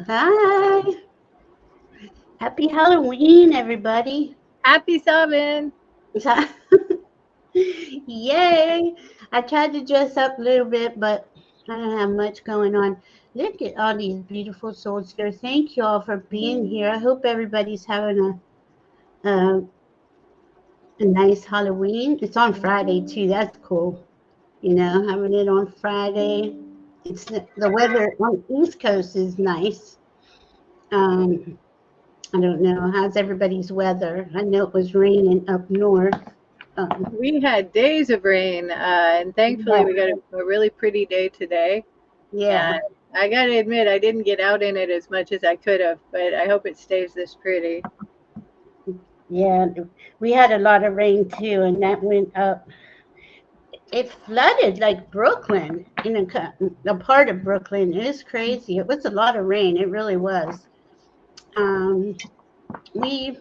Hi. Happy Halloween, everybody. Happy Sabin. Yay. I tried to dress up a little bit, but I don't have much going on. Look at all these beautiful souls here. Thank you all for being here. I hope everybody's having a nice Halloween. It's on Friday, too. That's cool. Having it on Friday. The weather on the East Coast is nice. Um, I don't know. How's everybody's weather? I know it was raining up north. Um, We had days of rain, and thankfully yeah, we got a really pretty day today. yeah, And I got to admit, I didn't get out in it as much as I could have, but I hope it stays this pretty. yeah. We had a lot of rain too, and that went up. It flooded like Brooklyn, a part of Brooklyn. It is crazy. It was a lot of rain. It really was. Um, we,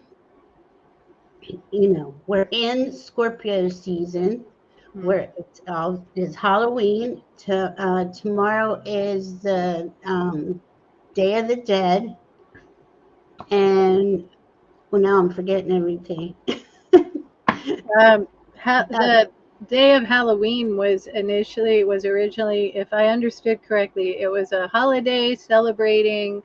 we're in Scorpio season. Hmm. Where it's Halloween. Tomorrow is the Day of the Dead, and well, now I'm forgetting everything. Um, uh, the day of Halloween was originally, if I understood correctly, it was a holiday celebrating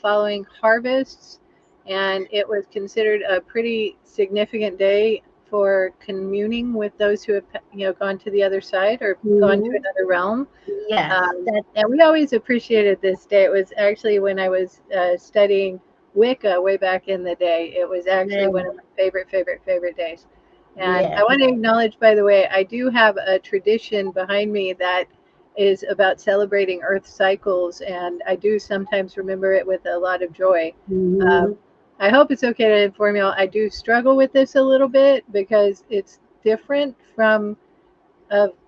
following harvests, and it was considered a pretty significant day for communing with those who have gone to the other side or gone to mhm, another realm. yes, that And we always appreciated this day. It was actually when I was studying Wicca way back in the day. It was actually yeah, one of my favorite days. And yeah. I want to acknowledge, by the way, I do have a tradition behind me that is about celebrating Earth cycles, and I do sometimes remember it with a lot of joy. Um, Mhm. I hope it's okay to inform you all. I do struggle with this a little bit because it's different from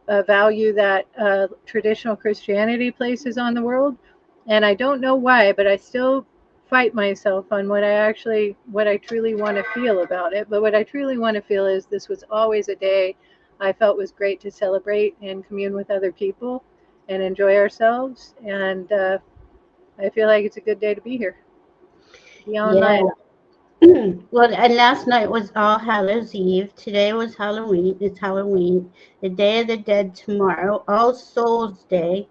a value that traditional Christianity places on the world. And I don't know why, but I still fight myself on what I truly want to feel about it. But what I truly want to feel is this was always a day I felt was great to celebrate and commune with other people and enjoy ourselves. And I feel like it's a good day to be here, be Yeah. online. Well, and last night was All Hallows Eve. Today was Halloween. It's Halloween. The Day of the Dead tomorrow. All Souls Day.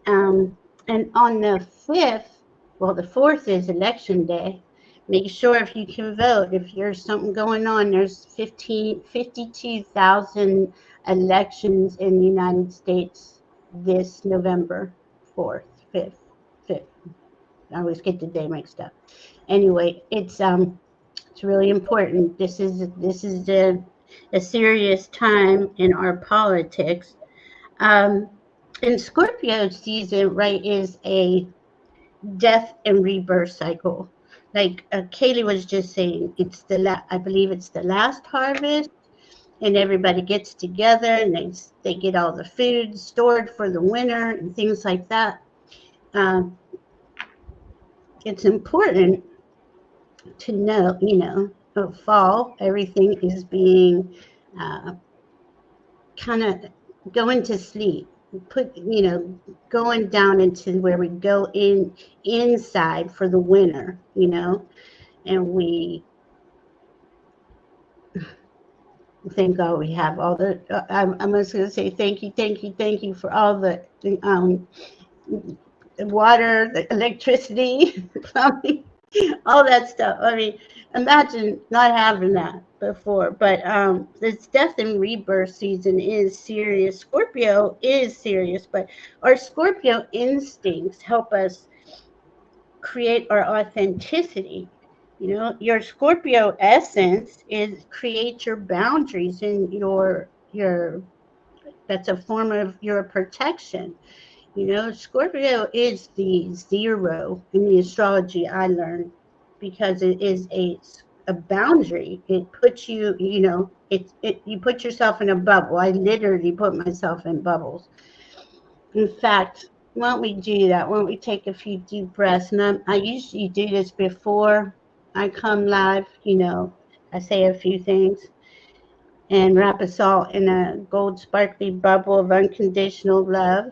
Um, and on the 5th, well, the 4th is Election Day. Make sure if you can vote, if there's something going on, there's 52,000 elections in the United States this November 4th, 5th, 5th. I always get the day mixed up. Anyway, it's really important. This is a serious time in our politics. Um, and Scorpio season, right, is a death and rebirth cycle. Like Kaylee was just saying, I believe it's the last harvest, and everybody gets together and they get all the food stored for the winter and things like that. Um, it's important to know, fall, everything is being uh, kind of going to sleep. Going down into where we go inside for the winter, and we thank God we have all the. I'm just going to say thank you for all the water, the electricity, plumbing, all that stuff. I mean, imagine not having that before. But this death and rebirth season is serious. Scorpio is serious, but our Scorpio instincts help us create our authenticity. Your Scorpio essence is create your boundaries and your that's a form of your protection. Scorpio is the zero in the astrology I learned because it is a boundary. It puts you, you put yourself in a bubble. I literally put myself in bubbles. In fact, why don't we do that? Why don't we take a few deep breaths? And I usually do this before I come live. I say a few things and wrap us all in a gold sparkly bubble of unconditional love.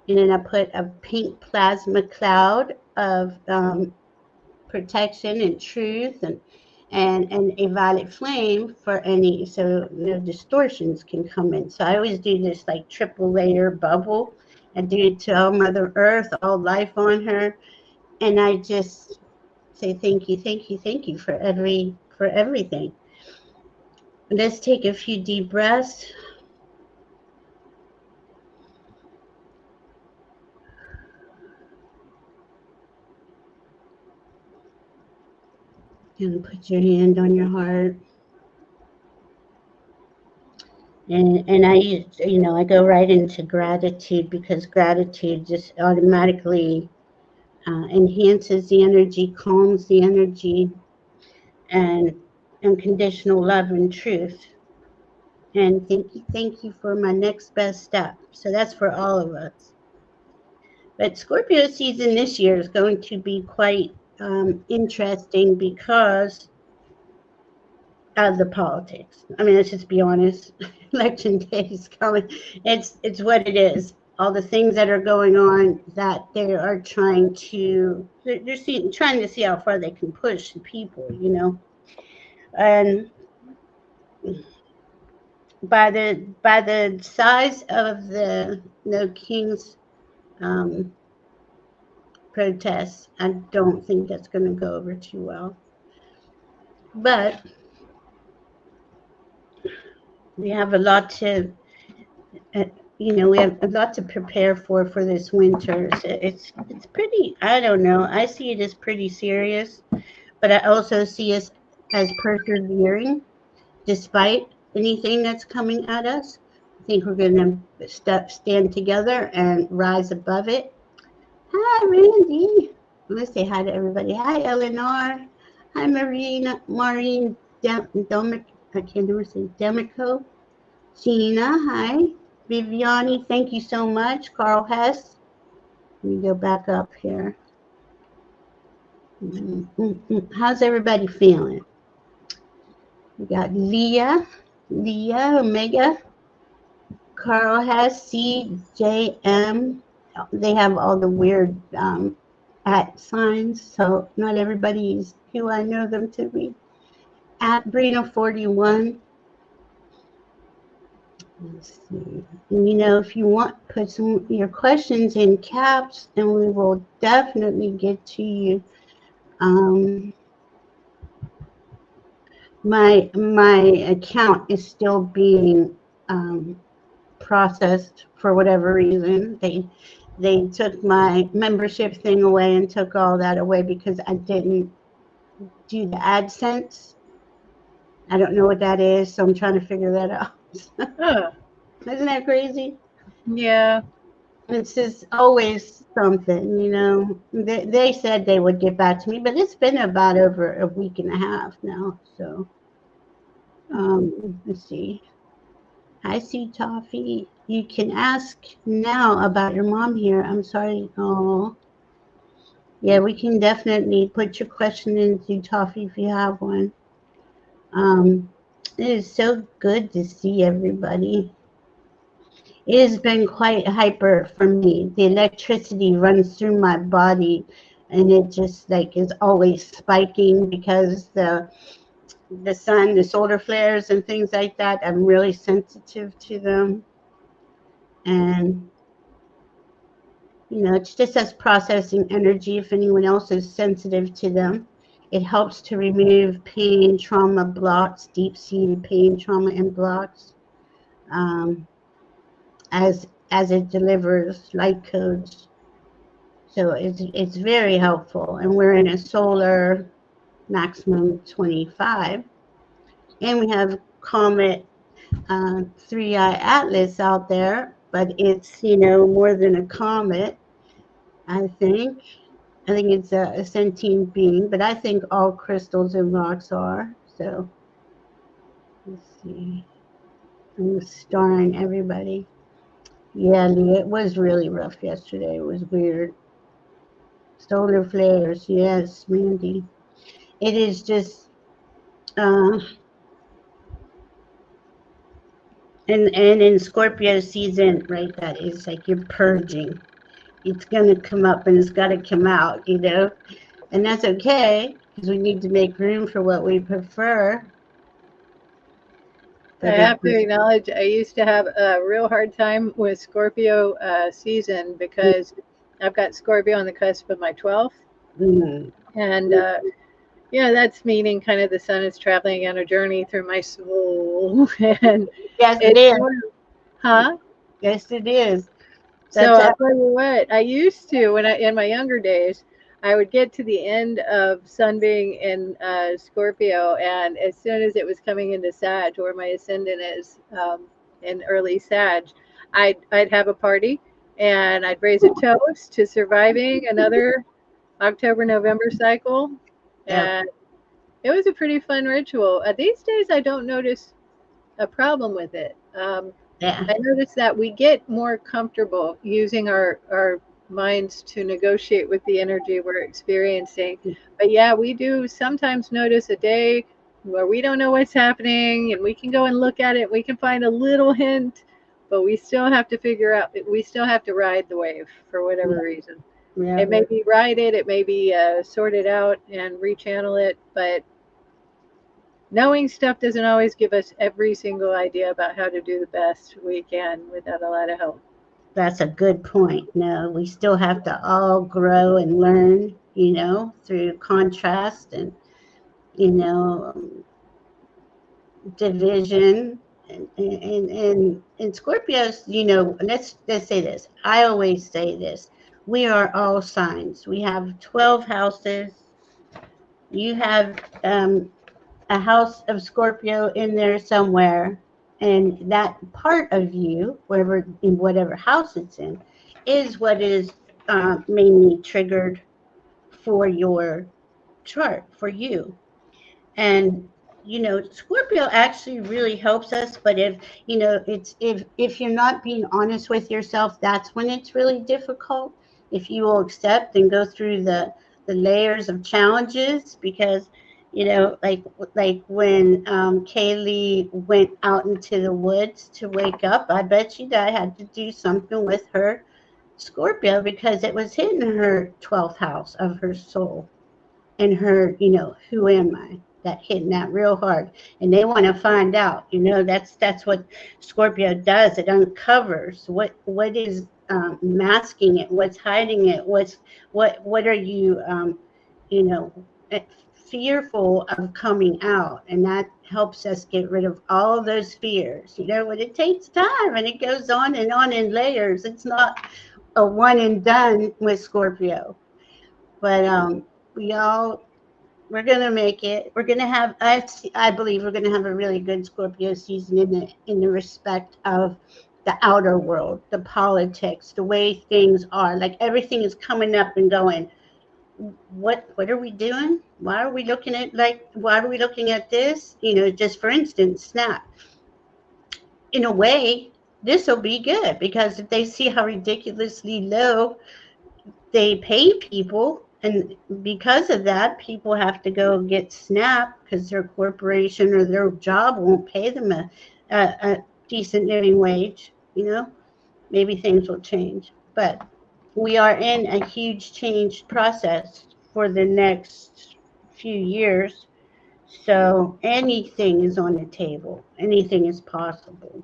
And then I put a pink plasma cloud of protection and truth, and a violet flame for any, so no distortions can come in. So I always do this like triple layer bubble. I do it to all Mother Earth, all life on her, and I just say thank you, thank you, thank you for everything. Let's take a few deep breaths. And put your hand on your heart. And I go right into gratitude, because gratitude just automatically enhances the energy, calms the energy, and unconditional love and truth. And thank you for my next best step. So that's for all of us. But Scorpio season this year is going to be quite interesting because of the politics. I mean, let's just be honest. Election day is coming. It's what it is. All the things that are going on, that they are trying to trying to see how far they can push the people, and by the size of the No King's protests, I don't think that's going to go over too well. But we have a lot to we have a lot to prepare for this winter. It's pretty, I don't know, I see it as pretty serious, but I also see us as persevering despite anything that's coming at us. I think we're going to stand together and rise above it. Hi, Randy. I'm going to say hi to everybody. Hi, Eleanor. Hi, Maureen Domic. I can't ever say Demico. Gina, hi. Viviani, thank you so much. Carl Hess. Let me go back up here. How's everybody feeling? We got Leah Omega. Carl Hess, CJM. They have all the weird at signs, so not everybody is who I know them to be. At Brina41. Let's see. And, if you want, put your questions in caps, and we will definitely get to you. My account is still being processed for whatever reason. They took my membership thing away and took all that away because I didn't do the AdSense. I don't know what that is, so I'm trying to figure that out. Huh. Isn't that crazy? Yeah. It's just always something, They said they would get back to me, but it's been about over a week and a half now. So, let's see. Hi, Sue Toffee. You can ask now about your mom here. I'm sorry. Oh, yeah, we can definitely put your question in, Sue Toffee, if you have one. It is so good to see everybody. It has been quite hyper for me. The electricity runs through my body, and it just is always spiking because the sun, the solar flares and things like that. I'm really sensitive to them, and it's just us processing energy. If anyone else is sensitive to them, it helps to remove pain, trauma, blocks, deep-seated pain, trauma, and blocks. As it delivers light codes. So it's very helpful. And we're in a solar maximum 25. And we have Comet 3i Atlas out there, but it's, more than a comet, I think. I think it's a sentient being, but I think all crystals and rocks are. So let's see. I'm starring everybody. Yeah, Lee, it was really rough yesterday. It was weird. Solar flares, yes, Mandy. It is just, and in Scorpio season, right, that is like you're purging. it's going to come up and it's got to come out, you know, and that's okay because we need to make room for what we prefer. I But have to acknowledge I used to have a real hard time with Scorpio season because I've got Scorpio on the cusp of my 12th. mm, And yeah, that's meaning kind of the sun is traveling on a journey through my soul. And yes, it it's is. sort of, huh? Yes, it is. So That's I'll tell you what, I used to when I in my younger days, I would get to the end of sun being in Scorpio, and as soon as it was coming into Sag, where my ascendant is in early Sag, I'd have a party, and I'd raise a toast to surviving another October November cycle, yeah, and it was a pretty fun ritual. These days, I don't notice a problem with it. yeah, I notice that we get more comfortable using our minds to negotiate with the energy we're experiencing. But yeah, we do sometimes notice a day where we don't know what's happening and we can go and look at it. We can find a little hint, but we still have to figure out, we still have to ride the wave for whatever reason. yeah. It may be ride it, it may be sort it out and rechannel it, but knowing stuff doesn't always give us every single idea about how to do the best we can without a lot of help. That's a good point. No, we still have to all grow and learn, you know, through contrast and, you know, division. And Scorpios, you know, let's say this. I always say this. We are all signs. We have 12 houses. You have a house of Scorpio in there somewhere, and that part of you, wherever in whatever house it's in, is what is mainly triggered for your chart for you. And you know, Scorpio actually really helps us. But if you know, it's if you're not being honest with yourself, that's when it's really difficult. If you will accept and go through the layers of challenges, because you know, like when Kaylee went out into the woods to wake up, I bet you that had to do something with her Scorpio because it was hitting her 12th house of her soul and her, you know, who am I? That hitting that real hard, and they want to find out. You know, that's what Scorpio does. It uncovers what is masking it, what's hiding it, what are you, you know, fearful of coming out, and that helps us get rid of all of those fears. You know, but it takes time, and it goes on in layers. It's not a one and done with Scorpio, but we all we're gonna make it. We're gonna have. I believe we're gonna have a really good Scorpio season in the respect of the outer world, the politics, the way things are. Like everything is coming up and going. What are we doing? Why are we looking at like? Why are we looking at this? You know, just for instance, Snap. In a way, this will be good because if they see how ridiculously low they pay people, and because of that people have to go get SNAP because their corporation or their job won't pay them a decent living wage. You know, maybe things will change, but we are in a huge change process for the next few years, so anything is on the table, anything is possible.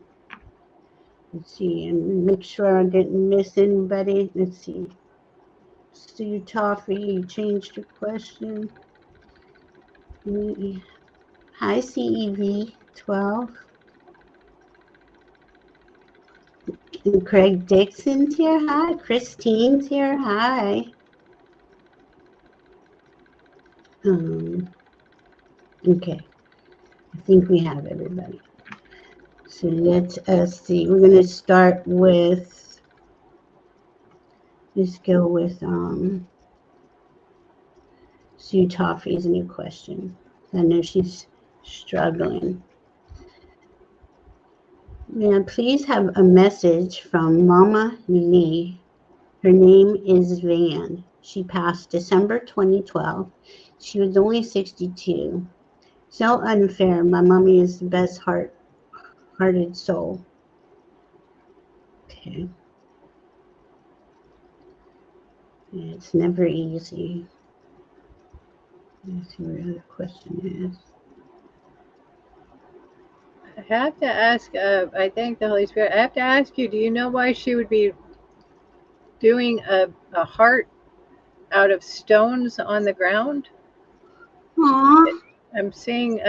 Let's see and make sure I didn't miss anybody. Let's see. Steve Toffee, you changed your question. Hi, CEV12. And Craig Dixon's here. Hi. Christine's here. Hi. Okay. I think we have everybody. So let's see. We're going to start with, let's go with Sue Toffee's new question. I know she's struggling. May I please have a message from Mama Lee? Her name is Van. She passed December 2012. She was only 62. So unfair. My mommy is the best hearted soul. Okay. It's never easy. Let's see what other question is. I have to ask, I thank the Holy Spirit. I have to ask you, do you know why she would be doing a heart out of stones on the ground? Aw, I'm seeing,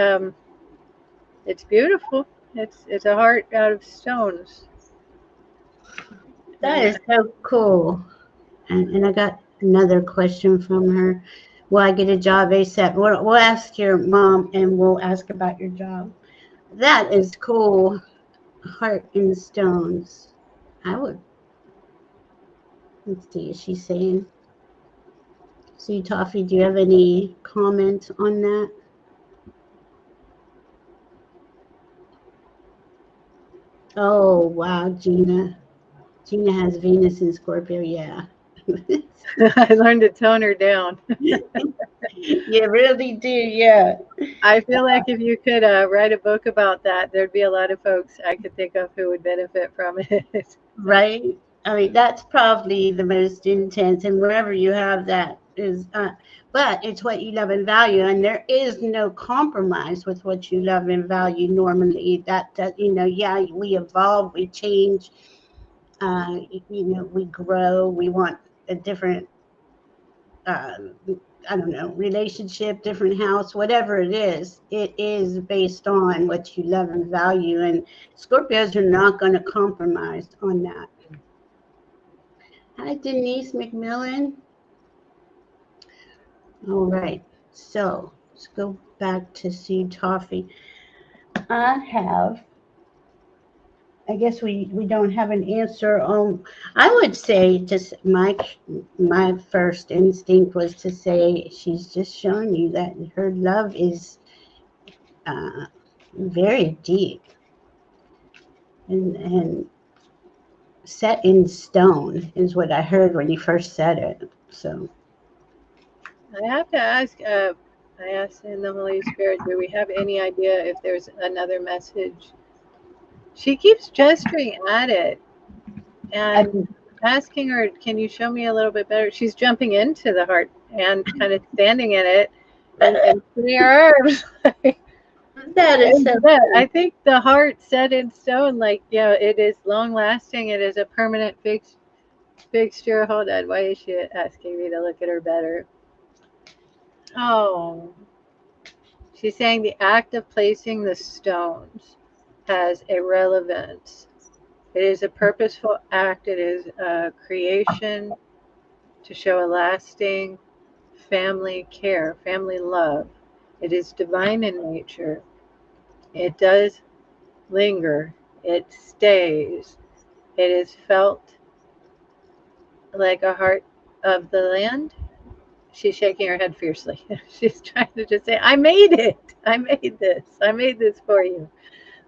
it's beautiful. It's a heart out of stones. that And is so cool. And I got another question from her. Will I get a job ASAP? We'll ask your mom and we'll ask about your job. That is cool. Heart in stones. I would, let's see, is she saying? See, Toffee, do you have any comment on that? Oh, wow, Gina. Gina has Venus in Scorpio, yeah. I learned to tone her down. You really do, yeah. I feel like if you could write a book about that, there'd be a lot of folks I could think of who would benefit from it. Right? I mean, that's probably the most intense, and wherever you have that is, but it's what you love and value, and there is no compromise with what you love and value normally. Yeah, we evolve, we change, we grow, we want a different, uh, I don't know, relationship, different house, whatever it is based on what you love and value, and Scorpios are not going to compromise on that. Hi, Denise McMillan. All right, so let's go back to Seed Toffee. I guess we don't have an answer on. I would say just my first instinct was to say she's just showing you that her love is uh, very deep and set in stone is what I heard when you first said it. So I have to ask, I asked in the Holy Spirit, do we have any idea if there's another message? She keeps gesturing at it I, and asking her, can you show me a little bit better? She's jumping into the heart and kind of standing in it and putting her arms. that is And so I cool. think the heart set in stone, like, it is long lasting. It is a permanent fixture. Hold on. Why is she asking me to look at her better? Oh, she's saying the act of placing the stones has a relevance. It is a purposeful act. It is a creation to show a lasting family care, family love. It is divine in nature. It does linger. It stays. It is felt like a heart of the land. She's shaking her head fiercely. She's trying to just say, I made it. I made this. I made this for you.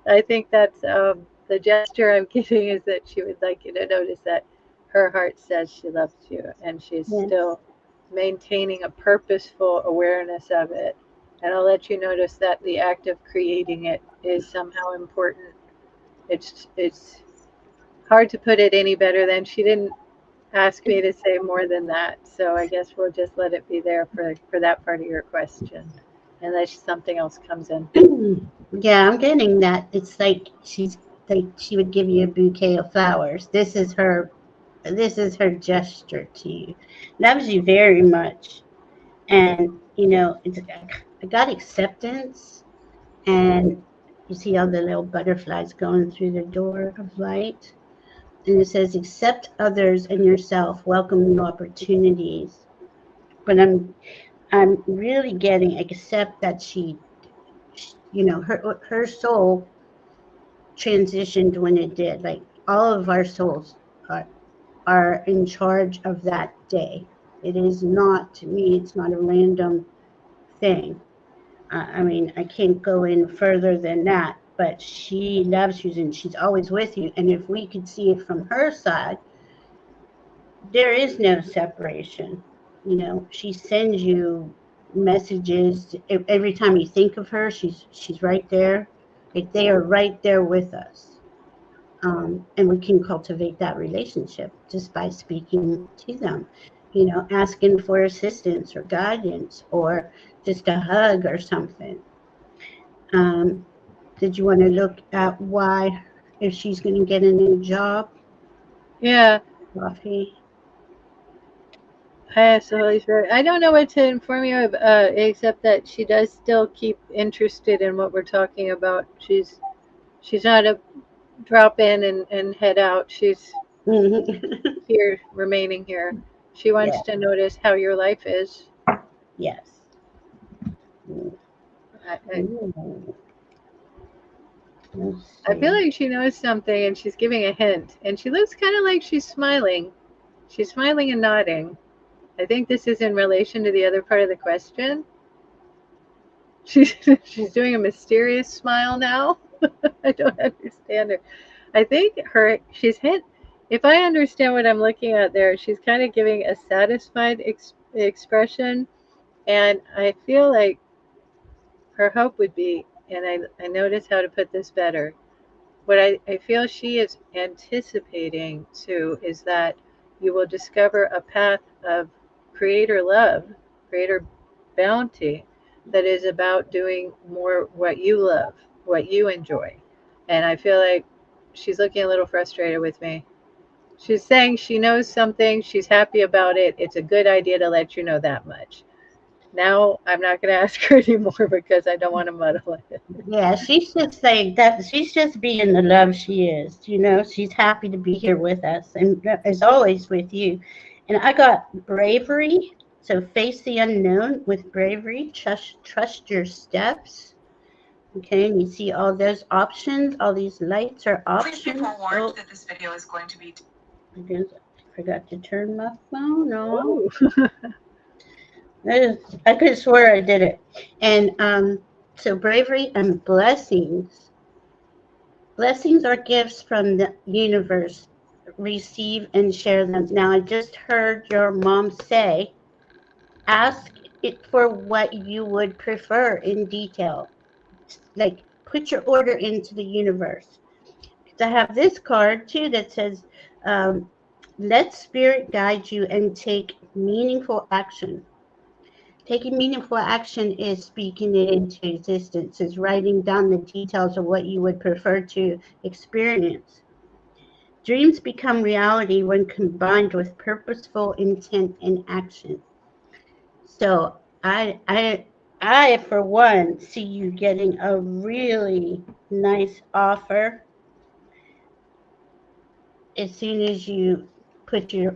I think that's the gesture I'm giving is that she would like you to notice that her heart says she loves you and she's Yes, still maintaining a purposeful awareness of it. And I'll let you notice that the act of creating it is somehow important. It's hard to put it any better than she didn't ask me to say more than that. So I guess we'll just let it be there for that part of your question, unless something else comes in. yeah, I'm getting that. It's like she would give you a bouquet of flowers. This is her gesture to you. Loves you very much. And I got acceptance, and you see all the little butterflies going through the door of light. And it says, accept others and yourself, welcome new opportunities. But I'm really getting accept that her soul transitioned when it did. Like all of our souls are in charge of that day. It is not, to me, it's not a random thing. I mean, I can't go in further than that, but she loves you and she's always with you. And if we could see it from her side, there is no separation. She sends you messages every time you think of her. She's right there. Like they are right there with us. And we can cultivate that relationship just by speaking to them. asking for assistance or guidance or just a hug or something. Um, did you want to look at why, if she's going to get a new job? Yeah, Coffee. I asked the Holy Spirit. I don't know what to inform you of, except that she does still keep interested in what we're talking about. She's not a drop in and head out. She's Mhm. here, remaining here. She Yeah. wants to notice how your life is. Yes. I, I, Ooh. Let's I feel see. like she knows something and she's giving a hint. And she looks kind of like she's smiling. She's smiling and nodding. I think this is in relation to the other part of the question. She's she's doing a mysterious smile now. I don't understand her. I think she's hint. If I understand what I'm looking at there, she's kind of giving a satisfied expression, and I feel like her hope would be, and I notice how to put this better. What I feel she is anticipating too is that you will discover a path of creator love, creator bounty that is about doing more what you love, what you enjoy. And I feel like she's looking a little frustrated with me. She's saying she knows something, she's happy about it. It's a good idea to let you know that much. Now I'm not going to ask her anymore because I don't want to muddle it. Yeah, she's just saying that she's just being the love she is. She's happy to be here with us and as always with you. And I got bravery. So face the unknown with bravery. Trust your steps. Okay, and you see all those options. All these lights are options. Please be forewarned that this video is going to be. I forgot to turn my phone on. I could have swore I did it. And so bravery and blessings. Blessings are gifts from the universe. Receive and share them. Now, I just heard your mom say, ask it for what you would prefer in detail. Like, put your order into the universe. I have this card too that says, let spirit guide you and take meaningful action. Taking meaningful action is speaking it into existence, is writing down the details of what you would prefer to experience. Dreams become reality when combined with purposeful intent and action. So I for one see you getting a really nice offer as soon as you put your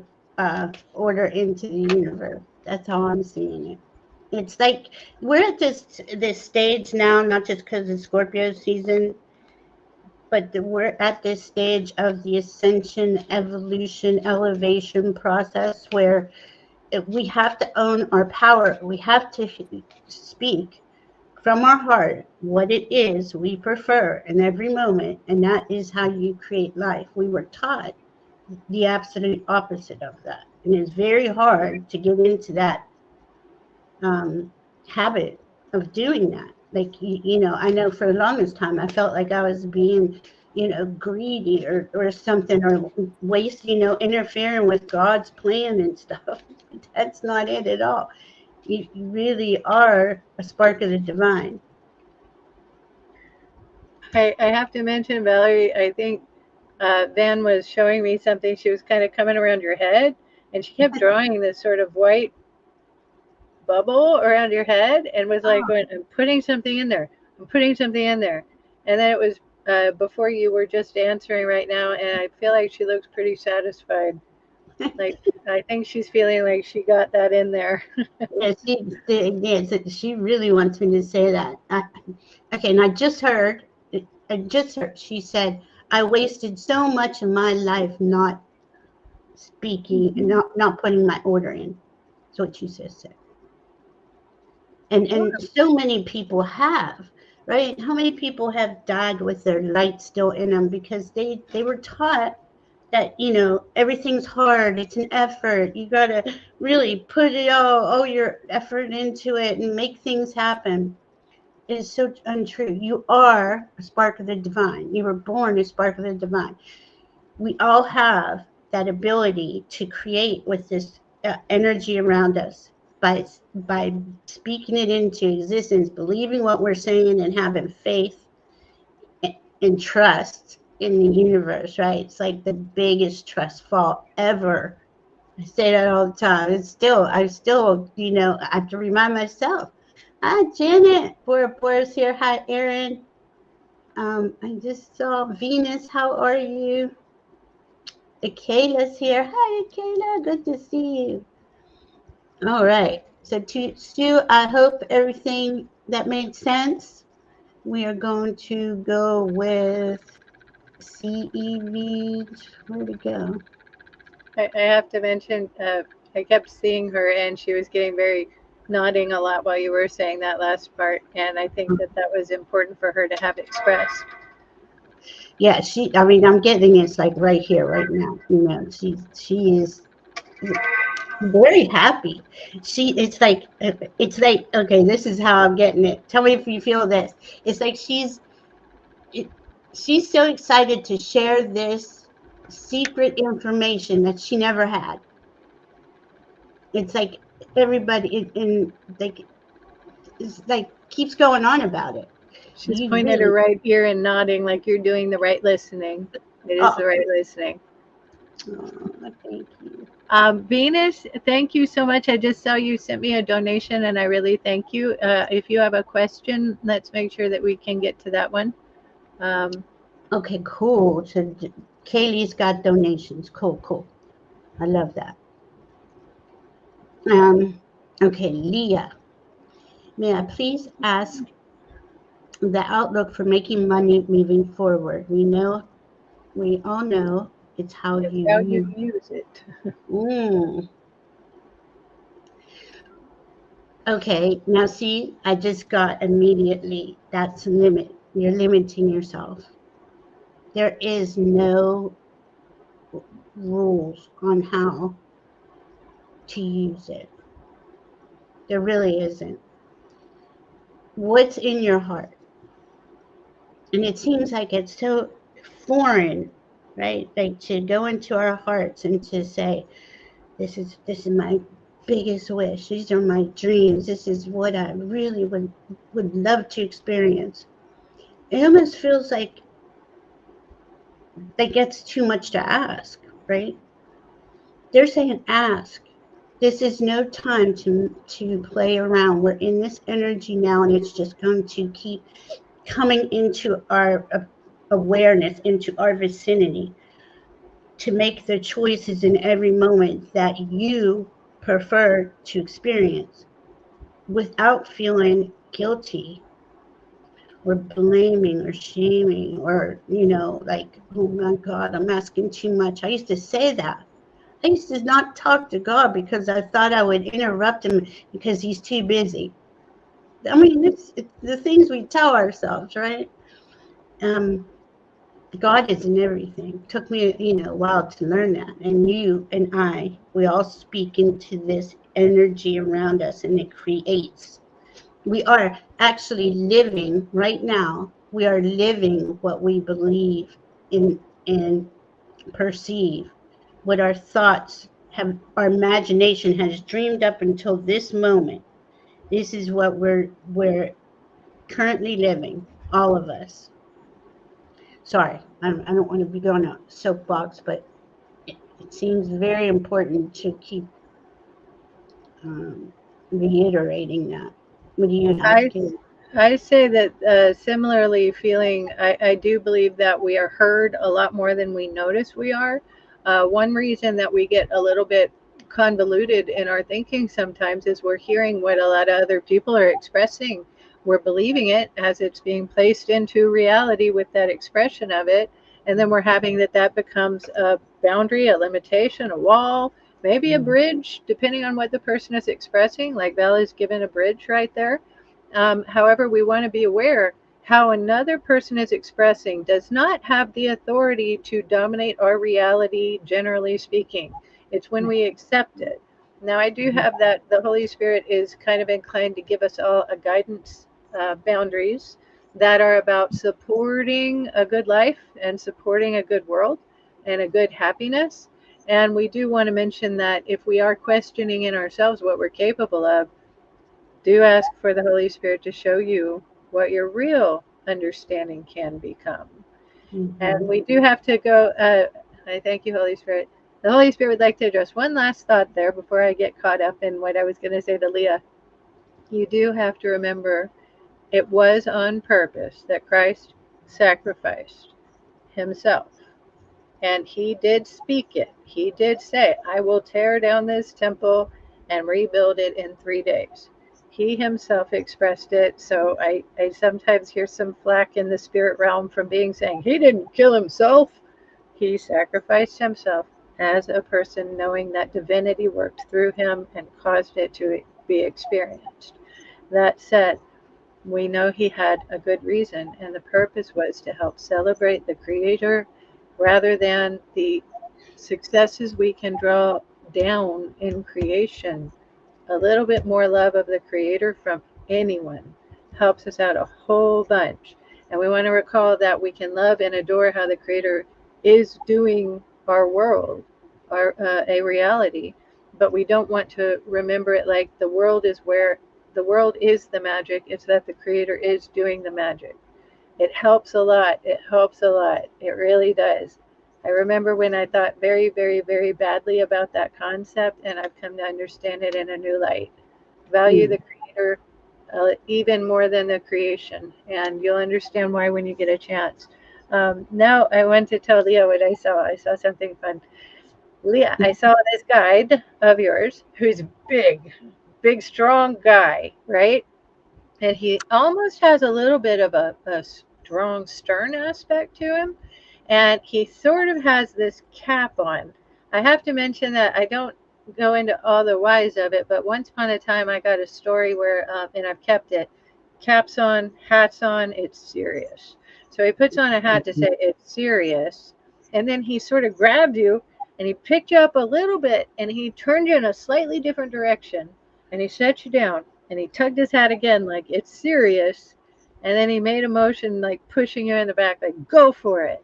order into the universe. That's how I'm seeing it. It's like we're at this stage now, not just because of Scorpio season, but we're at this stage of the ascension, evolution, elevation process where we have to own our power. We have to speak from our heart what it is we prefer in every moment, and that is how you create life. We were taught the absolute opposite of that, and it's very hard to get into that um, habit of doing that. Like, I know for the longest time I felt like I was being, greedy or something, or interfering with God's plan and stuff. That's not it at all. You really are a spark of the divine. I have to mention, Valerie, I think Van was showing me something. She was kind of coming around your head, and she kept drawing this sort of white bubble around your head and was like, going, I'm putting something in there. I'm putting something in there. And then it was before you were just answering right now, and I feel like she looks pretty satisfied. Like, I think she's feeling like she got that in there. She really wants me to say that. Okay, and I just heard, she said, I wasted so much of my life not speaking and not putting my order in. That's what she said. And so many people have, right? How many people have died with their light still in them because they were taught that everything's hard, it's an effort, you got to really put all your effort into it and make things happen. It is so untrue. You are a spark of the divine. You were born a spark of the divine. We all have that ability to create with this energy around us by speaking it into existence, believing what we're saying, and having faith and trust in the universe. Right? It's like the biggest trust fall ever. I say that all the time. I still, I have to remind myself. Hi, Janet. Bora's here. Hi, Erin. I just saw Venus. How are you? Akela's here. Hi, Akela. Good to see you. All right. So, Stu, I hope everything that made sense. We are going to go with CEV. Where'd it go? I have to mention, I kept seeing her and she was getting very nodding a lot while you were saying that last part. And I think that that was important for her to have expressed. Yeah, I'm getting it's like right here, right now. She is very happy. It's like okay, this is how I'm getting it. Tell me if you feel this. It's like it, she's so excited to share this secret information that she never had. It's like everybody it's like keeps going on about it. She's You pointing at her really, right ear and nodding like you're doing the right listening. It is oh, the right listening. thank you. Venus, thank you so much. I just saw you sent me a donation and I really thank you. If you have a question, let's make sure that we can get to that one. Okay, cool. So Kaylee's got donations. Cool. I love that. Okay, Leah, may I please ask the outlook for making money moving forward? We all know it's how It's you how you use. use it. Mm. Okay, now see, I just got immediately that's a limit. You're limiting yourself. There is no rules on how to use it. There really isn't. What's in your heart? And it seems like it's so foreign, right? Like to go into our hearts and to say, this is my biggest wish. These are my dreams. This is what I really would love to experience. It almost feels like that gets too much to ask, right? They're saying ask. This is no time to play around. We're in this energy now, and it's just going to keep coming into our awareness, into our vicinity, to make the choices in every moment that you prefer to experience without feeling guilty or blaming or shaming or, like, oh my God, I'm asking too much. I used to say that. I used to not talk to God because I thought I would interrupt him because he's too busy. I mean, it's the things we tell ourselves, right? Um, God is in everything. It took me, a while to learn that. And you and I, we all speak into this energy around us, and it creates. We are actually living right now. We are living what we believe in and perceive. What our thoughts have, our imagination has dreamed up until this moment. This is what we're currently living, all of us. Sorry, I don't want to be going on a soapbox, but it seems very important to keep um, reiterating that. What do you have, I, Kate? I say that similarly, feeling, I do believe that we are heard a lot more than we notice we are. One reason that we get a little bit convoluted in our thinking sometimes is we're hearing what a lot of other people are expressing. We're believing it as it's being placed into reality with that expression of it. And then we're having that becomes a boundary, a limitation, a wall, maybe a bridge, depending on what the person is expressing. Like Val's given a bridge right there. However, we want to be aware how another person is expressing does not have the authority to dominate our reality, generally speaking. It's when we accept it. Now, I do have that the Holy Spirit is kind of inclined to give us all a guidance boundaries that are about supporting a good life and supporting a good world and a good happiness. And we do want to mention that if we are questioning in ourselves what we're capable of, do ask for the Holy Spirit to show you what your real understanding can become. And we do have to go. I thank you, Holy Spirit. The Holy Spirit would like to address one last thought there before I get caught up in what I was going to say to Leah. You do have to remember it was on purpose that Christ sacrificed himself. And he did speak it. He did say, I will tear down this temple and rebuild it in 3 days. He himself expressed it. So I sometimes hear some flack in the spirit realm from being saying, he didn't kill himself. He sacrificed himself as a person, knowing that divinity worked through him and caused it to be experienced. That said, we know he had a good reason, and the purpose was to help celebrate the Creator rather than the successes we can draw down in creation. A little bit more love of the Creator from anyone helps us out a whole bunch. And we want to recall that we can love and adore how the Creator is doing our world, a reality, but we don't want to remember it like the world is the magic. It's that the Creator is doing the magic. It helps a lot. It helps a lot. It really does. I remember when I thought very, very, very badly about that concept, and I've come to understand it in a new light. Value the Creator even more than the creation, and you'll understand why when you get a chance. Now I want to tell Leah what I saw. I saw something fun. Leah, I saw this guide of yours who's big, strong guy, right? And he almost has a little bit of a strong, stern aspect to him. And he sort of has this cap on. I have to mention that I don't go into all the whys of it, but once upon a time I got a story where, and I've kept it, caps on, hats on, it's serious. So he puts on a hat to say it's serious. And then he sort of grabbed you and he picked you up a little bit and he turned you in a slightly different direction and he set you down and he tugged his hat again like it's serious. And then he made a motion like pushing you in the back, like go for it.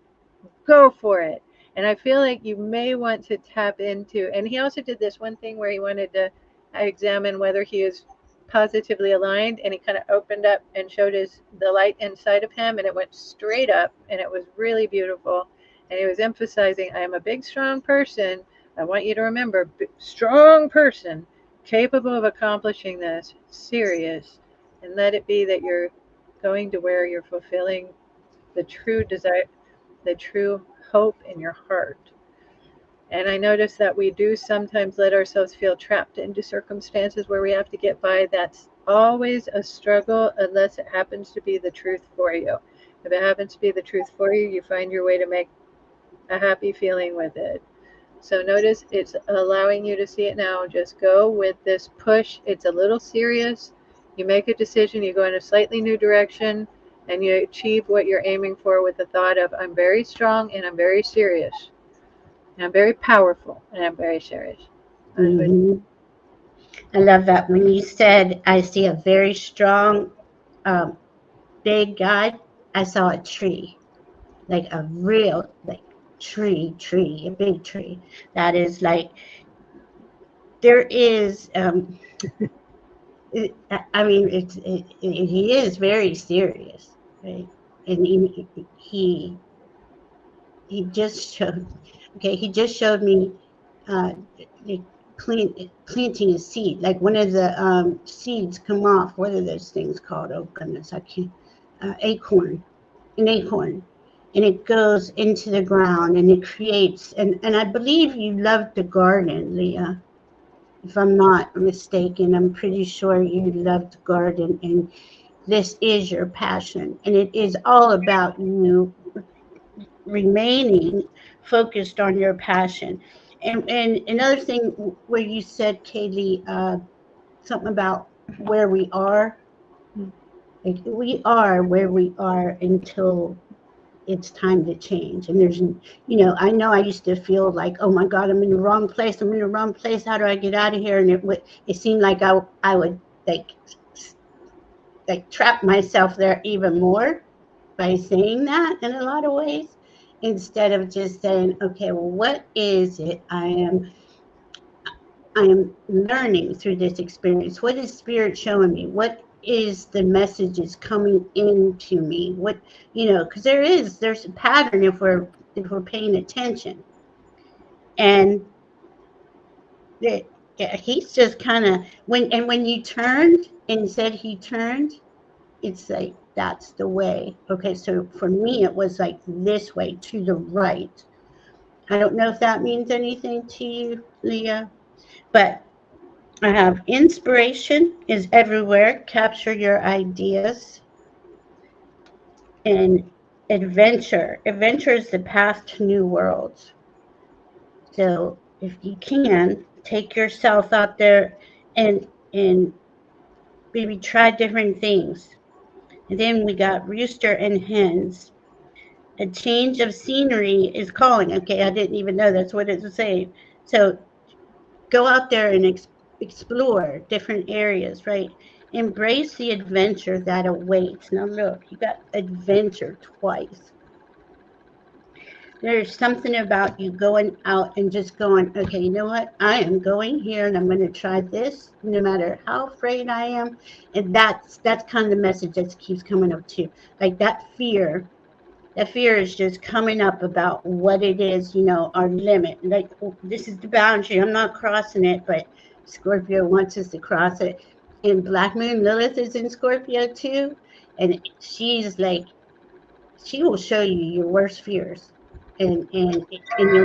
Go for it. And I feel like you may want to tap into, and he also did this one thing where he wanted to examine whether he is positively aligned, and he kind of opened up and showed the light inside of him, and it went straight up, and it was really beautiful. And he was emphasizing, I am a big, strong person. I want you to remember, strong person, capable of accomplishing this, serious, and let it be that you're going to where you're fulfilling the true desire, the true hope in your heart. And I notice that we do sometimes let ourselves feel trapped into circumstances where we have to get by. That's always a struggle unless it happens to be the truth for you. If it happens to be the truth for you, you find your way to make a happy feeling with it. So notice it's allowing you to see it now. Just go with this push. It's a little serious. You make a decision, you go in a slightly new direction, and you achieve what you're aiming for with the thought of, I'm very strong and I'm very serious. And I'm very powerful and I'm very serious. Mm-hmm. I love that. When you said, I see a very strong, big guy, I saw a tree, like a real, like tree, a big tree. That is like, there is, I mean, he is very serious, right? And he just showed, okay, he just showed me the planting a seed, like one of the seeds come off. What are those things called? Oh goodness, I can't. Acorn, an acorn, and it goes into the ground and it creates. And I believe you love to garden, Leah. If I'm not mistaken, I'm pretty sure you love to garden, and this is your passion, and it is all about you remaining focused on your passion. And another thing where you said, Kaylee, something about where we are. Like we are where we are until it's time to change. And there's, I know I used to feel like, oh my God, I'm in the wrong place. I'm in the wrong place. How do I get out of here? And it seemed like I would like trap myself there even more by saying that in a lot of ways. instead of just saying, okay, well, what is it I am learning through this experience? What is spirit showing me? What is the messages coming into me? What, because there's a pattern if we're paying attention. And yeah, he's just kind of when you turned and said he turned, it's like that's the way. Okay, so for me it was like this way to the right. I don't know if that means anything to you, Leah, but I have inspiration is everywhere. Capture your ideas. And adventure. Adventure is the path to new worlds. So if you can, take yourself out there and maybe try different things. And then we got rooster and hens. A change of scenery is calling. Okay, I didn't even know that's what it was saying. So go out there and explore different areas, right? Embrace the adventure that awaits. Now, look, you got adventure twice. There's something about you going out and just going, okay, you know what? I am going here and I'm going to try this, no matter how afraid I am. And that's kind of the message that keeps coming up too. Like that fear. That fear is just coming up about what it is, our limit. Like, oh, this is the boundary. I'm not crossing it, but Scorpio wants us to cross it. And Black Moon Lilith is in Scorpio too. And she's like, she will show you your worst fears. And you'll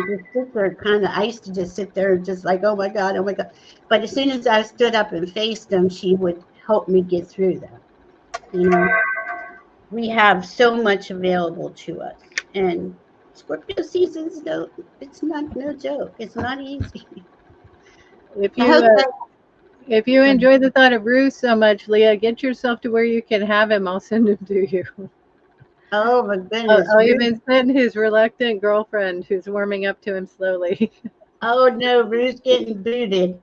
just sit there kind of, I used to just sit there and just like, oh my God, oh my God. But as soon as I stood up and faced them, she would help me get through that. We have so much available to us. And Scorpio seasons, though, it's not no joke. It's not easy. If I you hope that. if you enjoy the thought of Bruce so much, Leah, get yourself to where you can have him. I'll send him to you. Oh my goodness. I'll even send his reluctant girlfriend who's warming up to him slowly. Oh no, Bruce getting booted.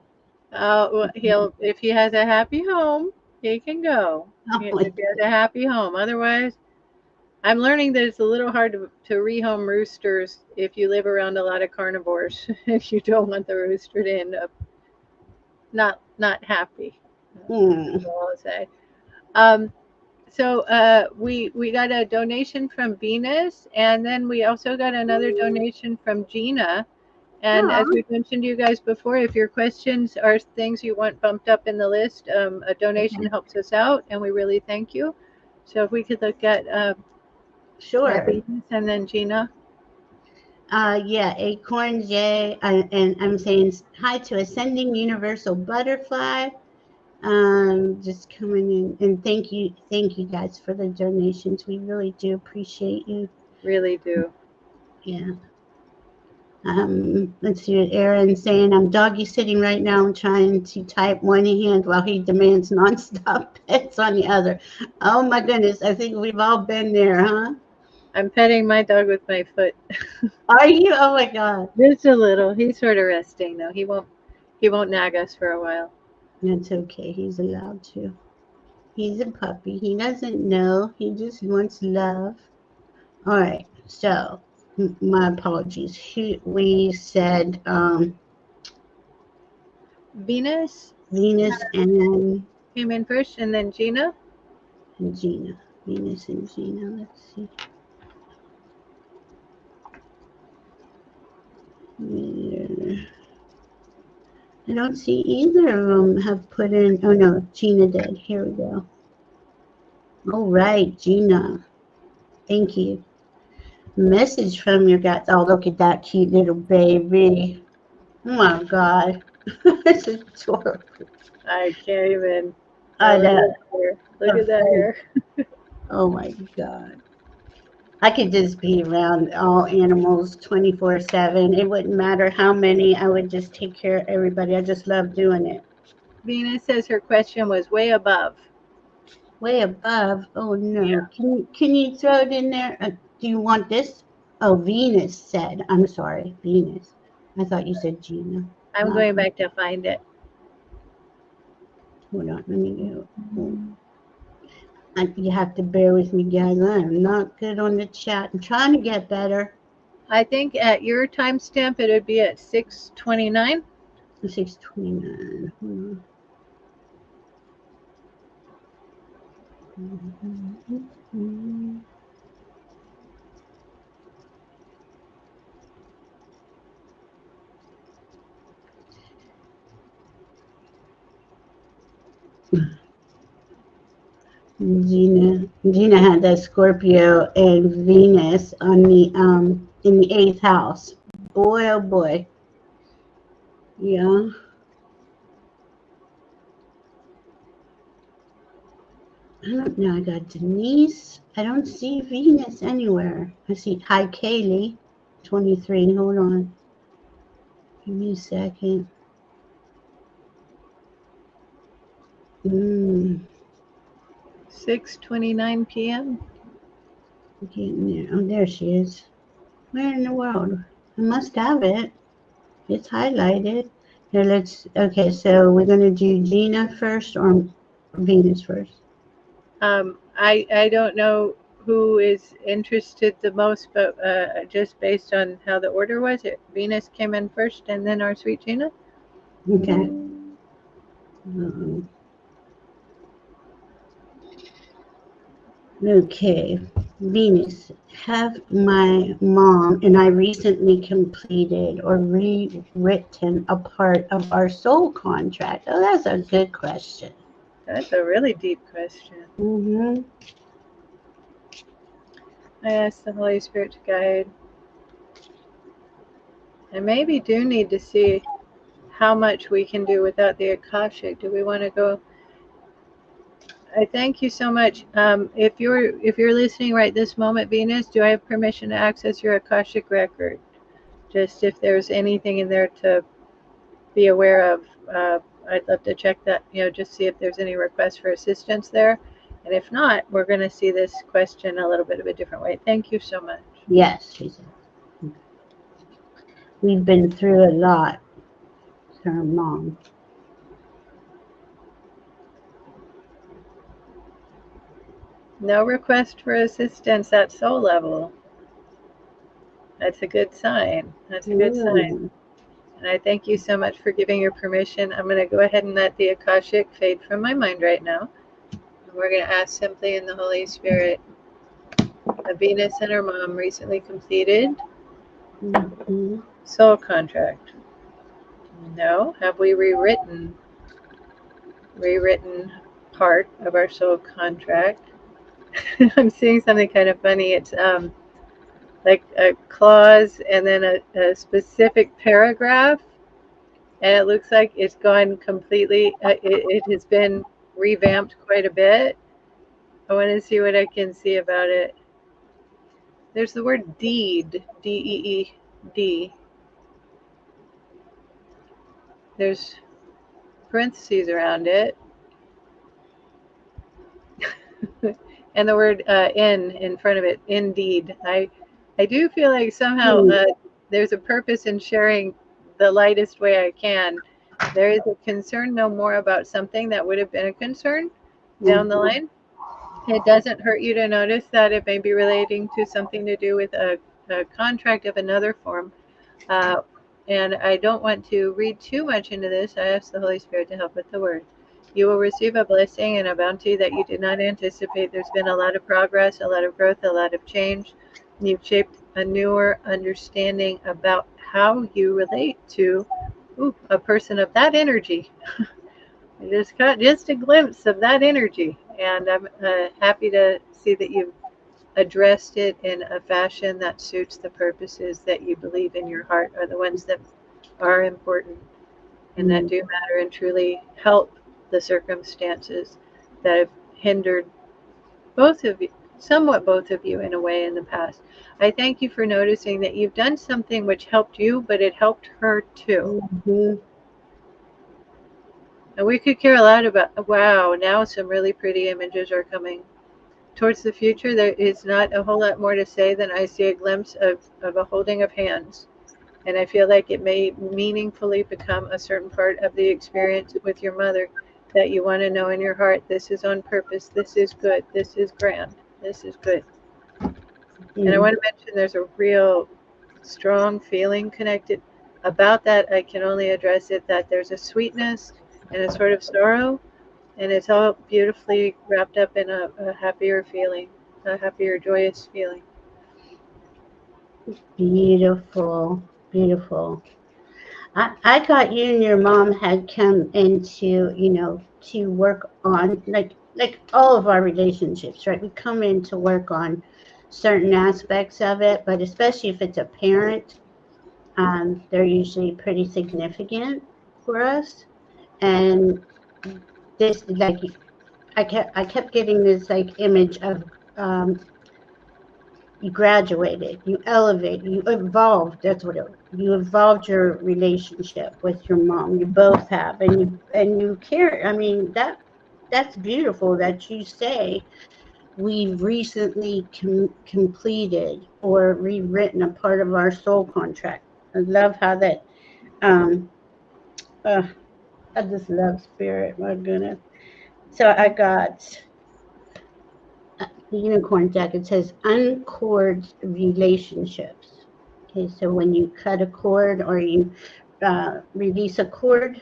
He'll if he has a happy home, he can go. Oh my If he has a happy home, otherwise, I'm learning that it's a little hard to rehome roosters if you live around a lot of carnivores. If you don't want the rooster to end up not happy. That's all I'll say. Um, so we got a donation from Venus, and then we also got another donation from Gina. And as Aw. we've mentioned to you guys before, if your questions are things you want bumped up in the list, a donation Okay. helps us out, and we really thank you. So if we could look at Sure. Venus and then Gina. Yeah, Acorn J, and I'm saying hi to Ascending Universal Butterfly. Just coming in, and thank you guys for the donations. We really do appreciate you. Really do. Yeah. Let's see what Aaron's saying. I'm doggy sitting right now. I'm trying to type one hand while he demands nonstop pets on the other. Oh my goodness. I think we've all been there, huh? I'm petting my dog with my foot. Are you? Oh my God. Just a little. He's sort of resting though. He won't nag us for a while. That's okay. He's allowed to. He's a puppy. He doesn't know. He just wants love. All right. So, my apologies. We said Venus Venus came in first, and then Gina. and Gina. Venus and Gina. Let's see. I don't see either of them have put in. Oh no, Gina did. Here we go. All right, Gina. Thank you. Message from your guys. Oh, look at that cute little baby. Oh my God. This is adorable. I can't even. I Look at know. that hair. Look at that hair. Oh my God. I could just be around all animals 24/7. It wouldn't matter how many. I would just take care of everybody. I just love doing it. Venus says her question was way above. Way above. Oh Yeah. no. Can you throw it in there? Do you want this? Oh, Venus said. I'm sorry, Venus. I thought you said Gina. I'm My, going back to find it. hold on. Let me go. You have to bear with me, guys. I am not good on the chat. I'm trying to get better. I think at your timestamp it would be at 6:29. 6:29. Gina had that Scorpio and Venus on the in the eighth house. Boy, oh boy. Yeah. I don't know. I got Denise. I don't see Venus anywhere. I see hi Kaylee, 23. Hold on. Give me a second. 6:29 p.m. Getting there. Oh, there she is. Where in the world? I must have it. It's highlighted. Here, let's. Okay, so we're gonna do Gina first or Venus first. I don't know who is interested the most, but just based on how the order was, Venus came in first, and then our sweet Gina. Okay. Um, okay. Venus, have my mom and I recently completed or rewritten a part of our soul contract? Oh, that's a good question. That's a really deep question. Mm-hmm. I asked the Holy Spirit to guide. I maybe do need to see how much we can do without the Akashic. Do we want to go? I thank you so much. If you're listening right this moment, Venus, do I have permission to access your Akashic record? Just if there's anything in there to be aware of, I'd love to check that. Just see if there's any request for assistance there. And if not, we're going to see this question a little bit of a different way. Thank you so much. Yes, she said. We've been through a lot, her mom. No request for assistance at soul level. That's a good sign. That's a good sign. And I thank you so much for giving your permission. I'm going to go ahead and let the Akashic fade from my mind right now. And we're going to ask simply in the Holy Spirit. A Venus and her mom recently completed soul contract. No. Have we rewritten part of our soul contract? I'm seeing something kind of funny. It's like a clause and then a specific paragraph, and it looks like it's gone completely. It has been revamped quite a bit. I want to see what I can see about it. There's the word deed, D-E-E-D. There's parentheses around it. And the word in front of it, indeed. I do feel like somehow there's a purpose in sharing the lightest way I can. There is a concern no more about something that would have been a concern down the line. It doesn't hurt you to notice that it may be relating to something to do with a contract of another form. And I don't want to read too much into this. I ask the Holy Spirit to help with the word. You will receive a blessing and a bounty that you did not anticipate. There's been a lot of progress, a lot of growth, a lot of change. You've shaped a newer understanding about how you relate to a person of that energy. I just got just a glimpse of that energy, and I'm happy to see that you've addressed it in a fashion that suits the purposes that you believe in your heart are the ones that are important and that do matter and truly help the circumstances that have hindered both of you, somewhat both of you in a way in the past. I thank you for noticing that you've done something which helped you, but it helped her too. And we could care a lot about, wow, now some really pretty images are coming. Towards the future, there is not a whole lot more to say than I see a glimpse of a holding of hands. And I feel like it may meaningfully become a certain part of the experience with your mother that you want to know in your heart, this is on purpose, this is good, this is grand, this is good. And I want to mention there's a real strong feeling connected. About that, I can only address it that there's a sweetness and a sort of sorrow, and it's all beautifully wrapped up in a happier feeling, a happier, joyous feeling. Beautiful, beautiful. I thought you and your mom had come into, to work on like all of our relationships, right? We come in to work on certain aspects of it, but especially if it's a parent, they're usually pretty significant for us. And this, like, I kept getting this like image of you graduated, you elevated, you evolved. That's what you evolved your relationship with your mom. You both have, and you care. I mean, that's beautiful that you say we've recently completed or rewritten a part of our soul contract. I love how that. Um, uh, I just love spirit. My goodness. So I got the unicorn deck. It says uncord relationships. Okay, so when you cut a cord or you release a cord,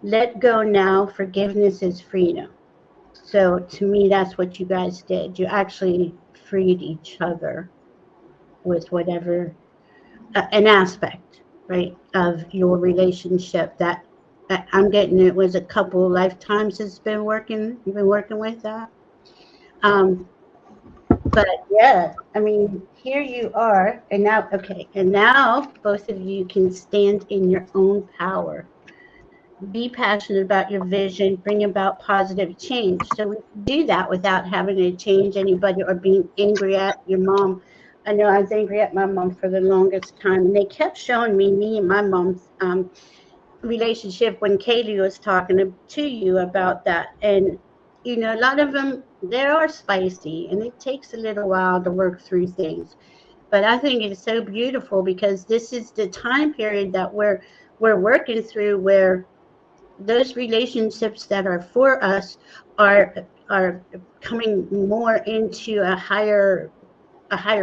let go now. Forgiveness is freedom. So to me, that's what you guys did. You actually freed each other with whatever an aspect, right, of your relationship that I'm getting. It was a couple of lifetimes it's been working. You've been working with that. Um, but yeah, I mean, here you are, and now, okay, and now both of you can stand in your own power. Be passionate about your vision, bring about positive change. So we can do that without having to change anybody or being angry at your mom. I know I was angry at my mom for the longest time, and they kept showing me and my mom's relationship when Kaylee was talking to you about that. And, a lot of them, they are spicy, and it takes a little while to work through things. But I think it's so beautiful because this is the time period that we're working through where those relationships that are for us are are coming more into a higher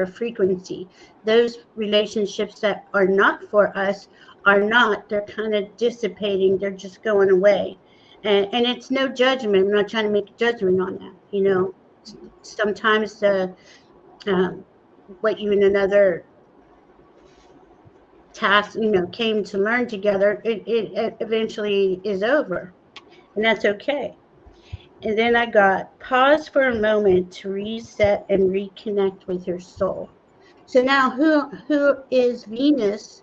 frequency. Those relationships that are not for us are not. They're kind of dissipating. They're just going away. And it's no judgment. I'm not trying to make a judgment on that. Sometimes um, what you and another task, came to learn together, it eventually is over. And that's okay. And then I got pause for a moment to reset and reconnect with your soul. So now who is Venus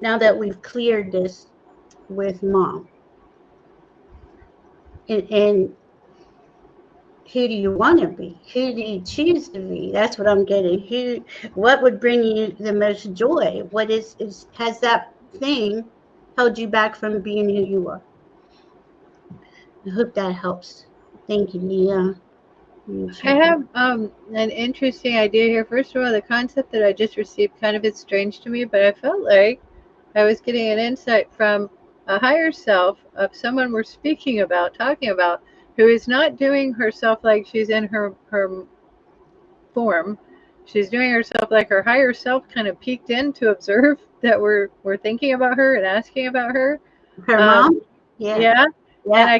now that we've cleared this with mom? And who do you want to be? Who do you choose to be? That's what I'm getting. What would bring you the most joy? What has that thing held you back from being who you are? I hope that helps. Thank you, Leah. I have an interesting idea here. First of all, the concept that I just received kind of is strange to me, but I felt like I was getting an insight from a higher self of someone we're speaking about, talking about, who is not doing herself like she's in her form. She's doing herself like her higher self kind of peeked in to observe that we're thinking about her and asking about her. Her Um, mom? Yeah. yeah, and Yeah.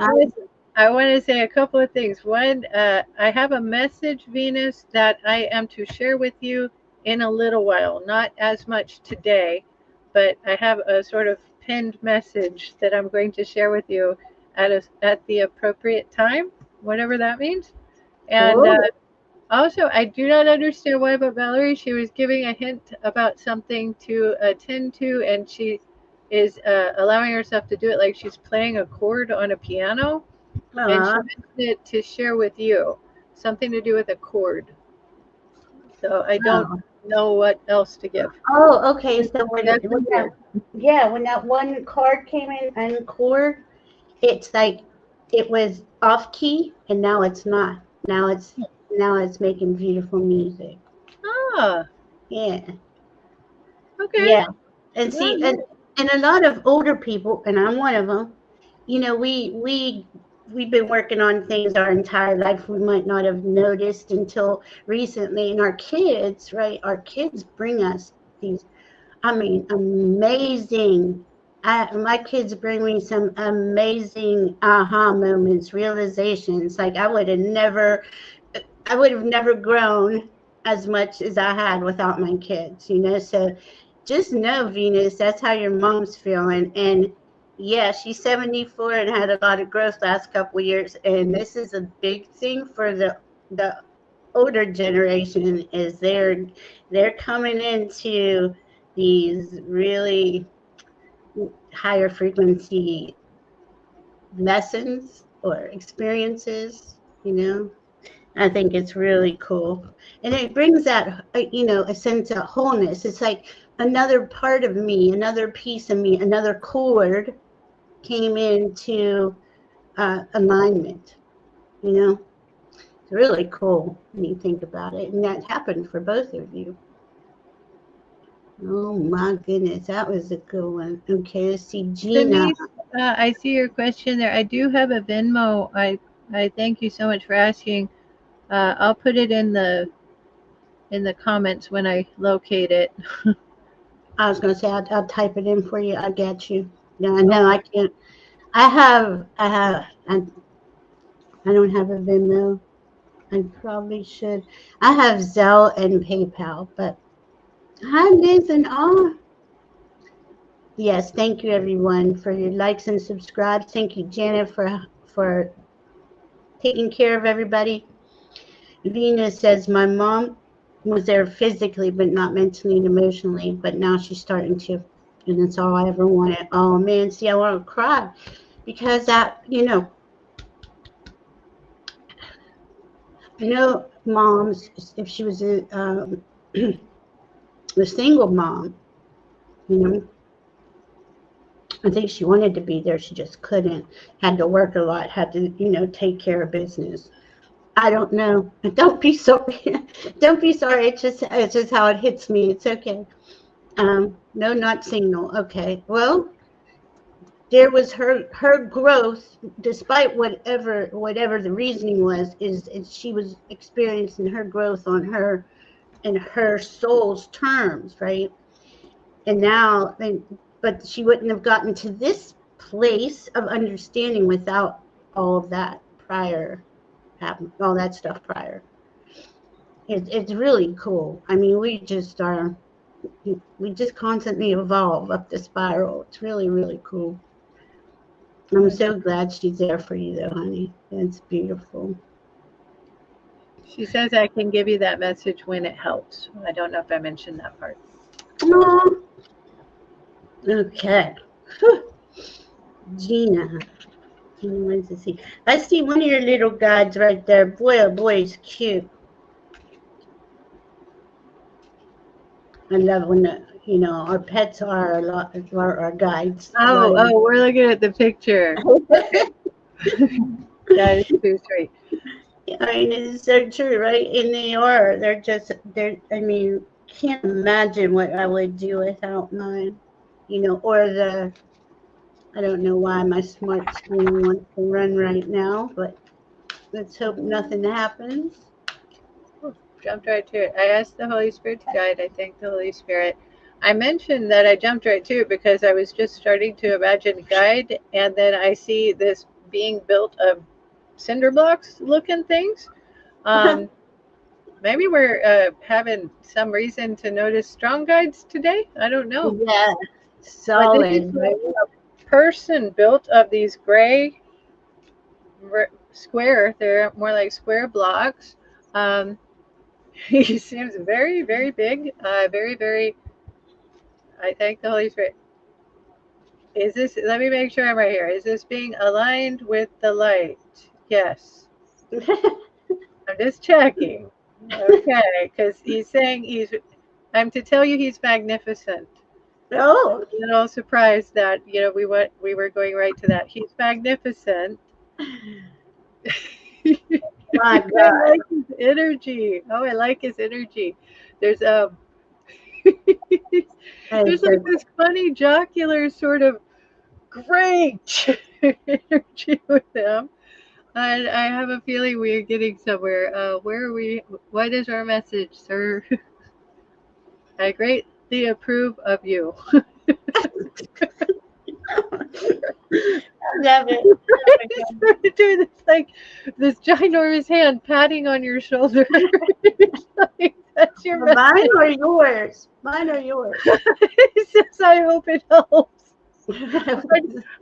I want to say a couple of things. One, I have a message, Venus, that I am to share with you in a little while. Not as much today, but I have a sort of pinned message that I'm going to share with you at the appropriate time, whatever that means. And Cool. also, I do not understand why, but Valerie, she was giving a hint about something to attend to, and she is allowing herself to do it like she's playing a chord on a piano. And she Aw. mentioned it to share with you, something to do with a chord. So I don't Oh. know what else to give. Oh, okay. So when That's when that weird. yeah, when that one card came in and chord, it's like it was off key and now it's not. Now it's making beautiful music. Ah, Yeah. okay. Yeah. And Yeah, see, yeah. and a lot of older people, and I'm one of them, we've been working on things our entire life we might not have noticed until recently. And our kids, right? Our kids bring us these. I mean, amazing. My kids bring me some amazing aha moments, realizations. Like I would have never grown as much as I had without my kids, you know. So just know, Venus, that's how your mom's feeling. And yeah, she's 74 and had a lot of growth last couple of years. And this is a big thing for the older generation is they're coming into these really higher frequency lessons or experiences, you know. I think it's really cool. And it brings that, a sense of wholeness. It's like another part of me, another piece of me, another chord came into alignment, you know. It's really cool when you think about it. And that happened for both of you. Oh my goodness, that was a good one. Okay, let's see, Gina. Denise, I see your question there. I do have a Venmo. I thank you so much for asking. I'll put it in the comments when I locate it. I was going to say I'll type it in for you. I get you. No, I Okay. can't. I don't have a Venmo. I probably should. I have Zelle and PayPal, but hi, Liz and all. Yes, thank you everyone for your likes and subscribes. Thank you, Janet, for taking care of everybody. Venus says my mom was there physically, but not mentally and emotionally. But now she's starting to, and that's all I ever wanted. Oh man, see, I want to cry because moms. If she was a single mom, you know, I think she wanted to be there. She just couldn't. Had to work a lot. Had to, take care of business. I don't know. Don't be sorry. Don't be sorry. It's just how it hits me. It's okay. No, not single. Okay. Well, there was her growth, despite whatever the reasoning was, is she was experiencing her growth on her in her soul's terms, right? And now, but she wouldn't have gotten to this place of understanding without all of that prior, all that stuff prior. It's really cool. I mean, we just constantly evolve up the spiral. It's really, really cool. I'm so glad she's there for you, though, honey. That's beautiful. She says I can give you that message when it helps. I don't know if I mentioned that part. Aw, okay. Whew. Gina. Gina wants to see. I see one of your little guides right there. Boy, oh boy, he's cute. I love when our pets are a lot are our guides. A lot of Oh, we're looking at the picture. That is too sweet. I mean, it's so true, right? And they are. I mean, can't imagine what I would do without mine. Or I don't know why my smart screen wants to run right now, but let's hope nothing happens. Oh, jumped right to it. I asked the Holy Spirit to guide. I thank the Holy Spirit. I mentioned that I jumped right to it because I was just starting to imagine guide, and then I see this being built of cinder blocks looking things. Um, Maybe we're having some reason to notice strong guides today. I don't know. Yeah, But this is solid, right? a person built of these gray square, they're more like square blocks. Um, he seems very, very big, very, very. I thank the Holy Spirit. Is this, let me make sure I'm right here. Is this being aligned with the light? Yes. I'm just checking. Okay, because he's saying I'm to tell you he's magnificent. Oh, A little surprised that we were going right to that. He's magnificent. my I God. like his energy. Oh, I like his energy. There's there's It's like this funny jocular sort of great energy with him. And I have a feeling we are getting somewhere. Where are we? What is our message, sir? Great. they approve of you. I love it. Oh my He's God. trying to do this like this ginormous hand patting on your shoulder. It's like, that's your Mine message. or yours? Mine or yours? He says, I hope it helps. I,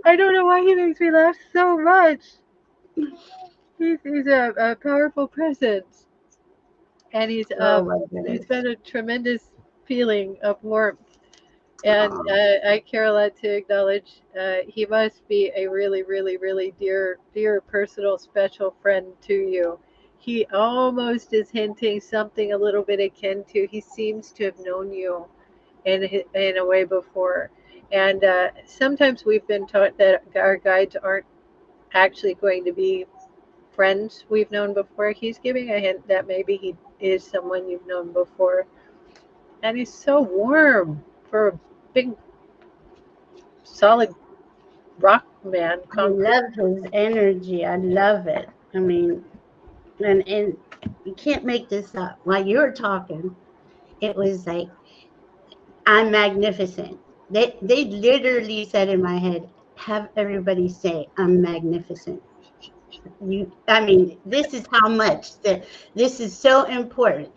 I don't know why he makes me laugh so much. He's a powerful presence, and Oh my he's goodness. got a tremendous feeling of warmth. And Oh, I care a lot to acknowledge he must be a really, really, really dear, personal, special friend to you. He almost is hinting something a little bit akin to he seems to have known you in a way before. And sometimes we've been taught that our guides aren't actually going to be friends we've known before. He's giving a hint that maybe he is someone you've known before. And he's so warm for a big, solid rock man, I concrete. love his energy. I love it. I mean, and you can't make this up. While you were talking, it was like, I'm magnificent. They literally said in my head, have everybody say I'm magnificent. I mean, this is how much that this is so important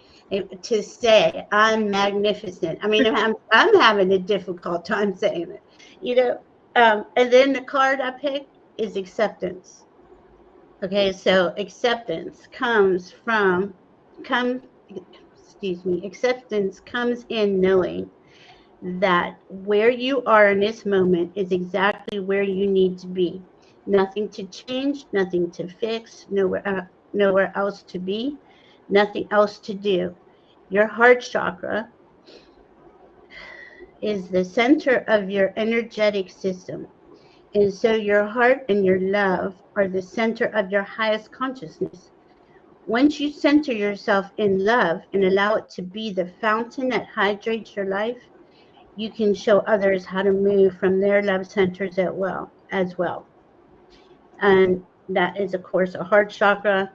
to say I'm magnificent. I mean, I'm having a difficult time saying it, you know. And then the card I picked is acceptance. Okay, so acceptance come excuse me, acceptance comes in knowing that where you are in this moment is exactly where you need to be. Nothing to change, nothing to fix, nowhere else to be, nothing else to do. Your heart chakra is the center of your energetic system. And so your heart and your love are the center of your highest consciousness. Once you center yourself in love and allow it to be the fountain that hydrates your life, you can show others how to move from their love centers as well. And that is, of course, a heart chakra.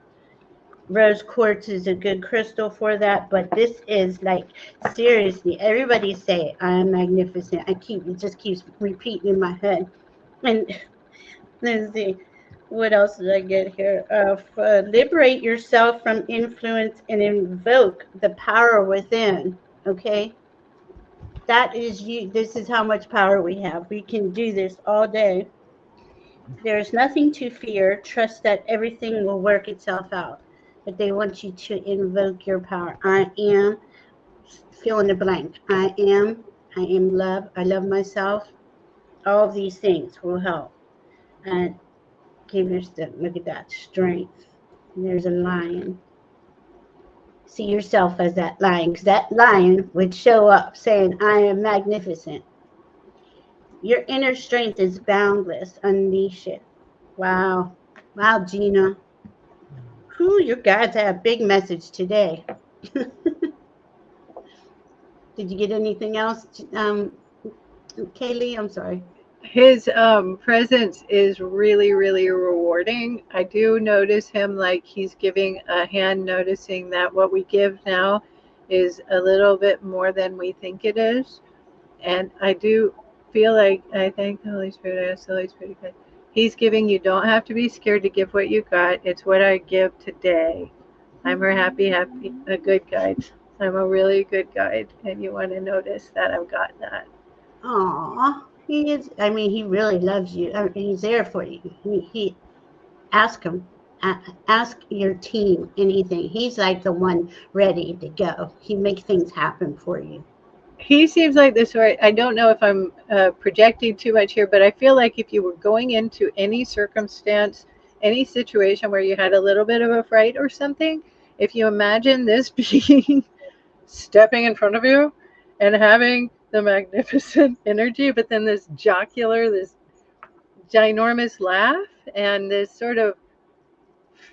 Rose quartz is a good crystal for that, but this is like, seriously, everybody say I am magnificent. It just keeps repeating in my head. And let's see, what else did I get here? Liberate yourself from influence and invoke the power within. Okay, that is you. This is how much power we have. We can do this all day. There is nothing to fear. Trust that everything will work itself out. But they want you to invoke your power. I am, fill in the blank. I am love. I love myself. All of these things will help. And give yourself, look at that, strength. And there's a lion. See yourself as that lion, because that lion would show up saying, I am magnificent. Your inner strength is boundless. Unleash it. Wow. Wow, Gina. Whew, you guys had a big message today. Did you get anything else, Kaylee? I'm sorry. His presence is really, really rewarding. I do notice him like he's giving a hand, noticing that what we give now is a little bit more than we think it is. And I do feel like I thank the Holy Spirit. I ask the Holy Spirit to guide. He's giving you don't have to be scared to give what you got. It's what I give today. I'm a a good guide. I'm a really good guide, and you want to notice that I've got that. Aw, he is. I mean, he really loves you. I mean, he's there for you. He ask him. Ask your team anything. He's like the one ready to go. He makes things happen for you. He seems like this way. I don't know if I'm projecting too much here, but I feel like if you were going into any circumstance, any situation where you had a little bit of a fright or something, if you imagine this being stepping in front of you and having the magnificent energy, but then this jocular, this ginormous laugh, and this sort of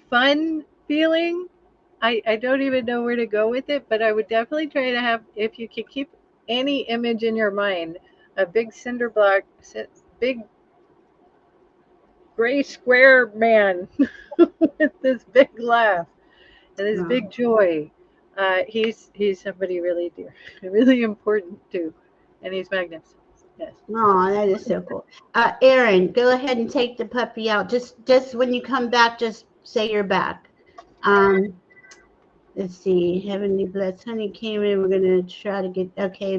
fun feeling. I don't even know where to go with it, but I would definitely try to have, if you could keep any image in your mind, a big cinder block, big gray square man with this big laugh and this No. big joy. He's somebody really dear, really important too, and he's magnificent. Yes. Oh, that is so cool. Aaron, go ahead and take the puppy out. Just when you come back, just say you're back. Um, let's see. Heavenly Bless Honey came in. We're gonna try to get okay.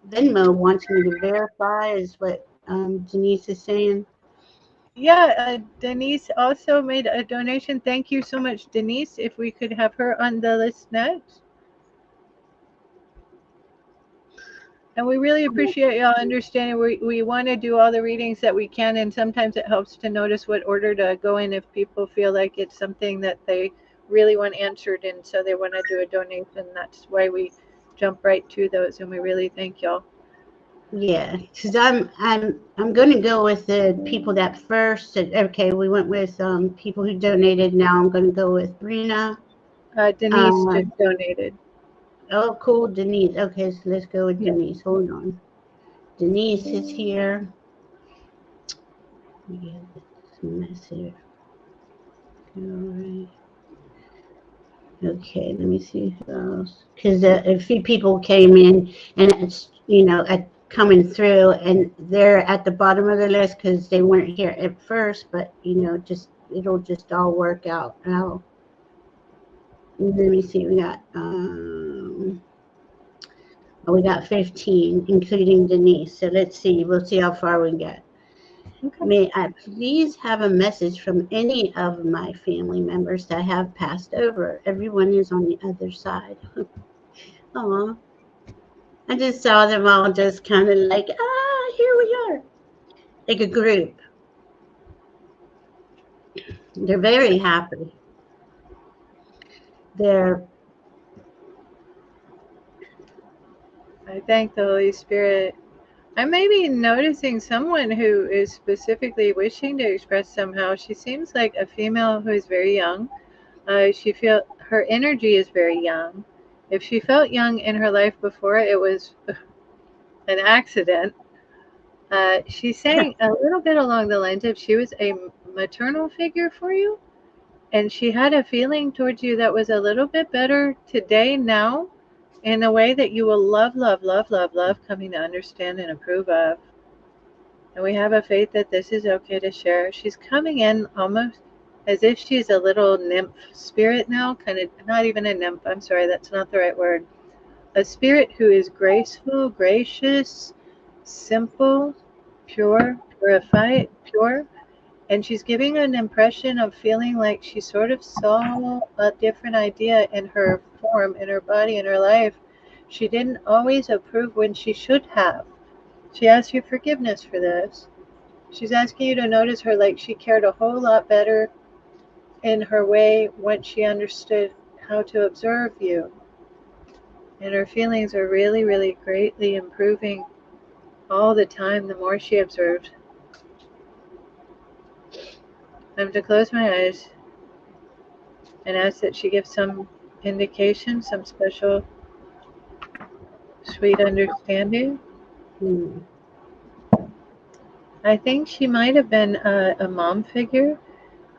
Venmo wants me to verify is what Denise is saying. Yeah, Denise also made a donation. Thank you so much, Denise. If we could have her on the list next. And we really appreciate y'all understanding. We want to do all the readings that we can, and sometimes it helps to notice what order to go in if people feel like it's something that they really want answered, and so they want to do a donation. That's why we jump right to those, and we really thank y'all. Yeah, because I'm going to go with the people that first. Okay, we went with people who donated. Now I'm going to go with Brina. Denise Uh, just donated. oh, cool, Denise. Okay, so let's go with Yeah. Denise. Hold on. Denise is here. Let me get this message. All right. Okay, let me see who else. Because a few people came in, and it's coming through, and they're at the bottom of the list because they weren't here at first. But just it'll just all work out. Now, let me see. We got 15, including Denise. So let's see. We'll see how far we get. Okay. May I please have a message from any of my family members that have passed over? Everyone is on the other side. Aw. I just saw them all just kind of like, here we are. Like a group. They're very happy. They're, I thank the Holy Spirit. I may be noticing someone who is specifically wishing to express somehow. She seems like a female who is very young. She feel her energy is very young. If she felt young in her life before, it was an accident. She's saying a little bit along the lines of she was a maternal figure for you, and she had a feeling towards you that was a little bit better today, now, in a way that you will love, love, love, love, love, coming to understand and approve of. And we have a faith that this is okay to share. She's coming in almost as if she's a little nymph spirit now, kind of not even a nymph. I'm sorry, that's not the right word. A spirit who is graceful, gracious, simple, pure, purified, pure. And she's giving an impression of feeling like she sort of saw a different idea in her form, in her body, in her life. She didn't always approve when she should have. She asks you forgiveness for this. She's asking you to notice her like she cared a whole lot better in her way once she understood how to observe you. And her feelings are really, really greatly improving all the time the more she observes. I'm to close my eyes and ask that she gives some indication, some special sweet understanding. hmm. I think she might have been a mom figure.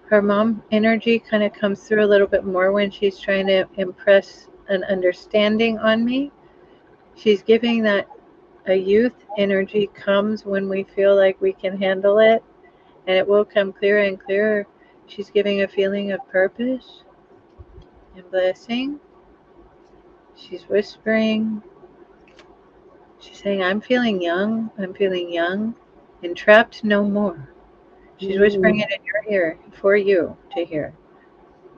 Her mom energy kind of comes through a little bit more when she's trying to impress an understanding on me. She's giving that a youth energy comes when we feel like we can handle it, and it will come clearer and clearer. She's giving a feeling of purpose and blessing. She's whispering. She's saying, I'm feeling young. I'm feeling young and trapped no more. She's whispering Mm, it in your ear for you to hear.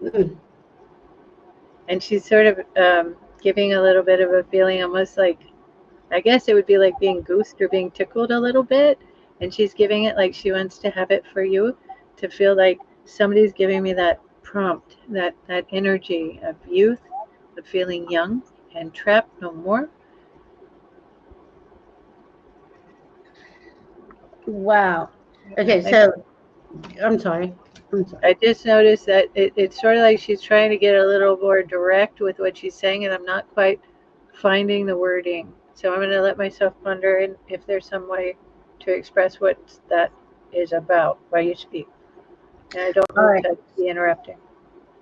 mm, And she's sort of giving a little bit of a feeling almost like, I guess it would be like being goosed or being tickled a little bit. And she's giving it like she wants to have it for you to feel like somebody's giving me that prompt, that energy of youth, of feeling young and trapped no more. wow. Okay, I, so I'm sorry. I'm sorry. I just noticed that it's sort of like she's trying to get a little more direct with what she's saying, and I'm not quite finding the wording. So I'm going to let myself ponder and if there's some way to express what that is about while you speak. And I don't All mean right. to be interrupting.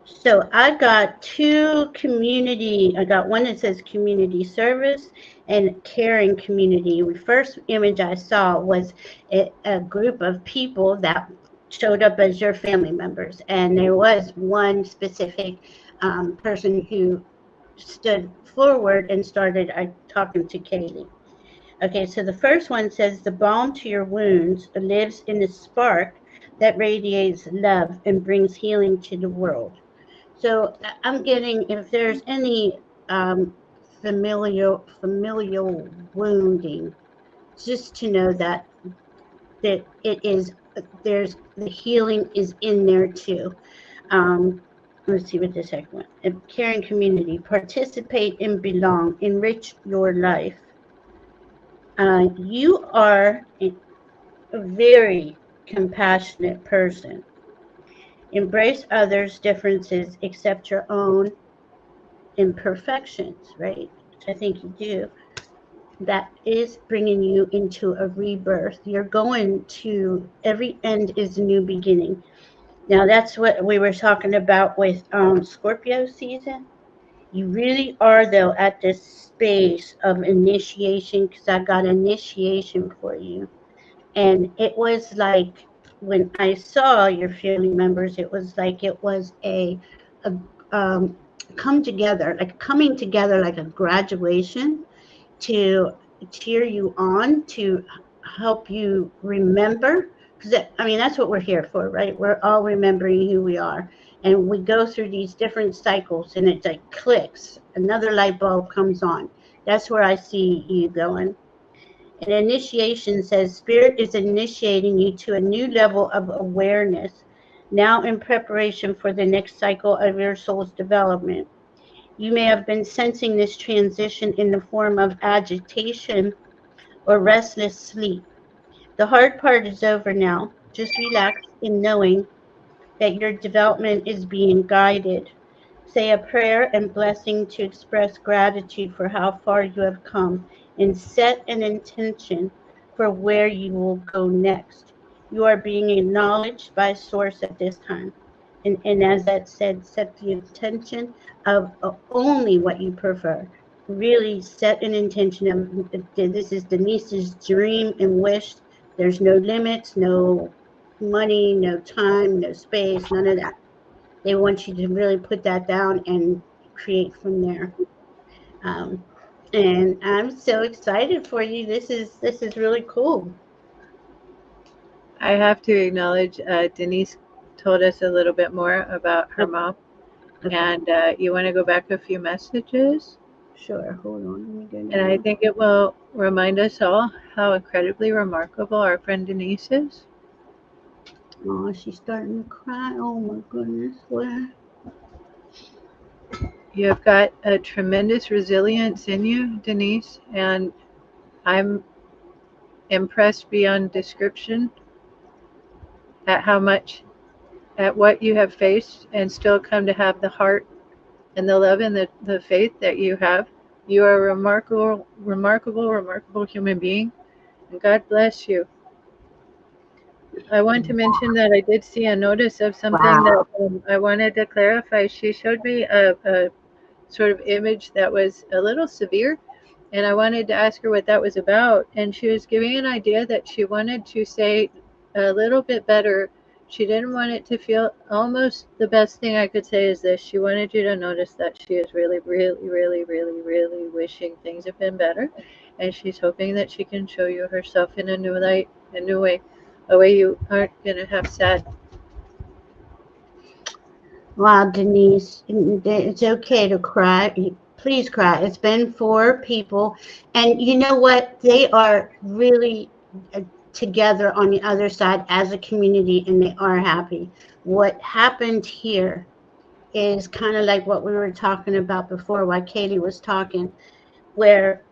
So I got I got one that says community service and caring community. The first image I saw was a group of people that showed up as your family members. And there was one specific person who stood forward and started talking to Kaylee. Okay, so the first one says the balm to your wounds lives in the spark that radiates love and brings healing to the world. So I'm getting if there's any familial wounding, just to know that it is there's the healing is in there too. Let's see what the second one. A caring community, participate and belong, enrich your life. You are a very compassionate person. Embrace others' differences, accept your own imperfections, right? Which I think you do. That is bringing you into a rebirth. You're going to, every end is a new beginning. Now, that's what we were talking about with Scorpio season. You really are, though, at this space of initiation because I got initiation for you. And it was like when I saw your family members, it was like it was a come together, like coming together like a graduation to cheer you on, to help you remember. Because I mean, that's what we're here for, right? We're all remembering who we are. And we go through these different cycles and it like clicks, another light bulb comes on. That's where I see you going. An initiation says spirit is initiating you to a new level of awareness, now in preparation for the next cycle of your soul's development. You may have been sensing this transition in the form of agitation or restless sleep. The hard part is over now. Just relax in knowing that your development is being guided. Say a prayer and blessing to express gratitude for how far you have come and set an intention for where you will go next. You are being acknowledged by Source at this time. And as that said, set the intention of only what you prefer. Really set an intention of this is Denise's dream and wish. There's no limits, no money, no time, no space, none of that. They want you to really put that down and create from there. Um, and I'm so excited for you. This is really cool. I have to acknowledge Denise told us a little bit more about her mom. Okay, And you want to go back a few messages? sure. Hold on. Let me go And I now. think it will remind us all how incredibly remarkable our friend Denise is. Oh, she's starting to cry. Oh my goodness. Where? You have got a tremendous resilience in you, Denise, and I'm impressed beyond description at how much, at what you have faced and still come to have the heart and the love and the faith that you have. You are a remarkable, remarkable, remarkable human being, and God bless you. I want to mention that I did see a notice of something that Wow. I wanted to clarify. She showed me a sort of image that was a little severe, and I wanted to ask her what that was about. And she was giving an idea that she wanted to say a little bit better. She didn't want it to feel almost the best thing I could say is this. She wanted you to notice that she is really, really, really, really, really wishing things have been better. And she's hoping that she can show you herself in a new light, a new way, a way you aren't going to have sad. Wow, Denise, it's okay to cry. Please cry. It's been for people. And you know what? They are really together on the other side as a community and they are happy. What happened here is kind of like what we were talking about before while Katie was talking, where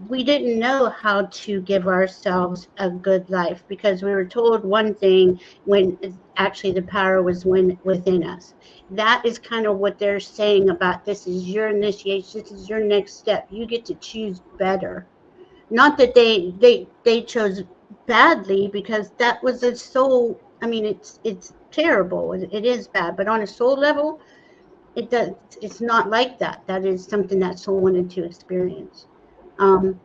we didn't know how to give ourselves a good life because we were told one thing when actually the power was within us. That is kind of what they're saying about this is your initiation, this is your next step. You get to choose better. Not that they chose badly because that was a soul. I mean, it's terrible. It is bad, but on a soul level, it does. It's not like that. That is something that soul wanted to experience. Um,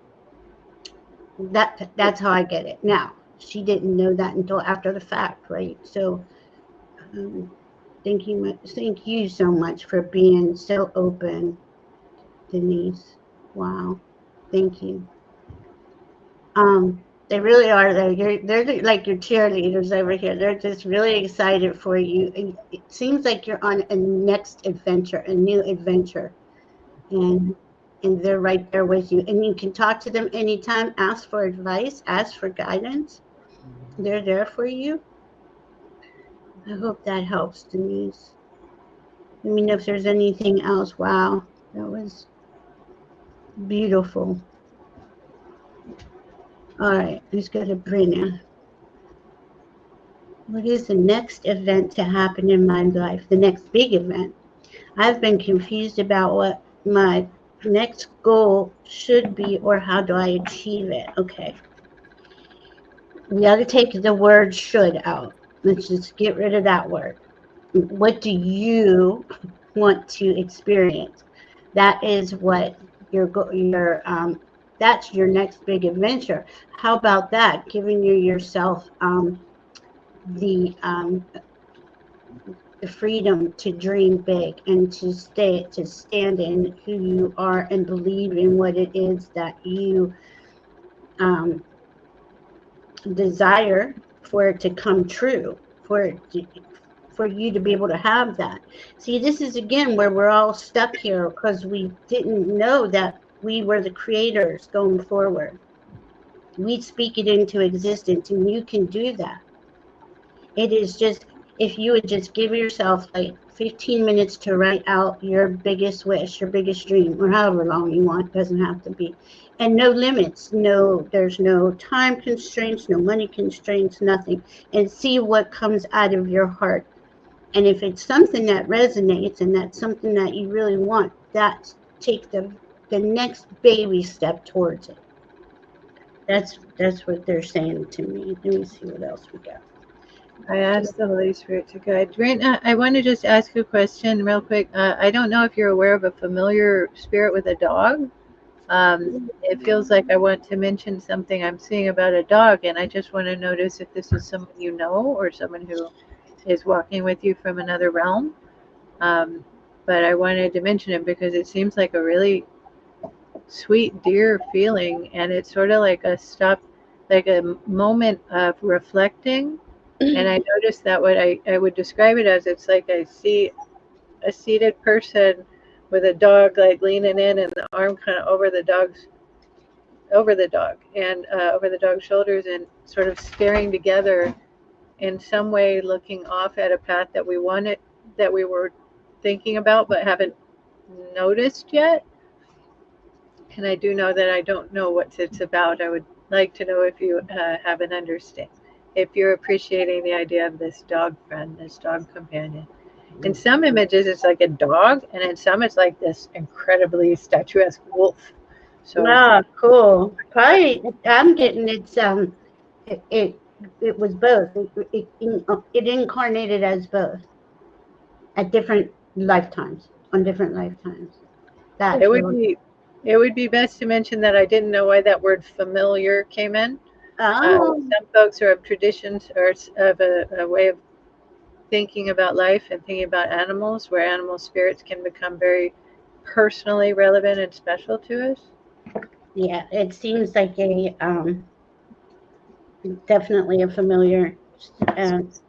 that's how I get it. Now, she didn't know that until after the fact, right? So, um, thank you so much for being so open, Denise. Wow, thank you. They really are though. They're like your cheerleaders over here. They're just really excited for you. And it seems like you're on a next adventure, a new adventure, and they're right there with you. And you can talk to them anytime. Ask for advice. Ask for guidance. They're there for you. I hope that helps, Denise. Let me know if there's anything else. Wow, that was beautiful. All right, let's go to Brina. What is the next event to happen in my life? The next big event. I've been confused about what my next goal should be or how do I achieve it. Okay. We got to take the word should out. Let's just get rid of that word. What do you want to experience? That is what that's your next big adventure. How about that? Giving yourself the the freedom to dream big and to stand in who you are and believe in what it is that you um, desire for it to come true, for you to be able to have that. See, this is again where we're all stuck here because we didn't know that we were the creators going forward. We speak it into existence, and you can do that. It is just, if you would just give yourself like 15 minutes to write out your biggest wish, your biggest dream, or however long you want, doesn't have to be. And no limits, there's no time constraints, no money constraints, nothing. And see what comes out of your heart. And if it's something that resonates and that's something that you really want, take the next baby step towards it. That's what they're saying to me. Let me see what else we got. I asked the Holy Spirit to guide. Rena, I want to just ask a question real quick. I don't know if you're aware of a familiar spirit with a dog. It feels like I want to mention something I'm seeing about a dog, and I just want to notice if this is someone you know or someone who is walking with you from another realm. But I wanted to mention it because it seems like a really sweet, dear feeling, and it's sort of like like a moment of reflecting. And I noticed that what I would describe it as, it's like I see a seated person with a dog like leaning in and the arm kind of over the dog and over the dog's shoulders and sort of staring together in some way, looking off at a path that we were thinking about but haven't noticed yet. And I do know that I don't know what it's about. I would like to know if you have an understanding, if you're appreciating the idea of this dog friend, this dog companion. In some images, it's like a dog, and in some, it's like this incredibly statuesque wolf. So, Ah, cool. Probably, I'm getting it, it, it was both. It incarnated as both at different lifetimes, on different lifetimes. it That's would really, be it would be best to mention that I didn't know why that word familiar came in. oh, Some folks are of traditions or of a way of thinking about life and thinking about animals, where animal spirits can become very personally relevant and special to us. yeah, it seems like definitely a familiar.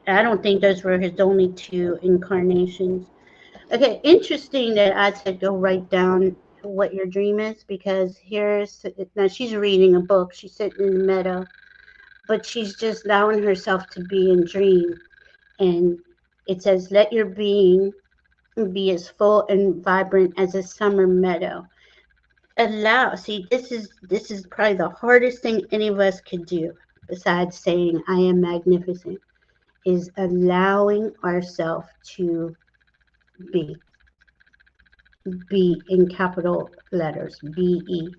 I don't think those were his only two incarnations. Okay, interesting that I said go write down what your dream is because now she's reading a book. She's sitting in the meadow, but she's just allowing herself to be in dream. And it says, let your being be as full and vibrant as a summer meadow. See, this is probably the hardest thing any of us could do, besides saying I am magnificent, is allowing ourselves to be. Be in capital letters, BE.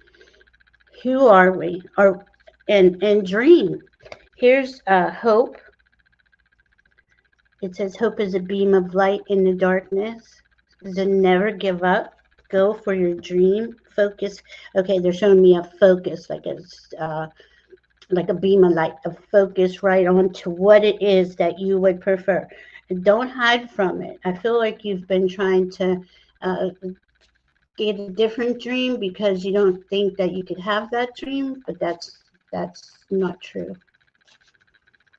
Who are we? And dream. Here's hope. It says hope is a beam of light in the darkness. to never give up. Go for your dream. Focus. Okay, they're showing me a focus, like a beam of light, a focus right on to what it is that you would prefer. And don't hide from it. I feel like you've been trying to uh, get a different dream because you don't think that you could have that dream, but that's not true.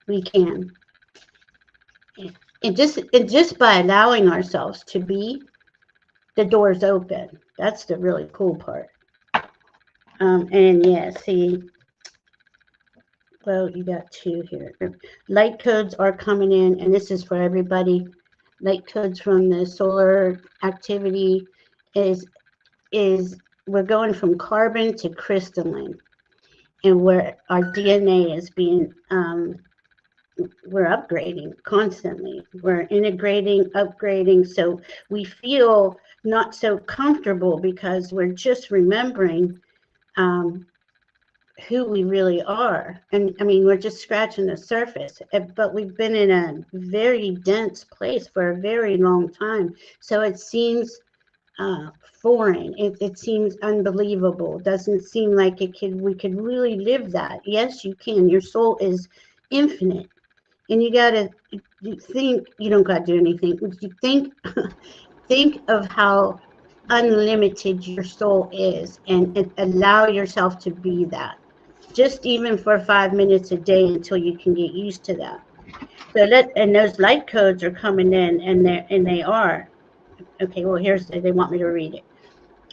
We can. And just by allowing ourselves to be, the door's open. That's the really cool part. And yeah, see, well, you got two here. Light codes are coming in, and this is for everybody. Light codes from the solar activity is is we're going from carbon to crystalline, and where our DNA is being we're upgrading constantly. We're integrating, upgrading, so we feel not so comfortable because we're just remembering um, who we really are. And I mean, we're just scratching the surface, but we've been in a very dense place for a very long time. So it seems foreign. It seems unbelievable. Doesn't seem like we could really live that. Yes, you can. Your soul is infinite. And you think, you don't got to do anything. You think of how unlimited your soul is, and allow yourself to be that, just even for 5 minutes a day until you can get used to that. And those light codes are coming in, and they are okay. Well, they want me to read it.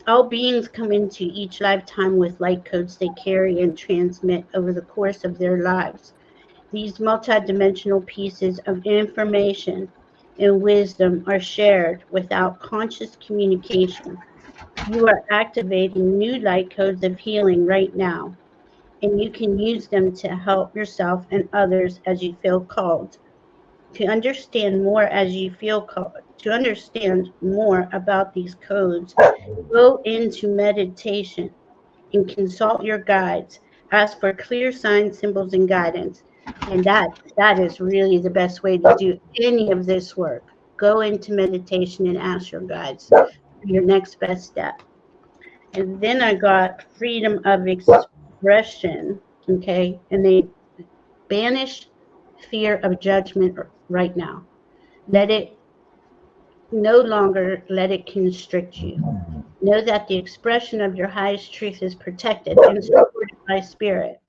All beings come into each lifetime with light codes they carry and transmit over the course of their lives. These multidimensional pieces of information and wisdom are shared without conscious communication. You are activating new light codes of healing right now, and you can use them to help yourself and others as you feel called. To understand more as you feel called, to understand more about these codes, go into meditation and consult your guides. Ask for clear signs, symbols, and guidance. And that is really the best way to do any of this work. Go into meditation and ask your guides for your next best step. And then I got freedom of expression. Okay. And they banish fear of judgment right now. Let it no longer let it constrict you. Know that the expression of your highest truth is protected and supported by spirit.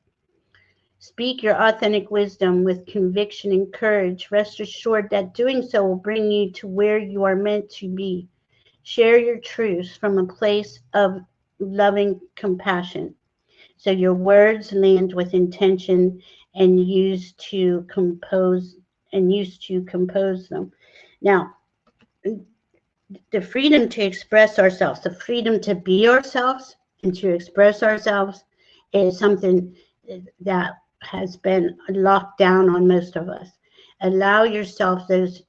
Speak your authentic wisdom with conviction and courage. Rest assured that doing so will bring you to where you are meant to be. Share your truths from a place of loving compassion. So your words land with intention and used to compose them. Now, the freedom to express ourselves, the freedom to be ourselves and to express ourselves is something that has been locked down on most of us. Allow yourself those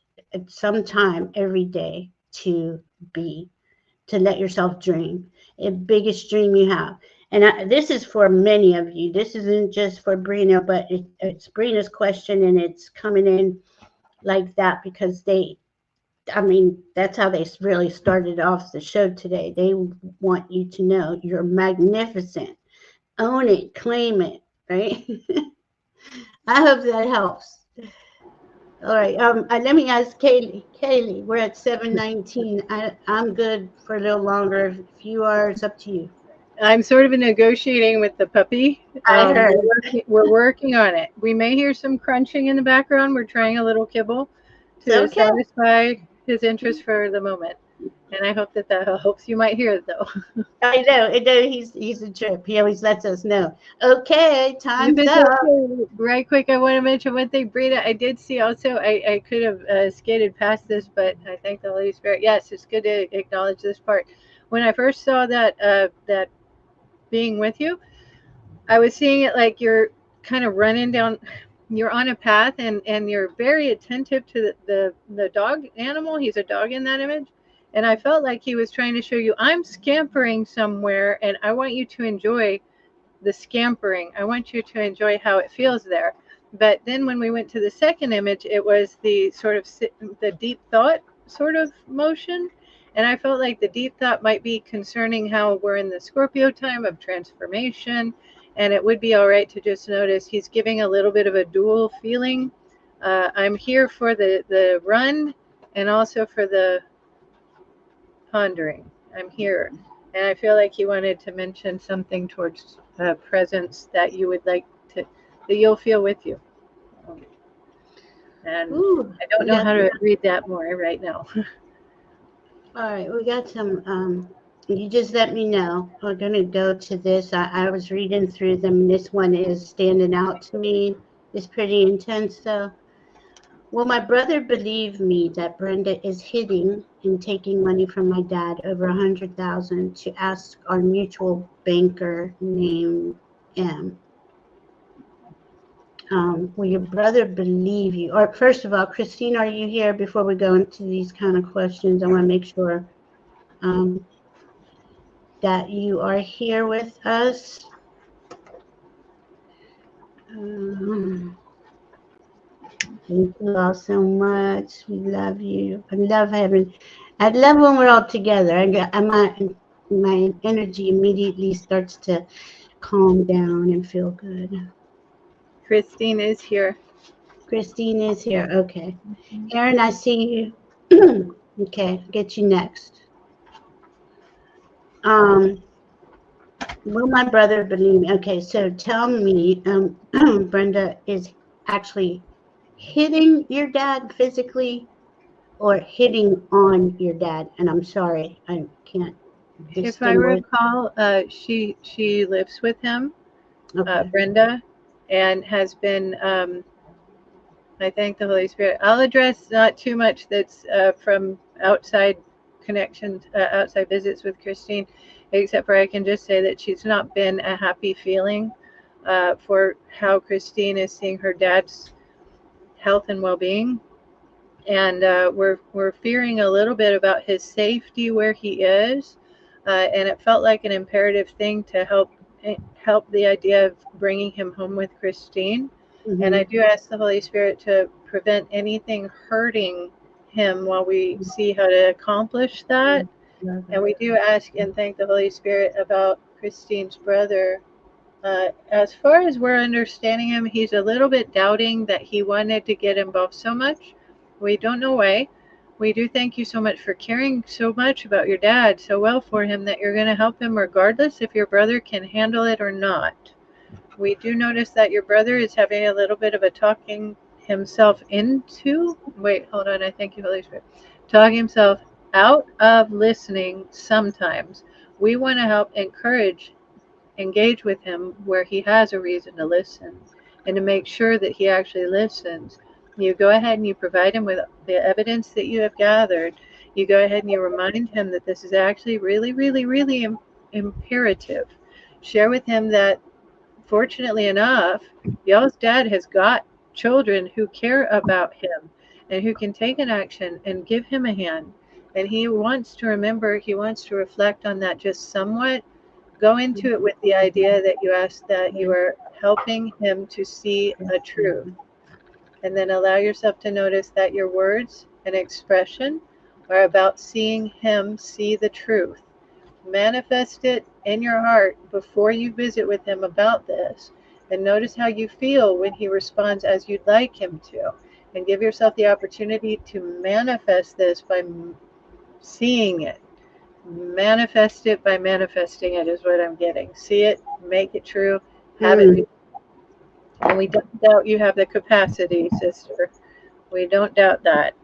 some time every day to be, to let yourself dream, the biggest dream you have. And this is for many of you. This isn't just for Brina, but it's Brina's question, and it's coming in like that because that's how they really started off the show today. They want you to know you're magnificent. Own it, claim it, right? I hope that helps. All right. Let me ask Kaylee. Kaylee, we're at 7:19. I'm good for a little longer. If you are, it's up to you. I'm sort of negotiating with the puppy. I heard. We're working on it. We may hear some crunching in the background. We're trying a little kibble to Okay. satisfy his interest for the moment. And I hope that helps. You might hear it though. I know. He's a trip. He always lets us know. Okay, time's up. Right quick, I want to mention one thing, Brita. I did see also. I could have skated past this, but I thank the Holy Spirit. Yes, it's good to acknowledge this part. When I first saw that being with you, I was seeing it like you're kind of running down. You're on a path, and you're very attentive to the dog animal. He's a dog in that image. And I felt like he was trying to show you, I'm scampering somewhere, and I want you to enjoy the scampering. I want you to enjoy how it feels there. But then when we went to the second image, it was the sort of the deep thought sort of motion. And I felt like the deep thought might be concerning how we're in the Scorpio time of transformation. And it would be all right to just notice he's giving a little bit of a dual feeling. I'm here for the run and also for the pondering. I'm here. And I feel like he wanted to mention something towards presence that you would like to, that you'll feel with you. And Ooh, I don't know how to read that more right now. All right, we got some. You just let me know. We're going to go to this. I was reading through them. This one is standing out to me. It's pretty intense, though. Will my brother believe me that Brenda is hitting and taking money from my dad, over 100,000, to ask our mutual banker named M? Will your brother believe you? Or first of all, Christine, are you here? Before we go into these kind of questions, I want to make sure that you are here with us. Thank you all so much. We love you. I love when we're all together. My energy immediately starts to calm down and feel good. Christine is here. Christine is here. Okay. Aaron, I see you. Okay, get you next. Will my brother believe me? Okay, so tell me, Brenda is actually hitting your dad physically or hitting on your dad? And I'm sorry, I can't If I distinguish. recall, she lives with him, Okay. Brenda, and has been. I thank the Holy Spirit. I'll address not too much that's from outside connections, outside visits with Christine, except for I can just say that she's not been a happy feeling for how Christine is seeing her dad's health and well-being, and we're fearing a little bit about his safety where he is, and it felt like an imperative thing to help the idea of bringing him home with Christine. Mm-hmm. And I do ask the Holy Spirit to prevent anything hurting him while we see how to accomplish that. And we do ask and thank the Holy Spirit about Christine's brother. As far as we're understanding him, he's a little bit doubting that he wanted to get involved so much. We don't know why. We do thank you so much for caring so much about your dad so well for him that you're going to help him regardless if your brother can handle it or not. We do notice that your brother is having a little bit of a talking himself into, wait, hold on, I thank you, Holy Spirit, talking himself out of listening sometimes. We want to help engage with him where he has a reason to listen and to make sure that he actually listens. You go ahead and you provide him with the evidence that you have gathered. You go ahead and you remind him that this is actually really, really, really imperative. Share with him that, fortunately enough, y'all's dad has got children who care about him and who can take an action and give him a hand. And he wants to remember, he wants to reflect on that just somewhat. Go into it with the idea that you ask that you are helping him to see a truth. And then allow yourself to notice that your words and expression are about seeing him see the truth. Manifest it in your heart before you visit with him about this. And notice how you feel when he responds as you'd like him to. And give yourself the opportunity to manifest this by seeing it. Manifest it by manifesting it is what I'm getting. See it, make it true, have it be. And we don't doubt you have the capacity, sister. We don't doubt that.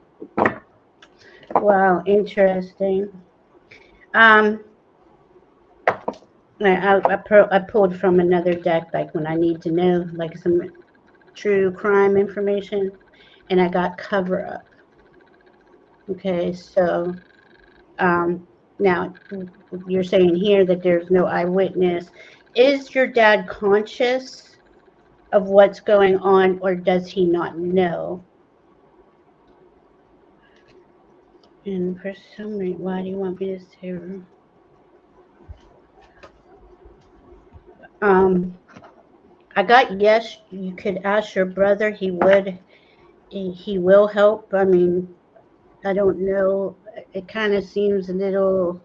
Wow, interesting. I pulled from another deck, like when I need to know, like some true crime information, and I got cover up. Okay, so now you're saying here that there's no eyewitness. Is your dad conscious of what's going on, or does he not know? And for some reason, why do you want me to say? I got yes. You could ask your brother. He will help. I mean, I don't know. it kind of seems a little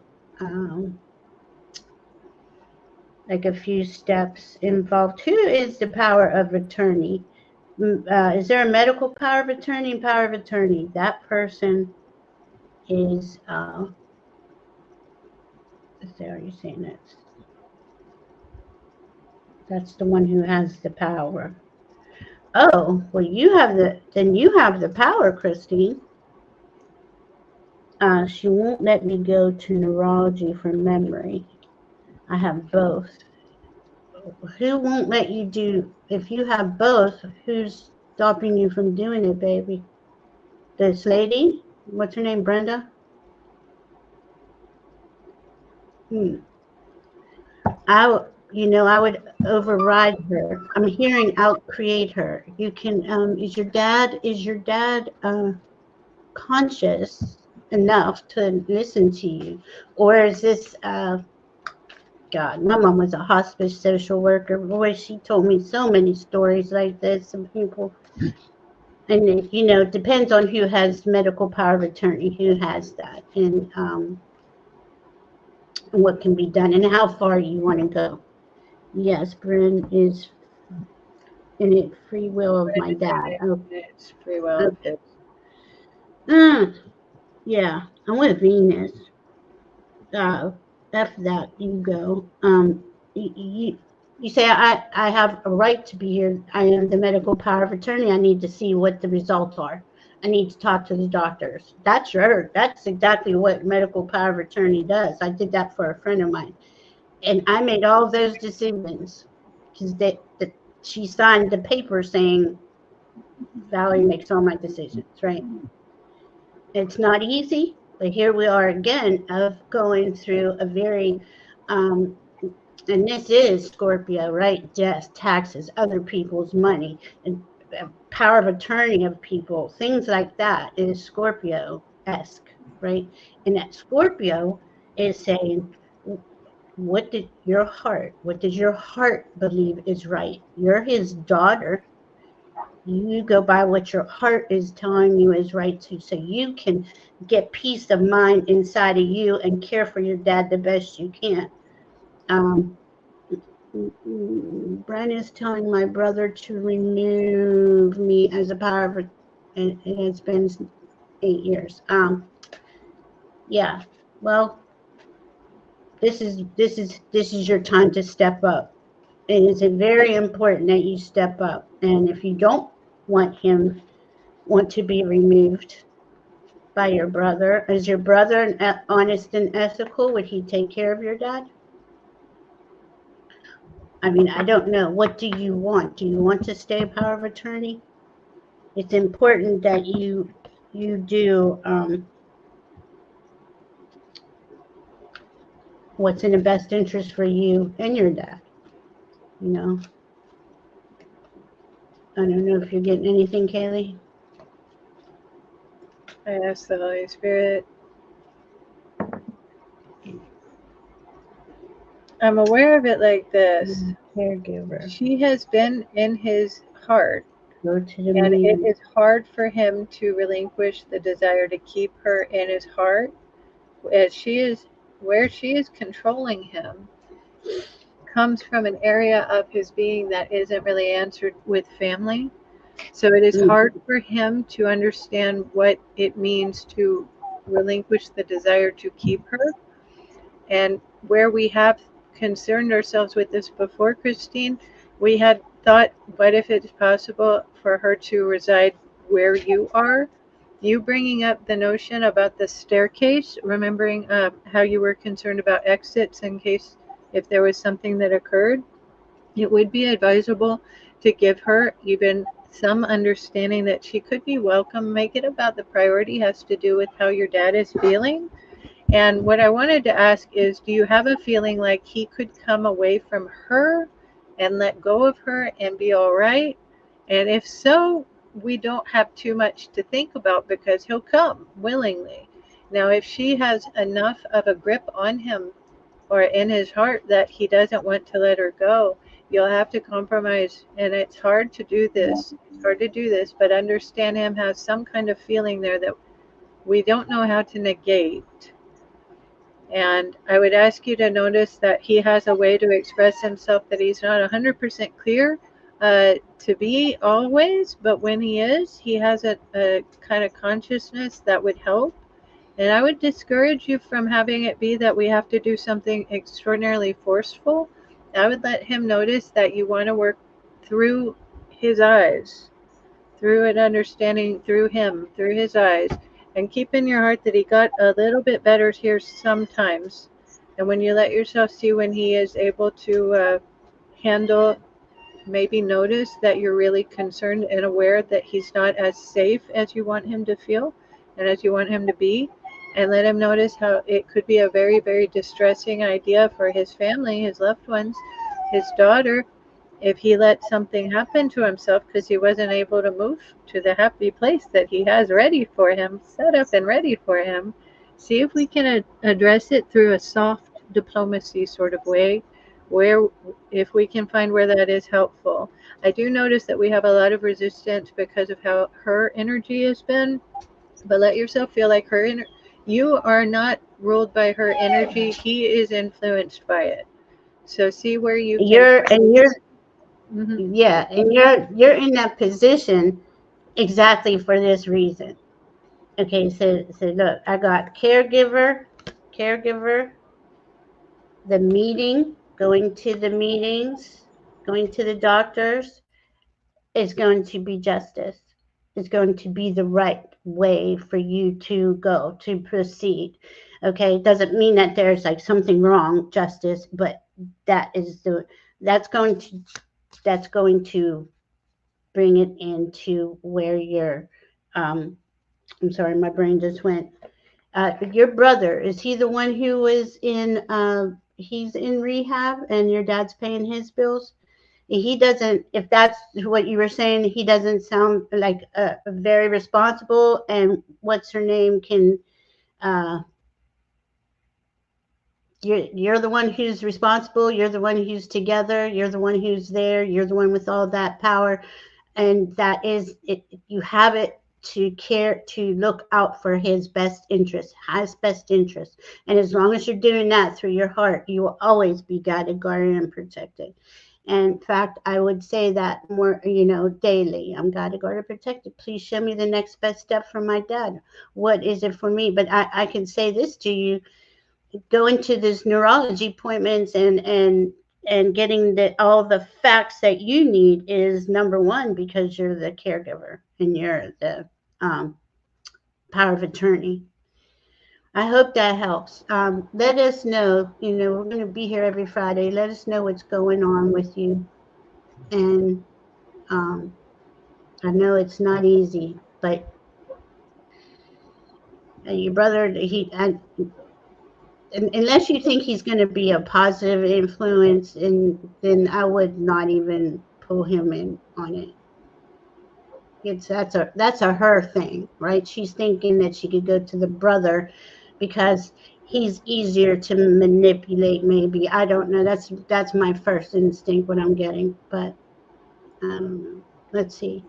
like a few steps involved. Who is the power of attorney? Is there a medical power of attorney and power of attorney? That person is, are you saying that? That's the one who has the power. Oh, well, you have the power, Christine. She won't let me go to neurology for memory. I have both. Who won't let you do, if you have both, who's stopping you from doing it, baby? This lady? What's her name, Brenda? I would override her. I'm hearing outcreate her. You can, is your dad conscious enough to listen to you? Or is this, God, my mom was a hospice social worker. Boy, she told me so many stories like this of people. And, it depends on who has medical power of attorney, who has that, and what can be done and how far you want to go. Yes, Bryn is in it, free will of my dad. It's free will of his. Yeah, I want Venus. F that, you go. You say I have a right to be here. I am the medical power of attorney. I need to see what the results are. I need to talk to the doctors. That's exactly what medical power of attorney does. I did that for a friend of mine. And I made all those decisions because she signed the paper saying Valerie makes all my decisions, right? It's not easy, but here we are again of going through a very, and this is Scorpio, right? Death, taxes, other people's money, and power of attorney of people, things like that is Scorpio-esque, right? And that Scorpio is saying, what does your heart believe is right? You're his daughter. You go by what your heart is telling you is right too, so you can get peace of mind inside of you and care for your dad the best you can. Brian is telling my brother to remove me as a power of, and it has been 8 years. Yeah, well, this is your time to step up. It is very important that you step up. And if you don't want to be removed by your brother, is your brother honest and ethical? Would he take care of your dad? I mean, I don't know. What do you want? Do you want to stay a power of attorney? It's important that you do what's in the best interest for you and your dad. I don't know if you're getting anything, Kaylee. I ask the Holy Spirit. I'm aware of it like this. Caregiver. She has been in his heart, Go to the and meeting. it is hard for him to relinquish the desire to keep her in his heart, as where she is controlling him comes from an area of his being that isn't really answered with family. So it is hard for him to understand what it means to relinquish the desire to keep her. And where we have concerned ourselves with this before, Christine, we had thought, what if it's possible for her to reside where you are? You bringing up the notion about the staircase, remembering how you were concerned about exits in case if there was something that occurred, it would be advisable to give her even some understanding that she could be welcome. Make it about the priority has to do with how your dad is feeling. And what I wanted to ask is, do you have a feeling like he could come away from her and let go of her and be all right? And if so, we don't have too much to think about because he'll come willingly. Now, if she has enough of a grip on him or in his heart that he doesn't want to let her go, you'll have to compromise. And it's hard to do this. It's hard to do this, but understand him has some kind of feeling there that we don't know how to negate. And I would ask you to notice that he has a way to express himself that he's not 100% clear to be always, but when he is, he has a kind of consciousness that would help. And I would discourage you from having it be that we have to do something extraordinarily forceful. I would let him notice that you want to work through his eyes, through an understanding through him, through his eyes. And keep in your heart that he got a little bit better here sometimes. And when you let yourself see when he is able to handle, maybe notice that you're really concerned and aware that he's not as safe as you want him to feel and as you want him to be. And let him notice how it could be a very, very distressing idea for his family, his loved ones, his daughter, if he let something happen to himself because he wasn't able to move to the happy place that he has ready for him, set up and ready for him. See if we can address it through a soft diplomacy sort of way, where if we can find where that is helpful. I do notice that we have a lot of resistance because of how her energy has been, but let yourself feel like you are not ruled by her energy. He is influenced by it. So see where you can. You're Mhm. yeah, and you're in that position exactly for this reason. Okay, so look, I got caregiver, the meeting, going to the meetings, going to the doctors is going to be justice. It's going to be the right way for you to go to proceed. Okay, it doesn't mean that there's like something wrong, justice, but that is the that's going to that's going to bring it into where you're I'm sorry, my brain just went. Your brother, is he the one who was in he's in rehab and your dad's paying his bills? He doesn't, if that's what you were saying, he doesn't sound like very responsible. And what's her name can uh you're the one who's responsible, you're the one who's together, you're the one who's there, you're the one with all that power, and that is it. You have it to care, to look out for his best interest, his best interest. And as long as you're doing that through your heart, you will always be guided, guarded, and protected. And in fact, I would say that more, daily. I'm guided, guarded, protected. Please show me the next best step for my dad. What is it for me? But I can say this to you: going to these neurology appointments and getting all the facts that you need is number one, because you're the caregiver and you're the um, power of attorney. I hope that helps. Let us know. We're going to be here every Friday. Let us know what's going on with you. And I know it's not easy, but your brother, unless you think he's going to be a positive influence, and then I would not even pull him in on it. That's a her thing, right? She's thinking that she could go to the brother because he's easier to manipulate. Maybe, I don't know. That's my first instinct, what I'm getting, but I don't know. Let's see.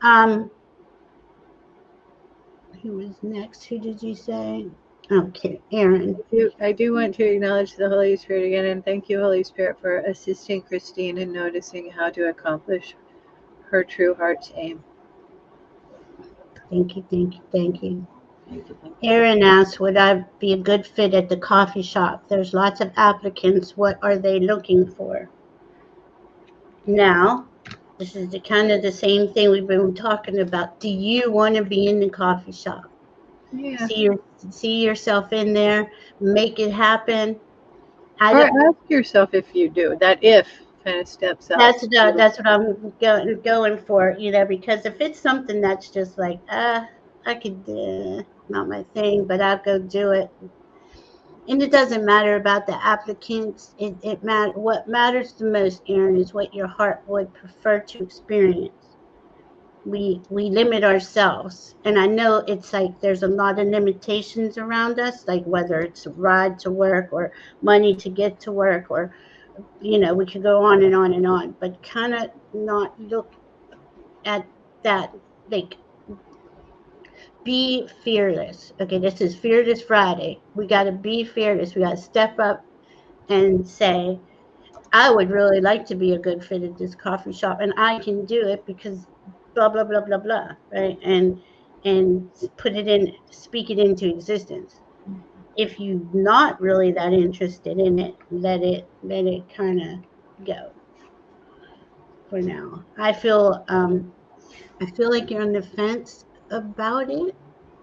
Um, who was next? Who did you say? Okay, Aaron. I do want to acknowledge the Holy Spirit again and thank you, Holy Spirit, for assisting Christine in noticing how to accomplish her true heart's aim. Thank you, thank you, thank you. Thank you, thank you. Aaron asks, would I be a good fit at the coffee shop? There's lots of applicants. What are they looking for? Now, this is kind of the same thing we've been talking about. Do you want to be in the coffee shop? Yeah. See yourself in there, make it happen. I Or don't. ask yourself if you do. That if kind of steps out. That's what I'm going for. Because if it's something that's just like, I could, not my thing, but I'll go do it. And it doesn't matter about the applicants. What matters the most, Aaron, is what your heart would prefer to experience. We limit ourselves, and I know it's like there's a lot of limitations around us, like whether it's a ride to work or money to get to work, or we could go on and on and on, but kind of not look at that, like be fearless. Okay, this is Fearless Friday. We got to be fearless. We got to step up and say, I would really like to be a good fit at this coffee shop, and I can do it because blah blah blah blah blah, right? And put it in, speak it into existence. If you're not really that interested in it, let it kind of go for now. I feel like you're on the fence about it.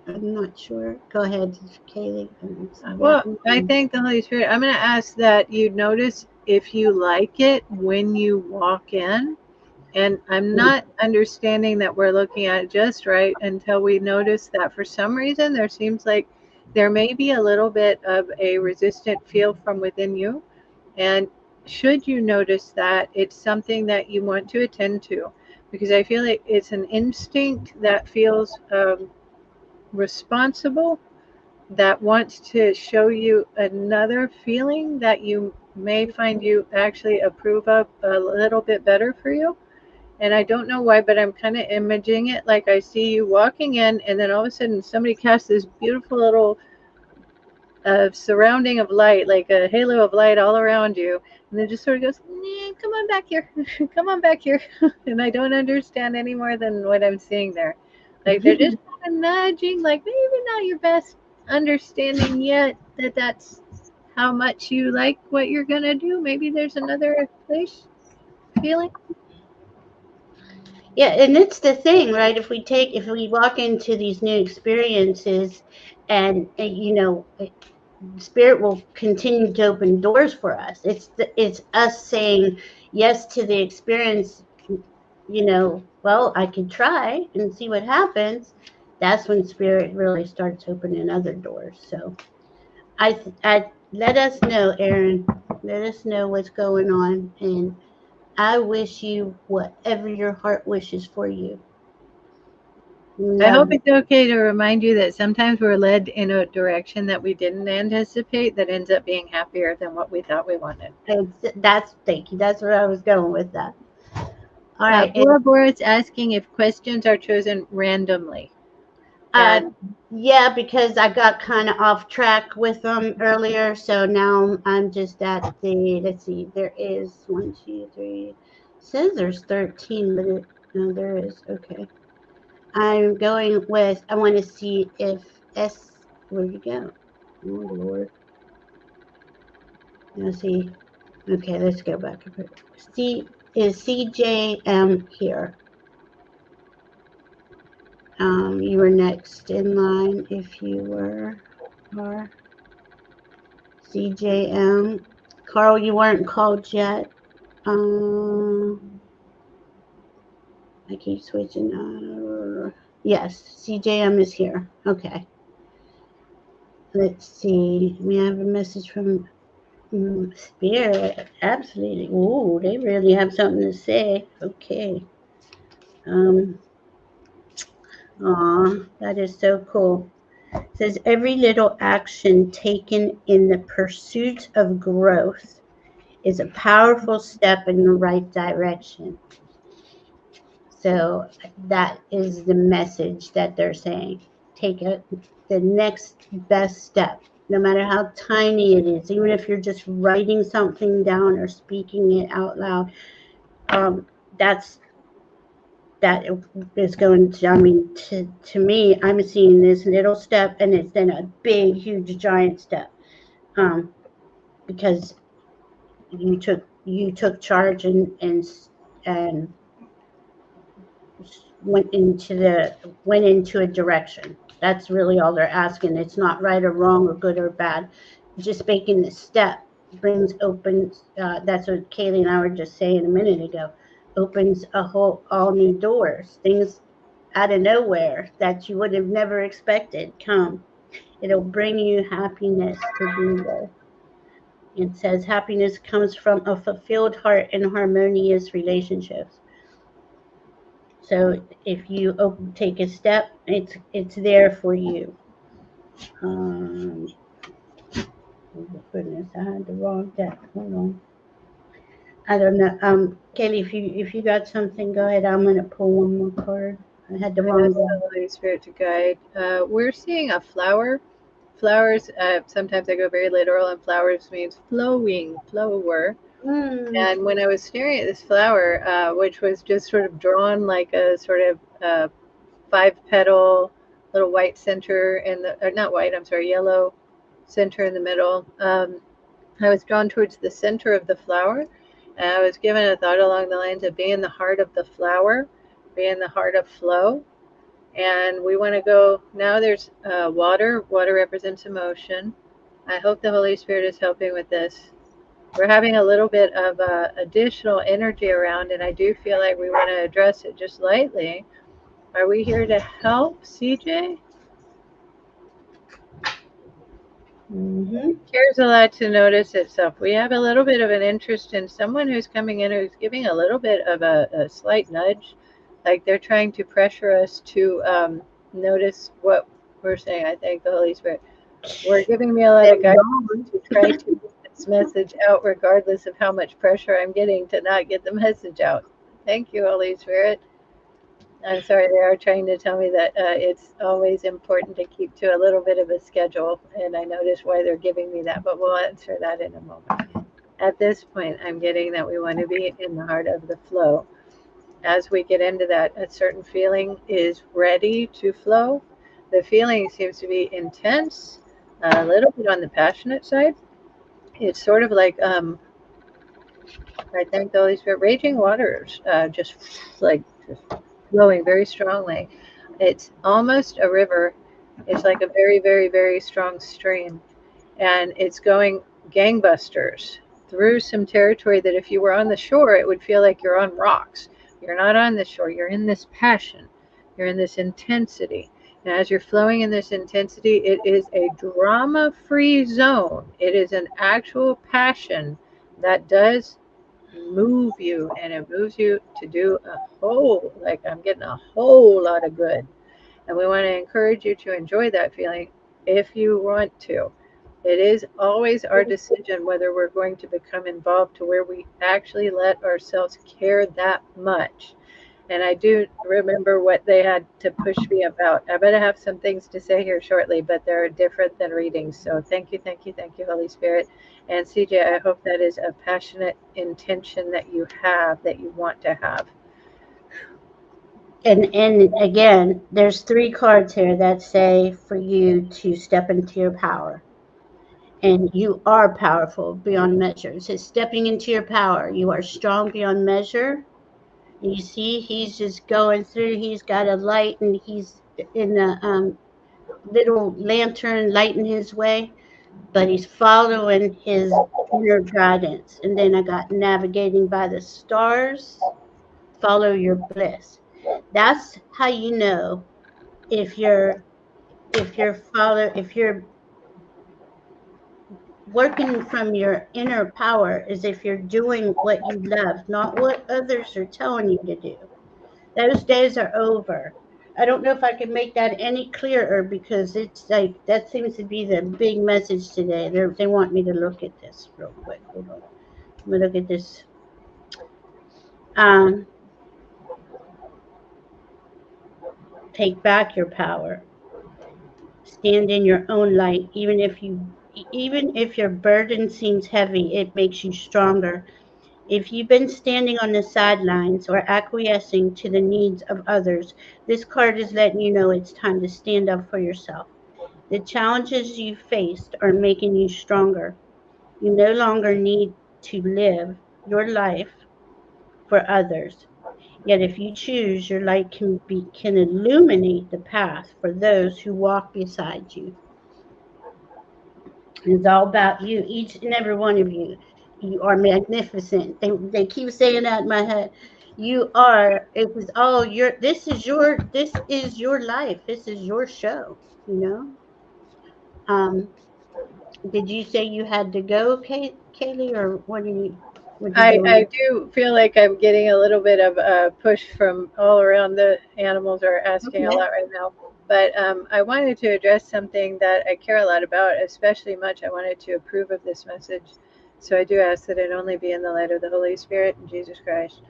I'm not sure. Go ahead, Kaylee. Well, I thank the Holy Spirit. I'm going to ask that you notice if you like it when you walk in. And I'm not understanding that we're looking at it just right until we notice that for some reason there seems like there may be a little bit of a resistant feel from within you. And should you notice that, it's something that you want to attend to, because I feel like it's an instinct that feels responsible, that wants to show you another feeling that you may find you actually approve of a little bit better for you. And I don't know why, but I'm kind of imaging it like I see you walking in, and then all of a sudden somebody casts this beautiful little surrounding of light, like a halo of light all around you, and then just sort of goes, nah, come on back here, come on back here. And I don't understand any more than what I'm seeing there. Like they're just kind of nudging, like maybe not your best understanding yet that that's how much you like what you're gonna do. Maybe there's another place feeling. Yeah, and it's the thing, right? If we walk into these new experiences, and Spirit will continue to open doors for us. It's us saying yes to the experience. Well, I could try and see what happens. That's when Spirit really starts opening other doors. So I let us know, Aaron. Let us know what's going on, and I wish you whatever your heart wishes for you. I hope Love. it's okay to remind you that sometimes we're led in a direction that we didn't anticipate that ends up being happier than what we thought we wanted. Thank you. That's where I was going with that. All right. Bora's asking if questions are chosen randomly. Uh, yeah, because I got kind of off track with them earlier, so now I'm just at the. Let's see. There is 1, 2, 3. It says there's 13, but no, there is. Okay. I'm going with. I want to see if S. Where'd you go? Oh Lord. Let's see. Okay, let's go back. Is CJM here? You were next in line if you are CJM. Carl, you weren't called yet. I keep switching. Yes, CJM is here. Okay. Let's see. We have a message from Spirit. Absolutely. Ooh, they really have something to say. Okay. That is so cool. It says every little action taken in the pursuit of growth is a powerful step in the right direction. So that is the message that they're saying. Take the next best step, no matter how tiny it is, even if you're just writing something down or speaking it out loud. That is going to, I mean, to me, I'm seeing this little step, and it's then a big, huge, giant step, because you took charge and went into a direction. That's really all they're asking. It's not right or wrong or good or bad. Just making the step opens. That's what Kaylee and I were just saying a minute ago. Opens all new doors. Things out of nowhere that you would have never expected come. It'll bring you happiness to do this. It says happiness comes from a fulfilled heart and harmonious relationships. So if you take a step, it's there for you. Oh goodness, I had the wrong deck. Hold on. I don't know. Kelly, if you got something, go ahead. I'm gonna pull one more card. I had the I wrong ask the one. Holy Spirit to guide. We're seeing a flower. Flowers, sometimes I go very literal, and flowers means flowing, flower. Mm, And when I was staring at this flower, which was just sort of drawn like a sort of five petal, little white center, and or not white, I'm sorry, yellow center in the middle. I was drawn towards the center of the flower, and I was given a thought along the lines of being the heart of the flower, being the heart of flow. And we want to go now. There's water. Water represents emotion. I hope the Holy Spirit is helping with this. We're having a little bit of additional energy around, and I do feel like we want to address it just lightly. Are we here to help, CJ? mm-hmm. Cares a lot to notice itself. We have a little bit of an interest in someone who's coming in who's giving a little bit of a slight nudge, like they're trying to pressure us to notice what we're saying. I thank the Holy Spirit. We're giving me a lot of guidance to try to get this message out, regardless of how much pressure I'm getting to not get the message out. Thank you, Holy Spirit. I'm sorry, they are trying to tell me that it's always important to keep to a little bit of a schedule, and I notice why they're giving me that, but we'll answer that in a moment. At this point, I'm getting that we want to be in the heart of the flow. As we get into that, a certain feeling is ready to flow. The feeling seems to be intense, a little bit on the passionate side. It's sort of like, I thank the Holy Spirit, raging waters, just like just flowing very strongly. It's almost a river. It's like a very, very, very strong stream. And it's going gangbusters through some territory that if you were on the shore, it would feel like you're on rocks. You're not on the shore. You're in this passion. You're in this intensity. And as you're flowing in this intensity, it is a drama free zone. It is an actual passion that does move you, and it moves you to do a whole, like I'm getting a whole lot of good. And we want to encourage you to enjoy that feeling if you want to. It is always our decision whether we're going to become involved to where we actually let ourselves care that much. And I do remember what they had to push me about. I'm going to have some things to say here shortly, but they're different than readings. So thank you, thank you, thank you, Holy Spirit. And CJ, I hope that is a passionate intention that you have, that you want to have. And again, there's three cards here that say for you to step into your power. And you are powerful beyond measure. It says stepping into your power. You are strong beyond measure. You see, he's just going through. He's got a light, and he's in a little lantern lighting his way, but he's following his inner guidance. And then I got navigating by the stars. Follow your bliss. That's how you know if you're working from your inner power is if you're doing what you love, not what others are telling you to do. Those days are over. I don't know if I can make that any clearer because it's like that seems to be the big message today. They want me to look at this real quick. Hold on. I'm gonna look at this. Um, take back your power. Stand in your own light, even if your burden seems heavy, it makes you stronger. If you've been standing on the sidelines or acquiescing to the needs of others, this card is letting you know it's time to stand up for yourself. The challenges you faced are making you stronger. You no longer need to live your life for others. Yet if you choose, your light can illuminate the path for those who walk beside you. It's all about you, each and every one of you. You are magnificent. They keep saying that in my head. You are. It was all your. This is your life. This is your show. You know. Um. Did you say you had to go, Kaylee, or what do you? What you I doing? do feel like I'm getting a little bit of a push from all around. The animals are asking a Okay. lot right now. But I wanted to address something that I care a lot about, especially much. I wanted to approve of this message. So I do ask that it only be in the light of the Holy Spirit and Jesus Christ.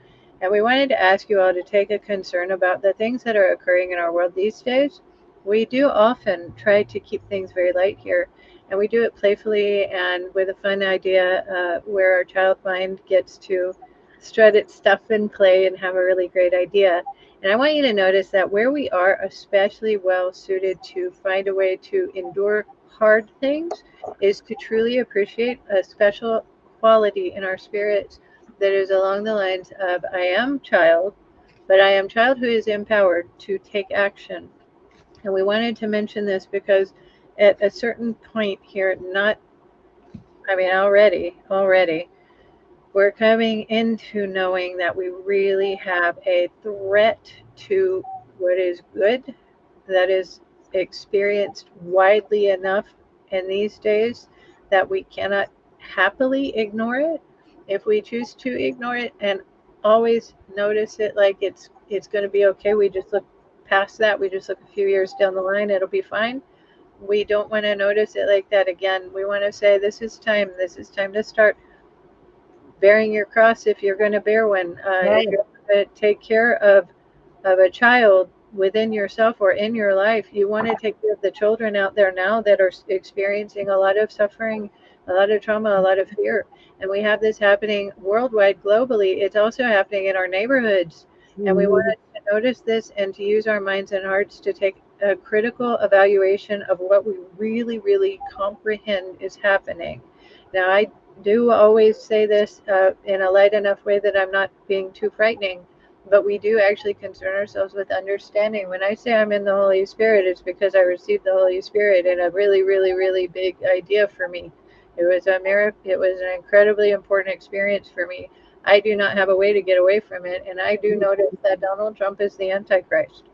And we wanted to ask you all to take a concern about the things that are occurring in our world these days. We do often try to keep things very light here, and we do it playfully and with a fun idea where our child mind gets to strut its stuff and play and have a really great idea. And I want you to notice that where we are especially well suited to find a way to endure hard things is to truly appreciate a special quality in our spirits that is along the lines of I am child, but I am child who is empowered to take action. And we wanted to mention this because at a certain point here, not, I mean, already, we're coming into knowing that we really have a threat to what is good that is experienced widely enough in these days that we cannot happily ignore it. If we choose to ignore it and always notice it like it's going to be okay, we just look past that, we just look a few years down the line, it'll be fine. We don't want to notice it like that again. We want to say this is time to start bearing your cross if you're going to bear one. If Right. you're going to take care of a child within yourself or in your life, you want to take care of the children out there now that are experiencing a lot of suffering, a lot of trauma, a lot of fear. And we have this happening worldwide, globally. It's also happening in our neighborhoods. And we want Mhm. to notice this and to use our minds and hearts to take a critical evaluation of what we really, really comprehend is happening. Now, I do always say this in a light enough way that I'm not being too frightening, but we do actually concern ourselves with understanding. When I say I'm in the Holy Spirit, it's because I received the Holy Spirit in a really, really, really big idea for me. It was a miracle. It was an incredibly important experience for me. I do not have a way to get away from it, and I do notice that Donald Trump is the Antichrist.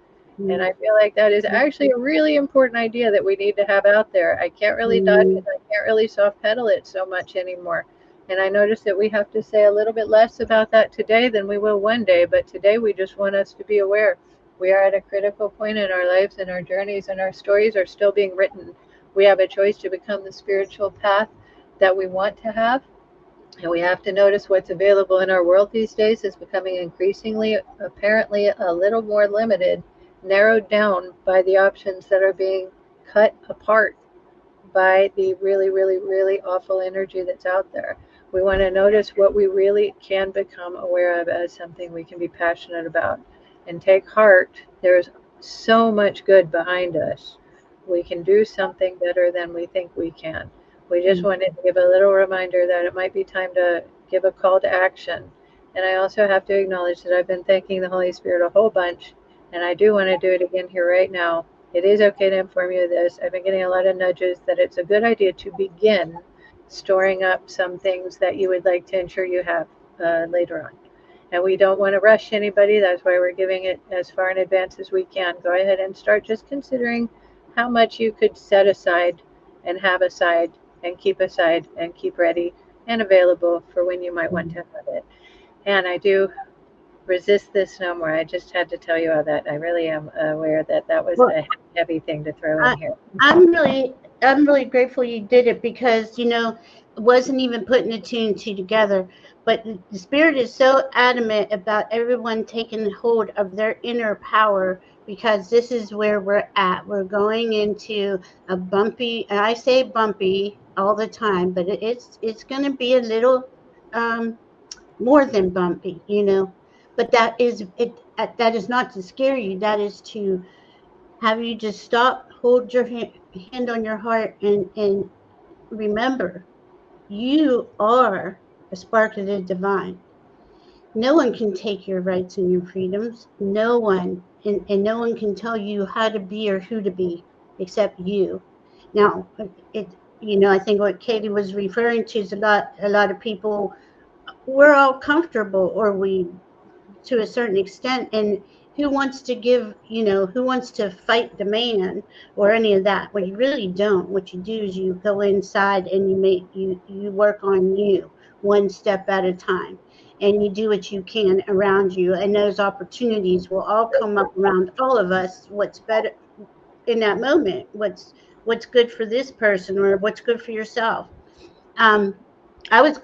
And I feel like that is actually a really important idea that we need to have out there. I can't really dodge it. Mhm. I can't really soft pedal it so much anymore. And I notice that we have to say a little bit less about that today than we will one day. But today we just want us to be aware. We are at a critical point in our lives, and our journeys and our stories are still being written. We have a choice to become the spiritual path that we want to have, and we have to notice what's available in our world these days is becoming increasingly, apparently, a little more limited, narrowed down by the options that are being cut apart by the really, really, really awful energy that's out there. We want to notice what we really can become aware of as something we can be passionate about and take heart. There's so much good behind us. We can do something better than we think we can. We just Mhm. wanted to give a little reminder that it might be time to give a call to action. And I also have to acknowledge that I've been thanking the Holy Spirit a whole bunch, and I do want to do it again here right now. It is okay to inform you of this. I've been getting a lot of nudges that it's a good idea to begin storing up some things that you would like to ensure you have later on. And we don't want to rush anybody. That's why we're giving it as far in advance as we can. Go ahead and start just considering how much you could set aside and have aside and keep ready and available for when you might want to have it. And I do resist this no more. I just had to tell you all that. I really am aware that that was Well, a heavy thing to throw in I, here. I'm really grateful you did it because it wasn't even putting the two and two together. But the spirit is so adamant about everyone taking hold of their inner power because this is where we're at. We're going into a bumpy, and I say bumpy all the time, but it's going to be a little um, more than bumpy. But that is not to scare you. That is to have you just stop, hold your hand on your heart, and remember, you are a spark of the divine. No one can take your rights and your freedoms. No one, and no one can tell you how to be or who to be except you. Now, I think what Katie was referring to is a lot of people. We're all comfortable, or we to a certain extent, and who wants to fight the man or any of that. Well, you really don't. What you do is you go inside and you work on you one step at a time, and you do what you can around you, and those opportunities will all come up around all of us. What's better in that moment, what's good for this person or what's good for yourself. um I was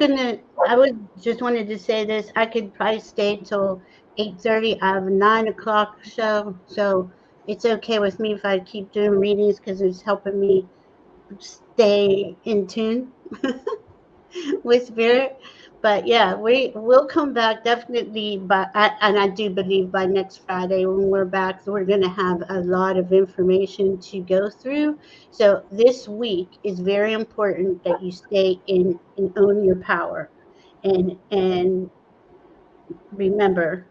just wanted to say this. I could probably stay till 8:30. I have a 9 o'clock show, so it's okay with me if I keep doing readings because it's helping me stay in tune with spirit. But yeah, will come back definitely. And I do believe by next Friday when we're back, we're going to have a lot of information to go through. So this week is very important that you stay in and own your power, and remember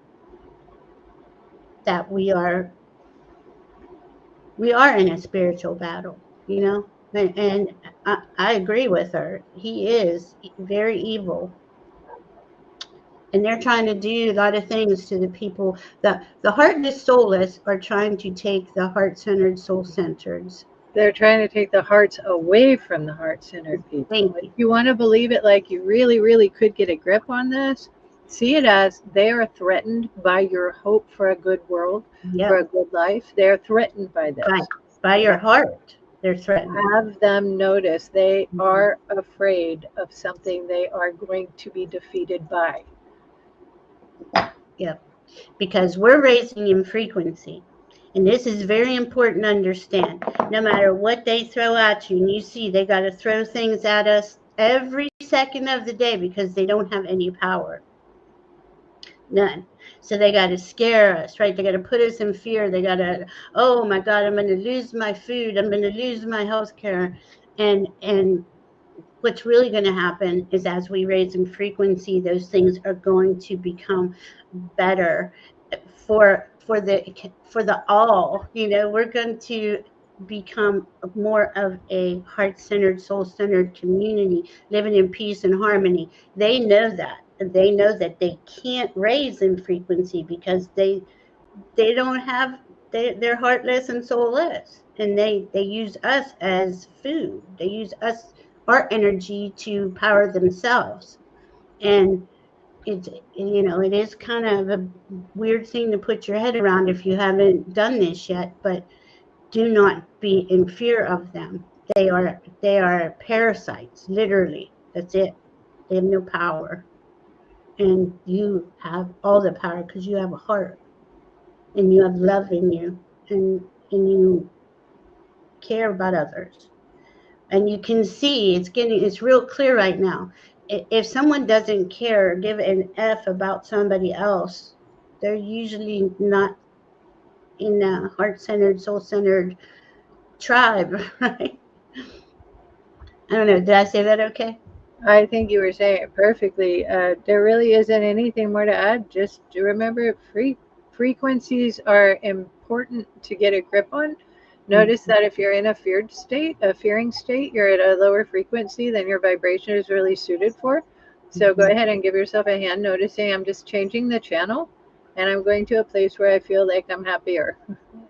that we are in a spiritual battle. You know, and I agree with her. He is very evil, and they're trying to do a lot of things to the people. The heartless soulless are trying to take the heart-centered soul-centered. They're trying to take the hearts away from the heart-centered people. Thank If you. you want to believe it like you really, really could get a grip on this, see it as they are threatened by your hope for a good world, for a Yep. good life. They're threatened by by, this. by your heart they're threatened. Have them notice they Mhm. are afraid of something they are going to be defeated by. Yep, because we're raising in frequency, and this is very important to understand. No matter what they throw at you, and you see they got to throw things at us every second of the day because they don't have any power. None. So they got to scare us, right? They got to put us in fear. They got to, oh my God, I'm going to lose my food. I'm going to lose my health care. And what's really going to happen is as we raise in frequency, those things are going to become better for the all. You know, we're going to become more of a heart-centered, soul-centered community living in peace and harmony. They know that. They know that they can't raise in frequency because they don't have they're heartless and soulless, and they use us as food. They use us, our energy, to power themselves. And it's, it is kind of a weird thing to put your head around if you haven't done this yet, but do not be in fear of them. They are parasites, literally. That's it. They have no power, and you have all the power because you have a heart and you have love in you, and you care about others. And you can see it's real clear right now. If someone doesn't care or give an F about somebody else, they're usually not in a heart-centered, soul-centered tribe, right? I don't know. Did I say that okay? I think you were saying it perfectly. There really isn't anything more to add. Just to remember, frequencies are important to get a grip on. Notice Mhm. that if you're in a feared state, a fearing state, you're at a lower frequency than your vibration is really suited for. So go Mhm. ahead and give yourself a hand, noticing I'm just changing the channel and I'm going to a place where I feel like I'm happier.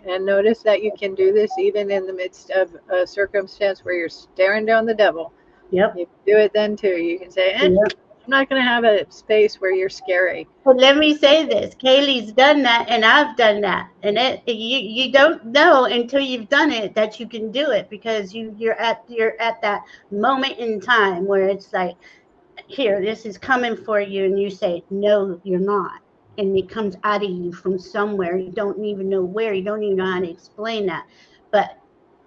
And notice that you can do this even in the midst of a circumstance where you're staring down the devil. Yep. You can do it then too. You can say, Yep. I'm not going to have a space where you're scary. But let me say this: Kaylee's done that, and I've done that, and you don't know until you've done it that you can do it because you're at that moment in time where it's like, here, this is coming for you, and you say, no, you're not, and it comes out of you from somewhere. You don't even know where. You don't even know how to explain that, but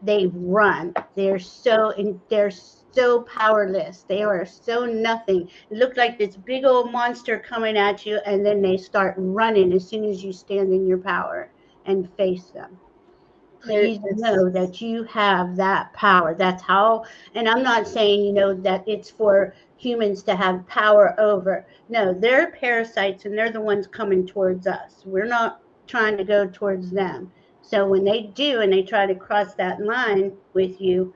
they run. They're so powerless. They are so nothing. It looked like this big old monster coming at you, and then they start running as soon as you stand in your power and face them. Please It's know that you have that power. That's how, and I'm not saying, that it's for humans to have power over. No, they're parasites and they're the ones coming towards us. We're not trying to go towards them. So when they do and they try to cross that line with you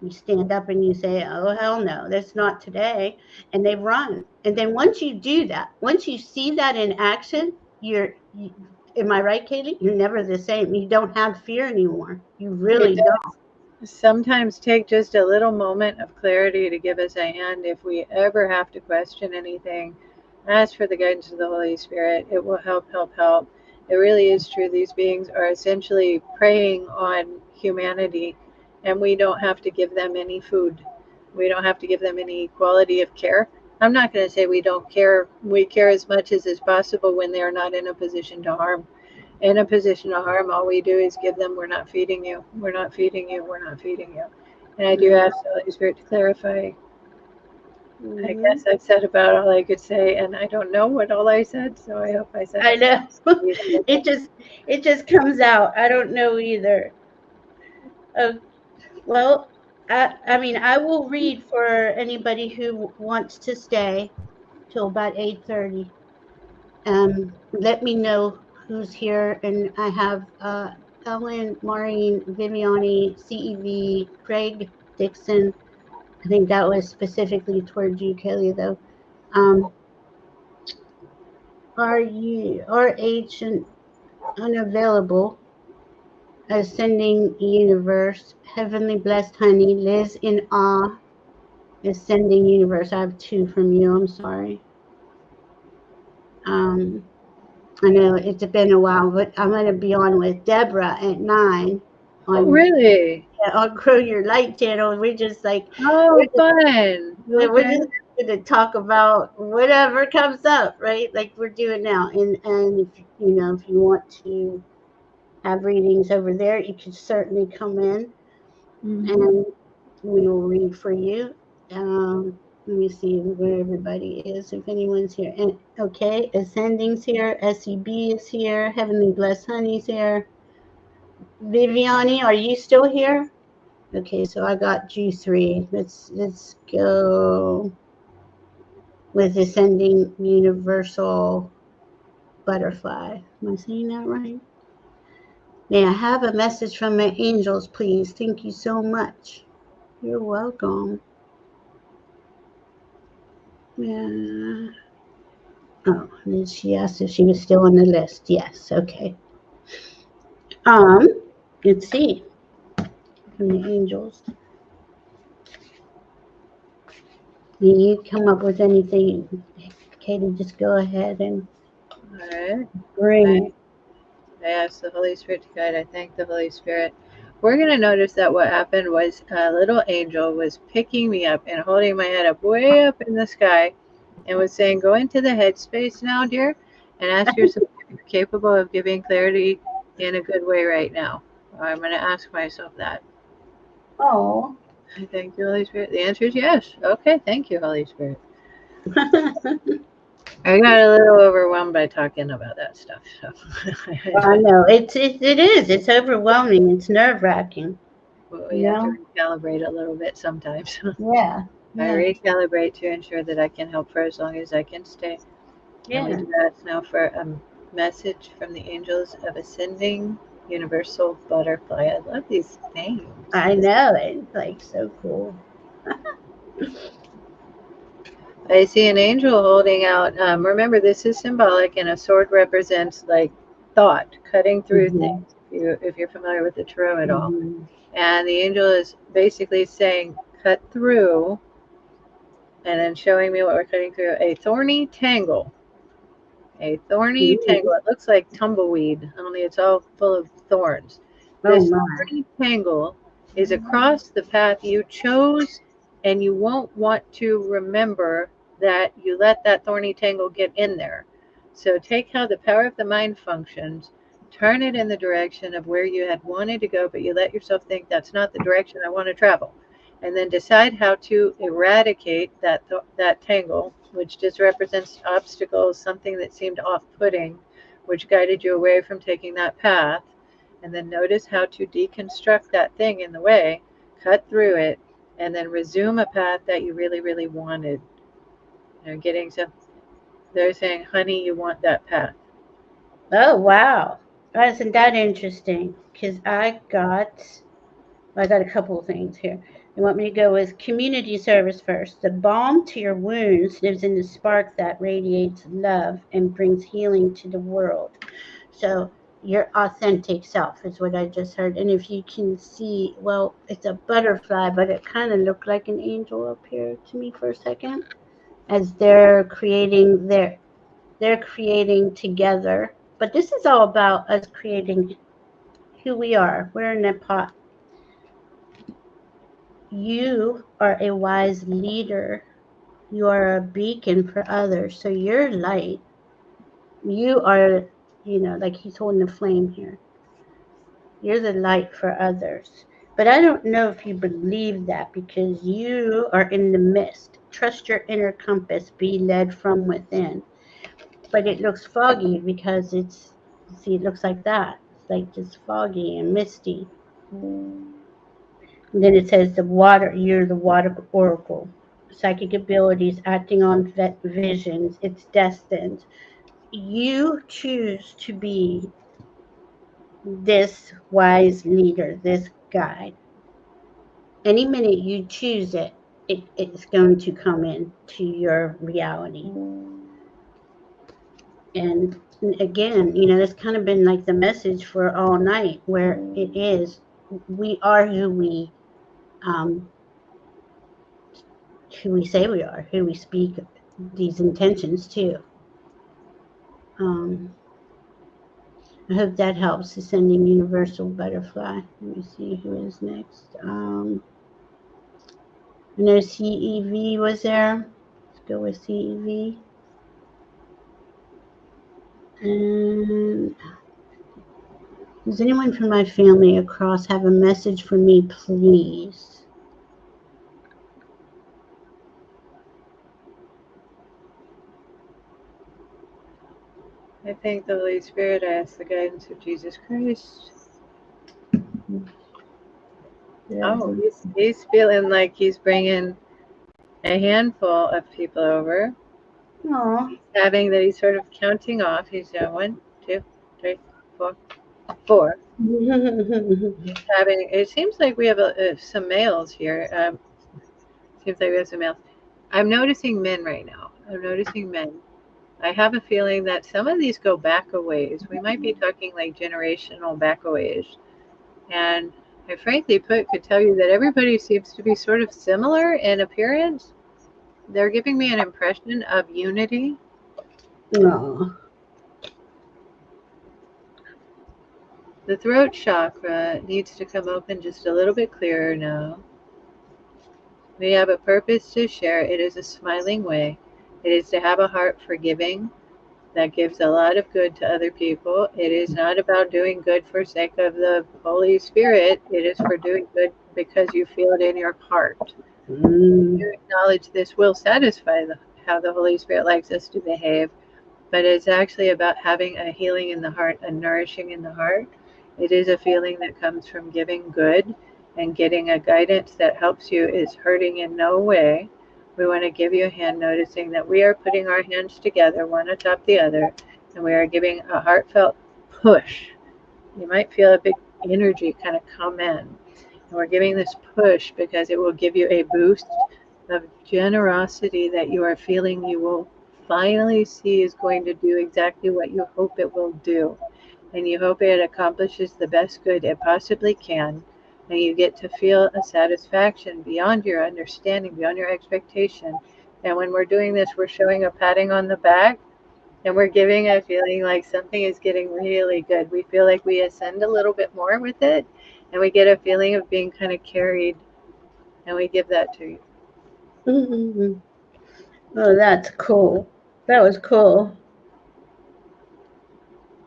stand up and you say, oh, hell no, that's not today. And they run. And then once you do that, once you see that in action, am I right, Kaylee? You're never the same. You don't have fear anymore. You it really don't. does sometimes take just a little moment of clarity to give us a hand. If we ever have to question anything, ask for the guidance of the Holy Spirit. It will help, help, help. It really is true. These beings are essentially preying on humanity, and we don't have to give them any food. We don't have to give them any quality of care. I'm not going to say we don't care. We care as much as is possible when they are not in a position to harm. In a position to harm, all we do is give them, we're not feeding you, we're not feeding you, we're not feeding you. And I do ask the Holy Spirit to clarify. I guess I've said about all I could say, and I don't know what all I said, so I hope I said I know. it just comes out. I don't know either. Well, I mean, I will read for anybody who wants to stay till about 8:30. Let me know who's here, and I have Ellen, Maureen, Viviani, CEV, Craig, Dixon. I think that was specifically towards you, Kelly, though. Are you RH and unavailable? Ascending universe, heavenly blessed honey, Liz in awe, ascending universe. I have two from you. I'm sorry. I know it's been a while, but I'm going to be on with Deborah at 9 Oh, on really? on Grow Your Light channel. We're just like Oh, fun. we're Okay. just going to talk about whatever comes up, right? Like we're doing now. And if if you want to have readings over there, you can certainly come in and we will read for you. Let me see where everybody is, if anyone's here. And okay, Ascending's here, SEB is here, Heavenly Blessed Honey's here. Viviani, are you still here? Okay, so I got G3. Let's go with Ascending Universal Butterfly. Am I saying that right? May I have a message from my angels, please? Thank you so much. You're welcome. Yeah. Oh, and she asked if she was still on the list. Yes, okay. Let's see. From the angels. You come up with anything, Katie, just go ahead and All right. bring. I asked the Holy Spirit to guide. I thank the Holy Spirit. We're going to notice that what happened was a little angel was picking me up and holding my head up way up in the sky and was saying, go into the headspace now, dear, and ask yourself if you're capable of giving clarity in a good way right now. I'm going to ask myself that. Oh. I thank you, Holy Spirit. The answer is yes. Okay, thank you, Holy Spirit. I got a little overwhelmed by talking about that stuff. So. I know it is. It's overwhelming. It's nerve wracking. Well, we have to recalibrate a little bit sometimes. Yeah. I recalibrate to ensure that I can help for as long as I can stay. Yeah. And we do that now for a message from the angels of ascending universal butterfly. I love these names. I know. It's like so cool. I see an angel holding out. Remember, this is symbolic, and a sword represents like thought, cutting through things. If you're familiar with the tarot at all, and the angel is basically saying, "Cut through," and then showing me what we're cutting through: a thorny tangle. A thorny tangle. It looks like tumbleweed, only it's all full of thorns. This thorny tangle is across the path you chose, and you won't want to remember that you let that thorny tangle get in there. So take how the power of the mind functions, turn it in the direction of where you had wanted to go, but you let yourself think that's not the direction I want to travel. And then decide how to eradicate that tangle, which just represents obstacles, something that seemed off-putting, which guided you away from taking that path. And then notice how to deconstruct that thing in the way, cut through it, and then resume a path that you really, really wanted. They're saying, honey, you want that path. Oh, wow. Isn't that interesting? Because I got a couple of things here. You want me to go with community service first. The balm to your wounds lives in the spark that radiates love and brings healing to the world. So your authentic self is what I just heard. And if you can see, well, it's a butterfly, but it kind of looked like an angel up here to me for a second, as they're creating together. But this is all about us creating who we are. We're in that pot. You are a wise leader. You are a beacon for others. So you're light. You are, like he's holding a flame here. You're the light for others. But I don't know if you believe that because you are in the mist. Trust your inner compass, be led from within. But it looks foggy because it looks like that. It's like just foggy and misty. And then it says you're the water oracle. Psychic abilities, acting on visions, it's destined. You choose to be this wise leader, this guide. Any minute you choose it's going to come into your reality. And again, that's kind of been like the message for all night, where it is, we are um, who we say we are, who we speak these intentions to. Um, I hope that helps. Ascending Universal Butterfly. Let me see who is next. I know CEV was there. Let's go with CEV. And does anyone from my family across have a message for me, please? I thank the Holy Spirit. I ask the guidance of Jesus Christ. Oh, he's feeling like he's bringing a handful of people over. Aww. Having that he's sort of counting off. He's 1, 2, 3, 4, 4. Having it seems like we have some males here. Seems like we have some males. I'm noticing men right now. I'm noticing men. I have a feeling that some of these go back a ways. We might be talking like generational back a ways. And I frankly could tell you that everybody seems to be sort of similar in appearance. They're giving me an impression of unity. Aww. The throat chakra needs to come open just a little bit clearer now. We have a purpose to share. It is a smiling way. It is to have a heart for giving that gives a lot of good to other people. It is not about doing good for sake of the Holy Spirit. It is for doing good because you feel it in your heart. You acknowledge this will satisfy how the Holy Spirit likes us to behave, but it's actually about having a healing in the heart, a nourishing in the heart. It is a feeling that comes from giving good, and getting a guidance that helps you is hurting in no way. We want to give you a hand, noticing that we are putting our hands together, one atop the other, and we are giving a heartfelt push. You might feel a big energy kind of come in. And we're giving this push because it will give you a boost of generosity that you are feeling you will finally see is going to do exactly what you hope it will do. And you hope it accomplishes the best good it possibly can. And you get to feel a satisfaction beyond your understanding, beyond your expectation. And when we're doing this, we're showing a patting on the back, and we're giving a feeling like something is getting really good. We feel like we ascend a little bit more with it, and we get a feeling of being kind of carried, and we give that to you. Oh, that's cool. That was cool.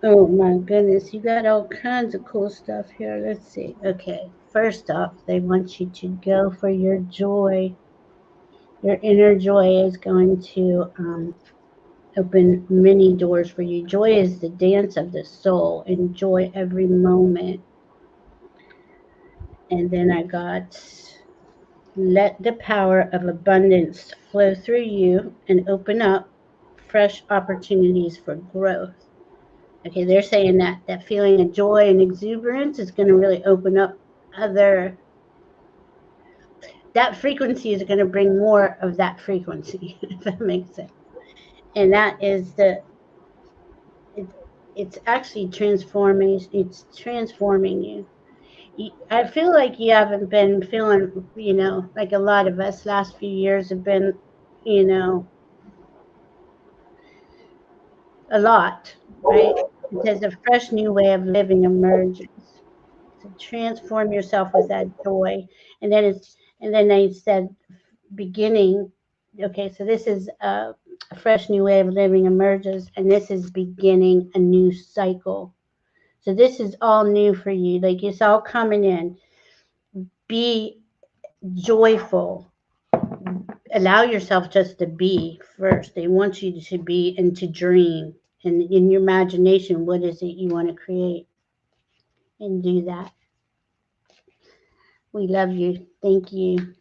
Oh my goodness, you got all kinds of cool stuff here. Let's see. Okay, first off, they want you to go for your joy. Your inner joy is going to open many doors for you. Joy is the dance of the soul. Enjoy every moment. And then I got, let the power of abundance flow through you and open up fresh opportunities for growth. Okay, they're saying that feeling of joy and exuberance is going to really open up that frequency is going to bring more of that frequency, if that makes sense. And that is it's actually it's transforming you. I feel like you haven't been feeling, like a lot of us last few years have been, a lot, right? There's a fresh new way of living emerges. To transform yourself with that joy, and And then I said beginning. Okay, so this is a fresh new way of living emerges, and this is beginning a new cycle. So this is all new for you. Like it's all coming in. Be joyful. Allow yourself just to be first. They want you to be and to dream. And in your imagination, what is it you want to create? And do that. We love you. Thank you.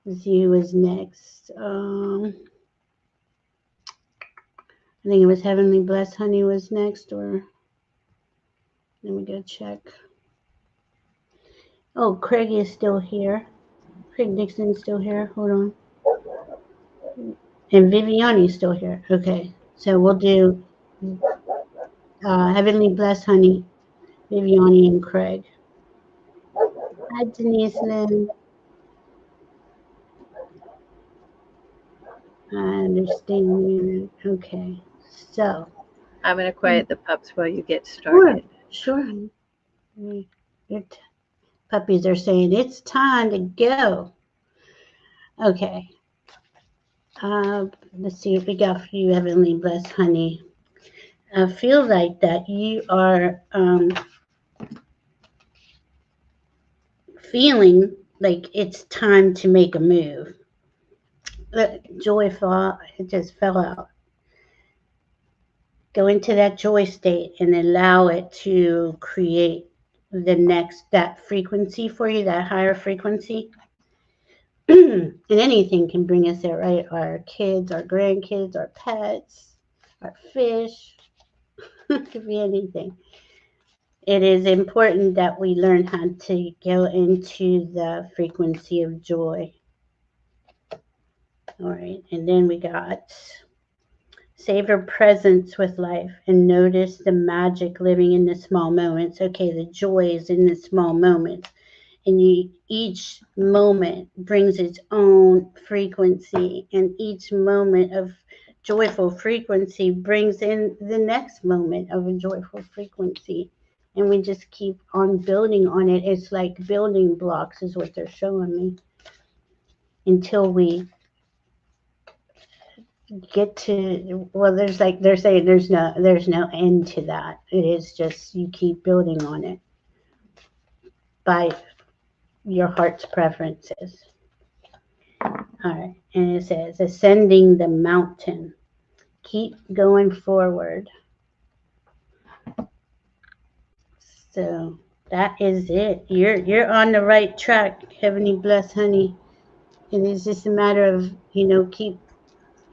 You is next. I think it was Heavenly Blessed Honey was next, or let me go check. Oh, Craig is still here. Craig Dixon's still here. Hold on. And Viviani's still here. Okay. So we'll do Heavenly Blessed Honey, Viviani, and Craig. Hi, Denise Lynn. I understand you. Okay. So. I'm going to quiet the pups while you get Sure. started. Sure. Your puppies are saying it's time to go. Okay. Let's see what we got for you, Heavenly Blessed Honey. I feel like that you are feeling like it's time to make a move. Joyful, it just fell out. Go into that joy state and allow it to create that frequency for you, that higher frequency. And anything can bring us there, right? Our kids, our grandkids, our pets, our fish. It could be anything. It is important that we learn how to go into the frequency of joy. All right, and then we got savor presence with life and notice the magic living in the small moments. Okay, the joy is in the small moments. And each moment brings its own frequency, and each moment of joyful frequency brings in the next moment of a joyful frequency. And we just keep on building on it. It's like building blocks is what they're showing me until we get to, well, there's like they're saying there's no end to that. It is just you keep building on it by your heart's preferences. All right, and it says ascending the mountain. Keep going forward. So that is it. You're on the right track, Heavenly Blessed Honey. And it's just a matter of,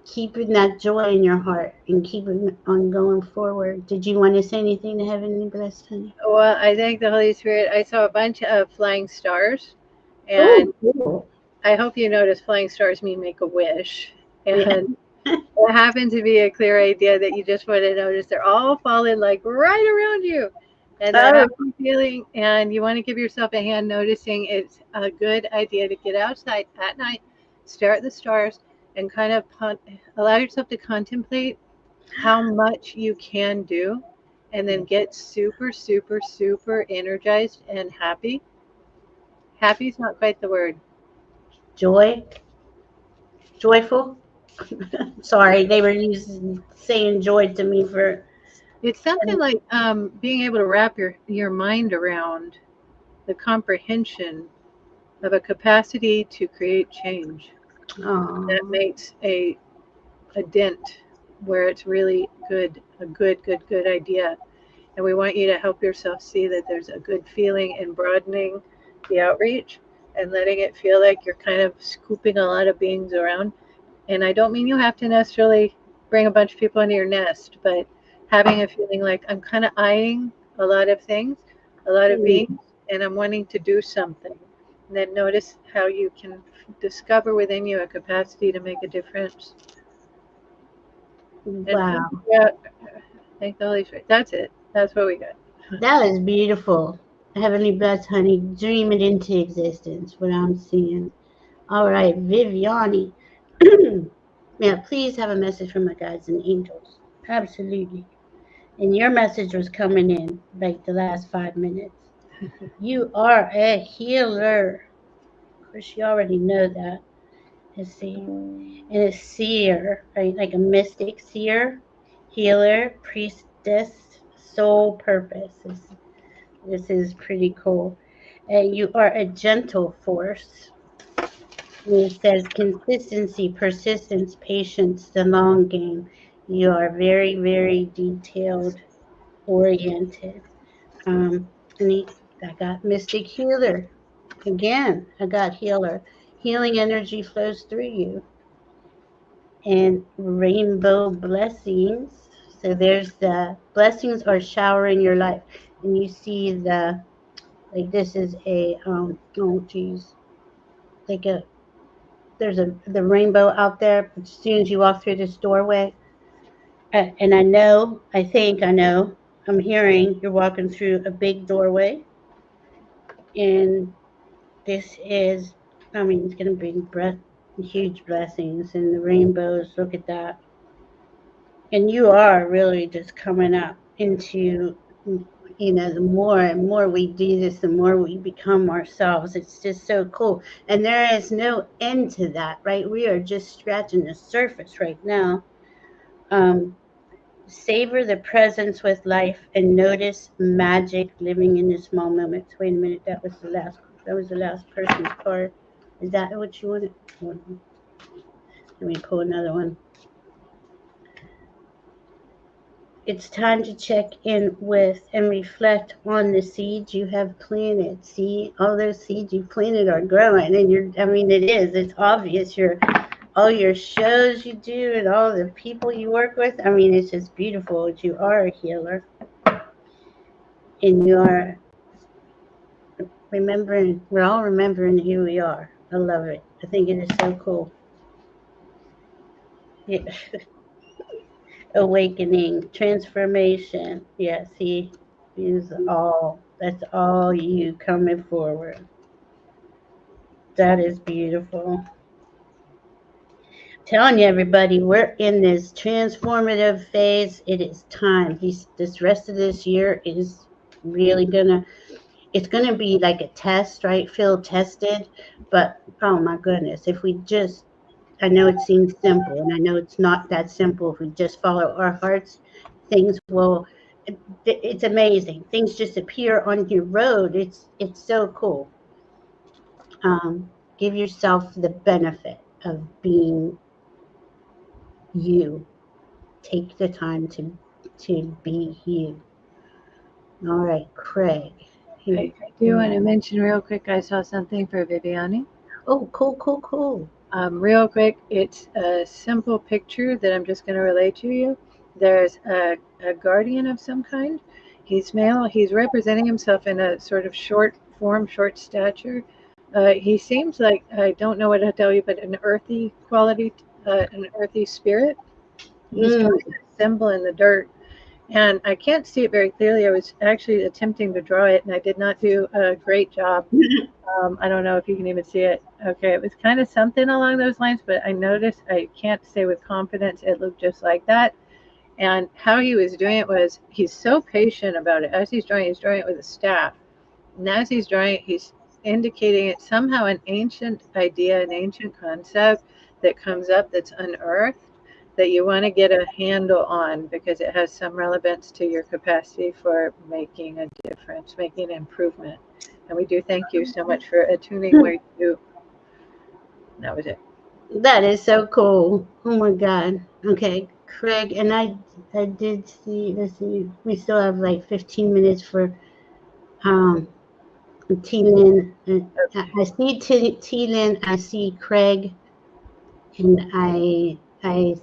keeping that joy in your heart and keeping on going forward. Did you want to say anything to Heavenly Blessed Honey? Well, I thank the Holy Spirit. I saw a bunch of flying stars, Oh, and cool. I hope you notice flying stars mean make a wish. Yeah. And it happened to be a clear idea that you just want to notice they're all falling like right around you. And they're Oh, happy feeling, and you want to give yourself a hand noticing it's a good idea to get outside at night, stare at the stars, and kind of allow yourself to contemplate how much you can do, and then get super, super, super energized and happy. Happy is not quite the word. joy, joyful. Sorry, they were saying joy to me for. It's something like being able to wrap your mind around the comprehension of a capacity to create change that Oh, makes a dent where it's really good idea. And we want you to help yourself see that there's a good feeling in broadening the outreach and letting it feel like you're kind of scooping a lot of beings around. And I don't mean you have to necessarily bring a bunch of people into your nest, but having a feeling like I'm kind of eyeing a lot of things, a lot of beings, and I'm wanting to do something. And then notice how you can discover within you a capacity to make a difference. And wow. thank the Holy Spirit. That's it. That's what we got. That is beautiful. Heavenly Blessed Honey, dream it into existence, what I'm seeing. All right, Viviani. Yeah, please have a message from my guides and angels. Absolutely. And your message was coming in like the last 5 minutes. You are a healer. course, you already know that. Let's see. And a seer, right? Like a mystic seer, healer, priestess, soul purpose. This is pretty cool. And you are a gentle force. And it says consistency, persistence, patience, the long game. You are very, very detailed oriented. Um, I got mystic healer. Again, I got healer. Healing energy flows through you. And rainbow blessings. So there's the blessings are showering your life. And you see like this is oh geez, like there's the rainbow out there as soon as you walk through this doorway. And I know, I'm hearing you're walking through a big doorway. And this is, I mean, it's going to bring huge blessings and the rainbows. Look at that. And you are really just coming up into, the more and more we do this, the more we become ourselves. It's just so cool. And there is no end to that, right? We are just scratching the surface right now. Um, Savor the presence with life and notice magic living in the small moments. Wait a minute, that was the last person's card. Is that what you wanted? Let me pull another one. It's time to check in with and reflect on the seeds you have planted. See, all those seeds you planted are growing, and it's obvious. All your shows you do and all the people you work with. I mean, it's just beautiful. You are a healer, and you are remembering. We're all remembering who we are. I love it. I think it is so cool. Yeah. Awakening, transformation. Yeah, see, that's all you coming forward. That is beautiful. Telling you, everybody, we're in this transformative phase. It is time. This rest of this year is really it's gonna be like a test, right? Feel tested, but oh my goodness, if we just, I know it seems simple, and I know it's not that simple. If we just follow our hearts, things will. It's amazing. Things just appear on your road. It's so cool. Give yourself the benefit of being you. Take the time to be you. All right, Craig. I do want to mention real quick, I saw something for Viviani. Oh, cool. Real quick, it's a simple picture that I'm just going to relay to you. There's a guardian of some kind. He's male. He's representing himself in a sort of short form, short stature. He seems like, I don't know what to tell you, but an earthy quality, an earthy spirit. He's drawing a symbol in the dirt. And I can't see it very clearly. I was actually attempting to draw it, and I did not do a great job. I don't know if you can even see it. Okay, it was kind of something along those lines, but I noticed, I can't say with confidence, it looked just like that. And how he was doing it was, he's so patient about it. As he's drawing it with a staff. And as he's drawing it, he's indicating it somehow an ancient idea, an ancient concept that comes up that's unearthed, that you want to get a handle on because it has some relevance to your capacity for making a difference, making an improvement. And we do thank you so much for attuning where you do. That was it. That is so cool. Oh my God. Okay, Craig, and I did see. Let's see. We still have like 15 minutes for T Lynn. I see T Lynn. I see Craig, and I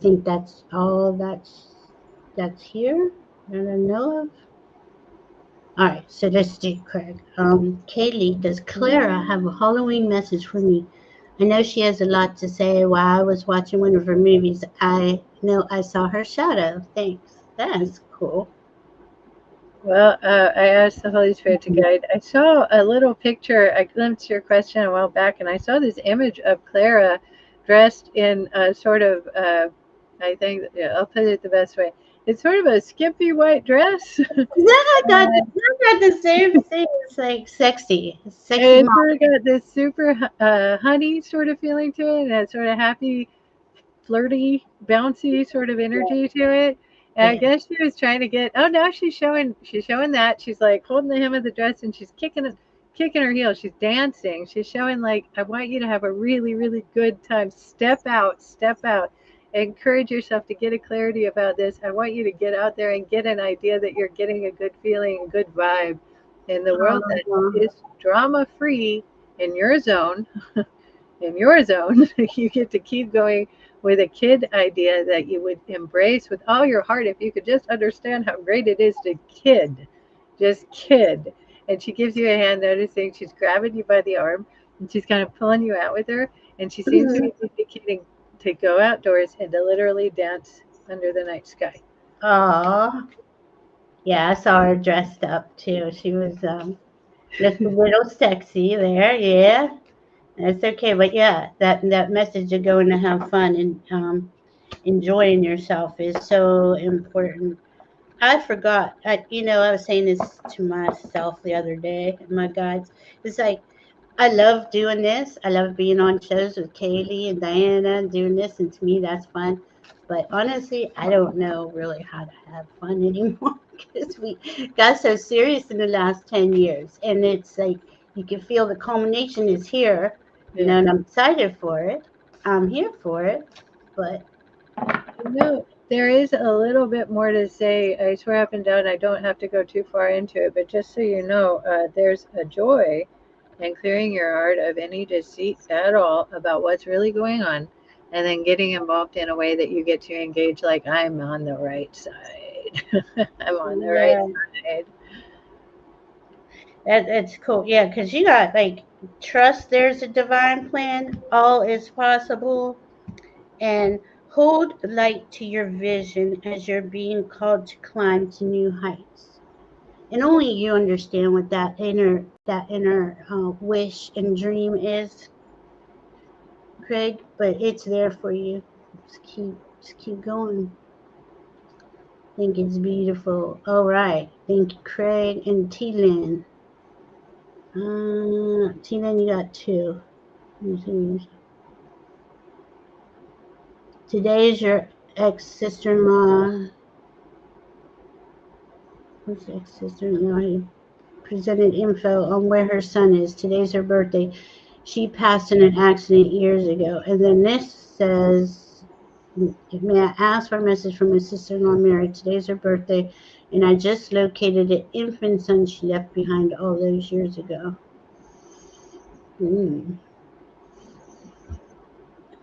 think that's all that's here that I know of. All right, so let's do Craig. Kaylee, does Clara have a Halloween message for me? I know she has a lot to say. While I was watching one of her movies, I know I saw her shadow. Thanks. That's cool. Well, I asked the Holy Spirit to guide. I saw a little picture. I glimpsed your question a while back, and I saw this image of Clara dressed in a sort of, I think, I'll put it the best way. it's sort of a skimpy white dress. Yeah, I got the same thing. It's like sexy And it's mom. sort of got this super honey sort of feeling to it, and that sort of happy, flirty, bouncy sort of Yeah, energy to it. And I yeah. guess she was trying to get. Oh, now she's showing that she's like holding the hem of the dress and she's kicking her heels. She's dancing. She's showing like I want you to have a really really good time. Step out, step out. Encourage yourself to get a clarity about this. I want you to get out there and get an idea that you're getting a good feeling, a good vibe in the world that Uh, is drama free in your zone. In your zone, you get to keep going with a kid idea that you would embrace with all your heart if you could just understand how great it is to kid, just kid. And she gives you a hand, noticing she's grabbing you by the arm and she's kind of pulling you out with her. And she seems to be indicating to go outdoors and to literally dance under the night sky. oh, yeah, I saw her dressed up too. She was looked a little sexy there. Yeah, that's okay. But yeah, that message of going to have fun and enjoying yourself is so important. I forgot. I was saying this to myself the other day. My God, it's like I love doing this. I love being on shows with Kaylee and Diana and doing this, and to me that's fun. But honestly, I don't know really how to have fun anymore because we got so serious in the last 10 years, and it's like you can feel the culmination is here, Yeah. and I'm excited for it. I'm here for it, but There is a little bit more to say. I swear up and down, I don't have to go too far into it, but just so you know, there's a joy in clearing your heart of any deceit at all about what's really going on, and then getting involved in a way that you get to engage like, I'm on the right side. I'm on the right yeah. side. That's cool. Yeah, because you got like trust there's a divine plan, all is possible, and hold light to your vision as you're being called to climb to new heights. And only you understand what that inner wish and dream is, Craig. But it's there for you. Just keep going. I think it's beautiful. All right. Thank you, Craig and T Lynn. T Lynn, you got two. Today is your ex-sister-in-law. Who's ex-sister-in-law? He presented info on where her son is. Today's her birthday. She passed in an accident years ago. And then this says, may I ask for a message from my sister-in-law Mary? Today's her birthday, and I just located an infant son she left behind all those years ago. Mm.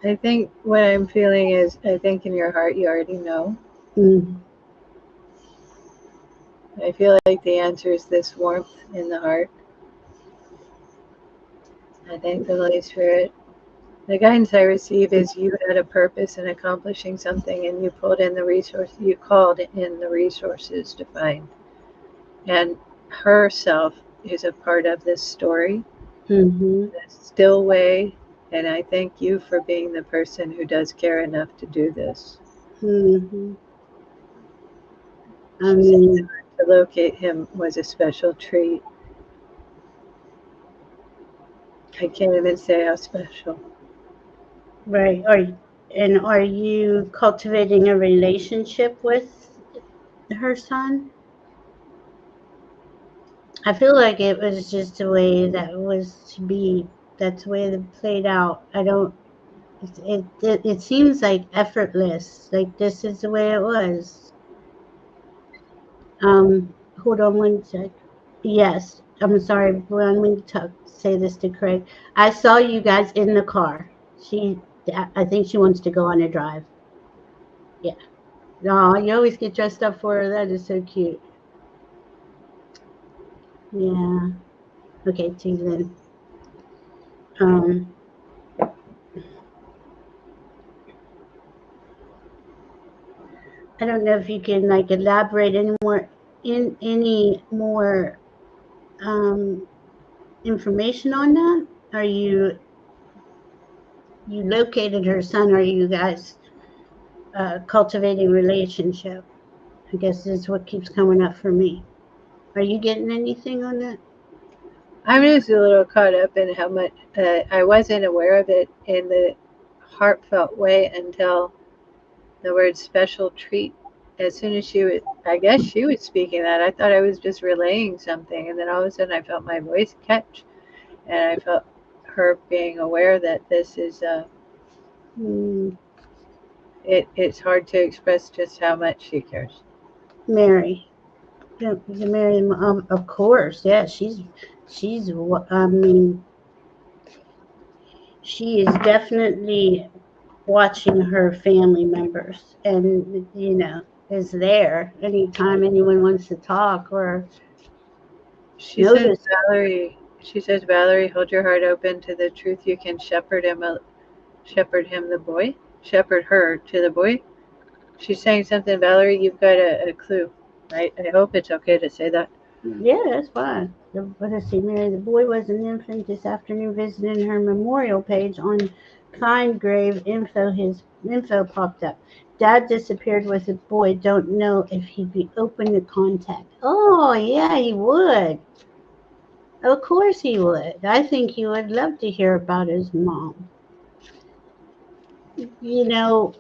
I think what I'm feeling is, I think in your heart you already know. Mm. I feel like the answer is this warmth in the heart. I thank the Holy Spirit. The guidance I receive is you had a purpose in accomplishing something and you pulled in the resource, you called in the resources to find. And herself is a part of this story, Mm-hmm. the still way. And I thank you for being the person who does care enough to do this. Mm-hmm. I She said mean, to locate him was a special treat. I can't even say how special. right. Are you cultivating a relationship with her son? I feel like it was just the way that was to be. That's the way it played out. I don't. It seems like effortless. Like this is the way it was. Hold on one sec. Yes, I'm sorry. Let me say this to Craig. I saw you guys in the car. I think she wants to go on a drive. Yeah. No, you always get dressed up for her. That is so cute. Yeah. Okay, Susan. Um, I don't know if you can like elaborate any more um, information on that. Are you located her son? Are you guys cultivating relationship? I guess this is what keeps coming up for me. Are you getting anything on that? I'm just a little caught up in how much I wasn't aware of it in the heartfelt way until the word special treat. As soon as I guess she was speaking that, I thought I was just relaying something. And then all of a sudden I felt my voice catch. And I felt her being aware that this is, Hmm. it's hard to express just how much she cares. Mary. Yeah, Mary, of course. Yeah, she's. I mean, she is definitely watching her family members, and is there anytime anyone wants to talk or She says, notice. Valerie, hold your heart open to the truth. You can shepherd him, the boy, shepherd her to the boy. She's saying something, Valerie, you've got a clue. I hope it's okay to say that. Yeah, that's fine. Let's see, Mary. The boy was an infant this afternoon visiting her memorial page on Kind Grave info. His info popped up. Dad disappeared with the boy. Don't know if he'd be open to contact. Oh, yeah, he would. Of course he would. I think he would love to hear about his mom. You know,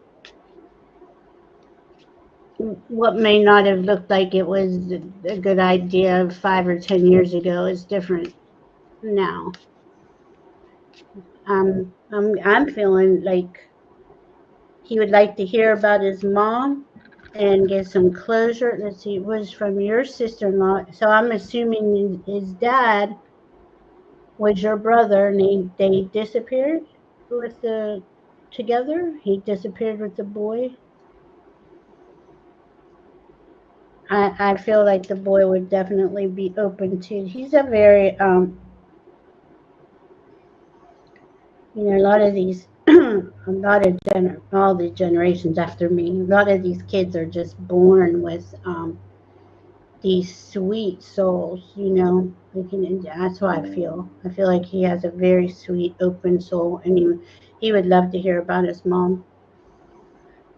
what may not have looked like it was a good idea 5 or 10 years ago is different now. I'm feeling like he would like to hear about his mom and get some closure. Let's see, it was from your sister-in-law. So I'm assuming his dad was your brother, and they disappeared with the together. He disappeared with the boy. I feel like the boy would definitely be open to. He's a very a lot of these all the generations after me, a lot of these kids are just born with these sweet souls, that's how I feel like he has a very sweet open soul, and he would love to hear about his mom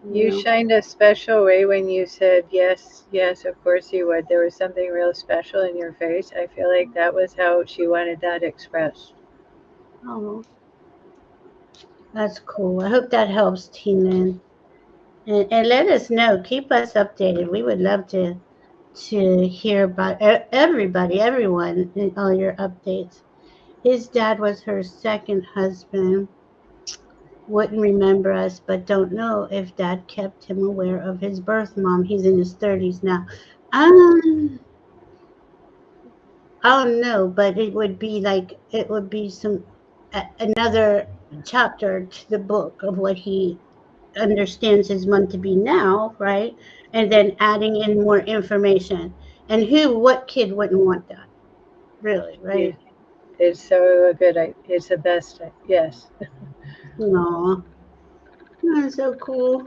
you You know shined a special way when you said yes, yes, of course you would. There was something real special in your face. I feel like that was how she wanted that expressed. oh, that's cool. I hope that helps, Tina, and let us know, keep us updated. We would love to hear about everybody, everyone, and all your updates. His dad was her second husband. Wouldn't remember us, but don't know if dad kept him aware of his birth mom. He's in his 30s now. Um, I don't know, but it would be another chapter to the book of what he understands his mom to be now, right? And then adding in more information. And what kid wouldn't want that, really, You, right? it's so a good. It's the best. Yes. Aw, that's so cool.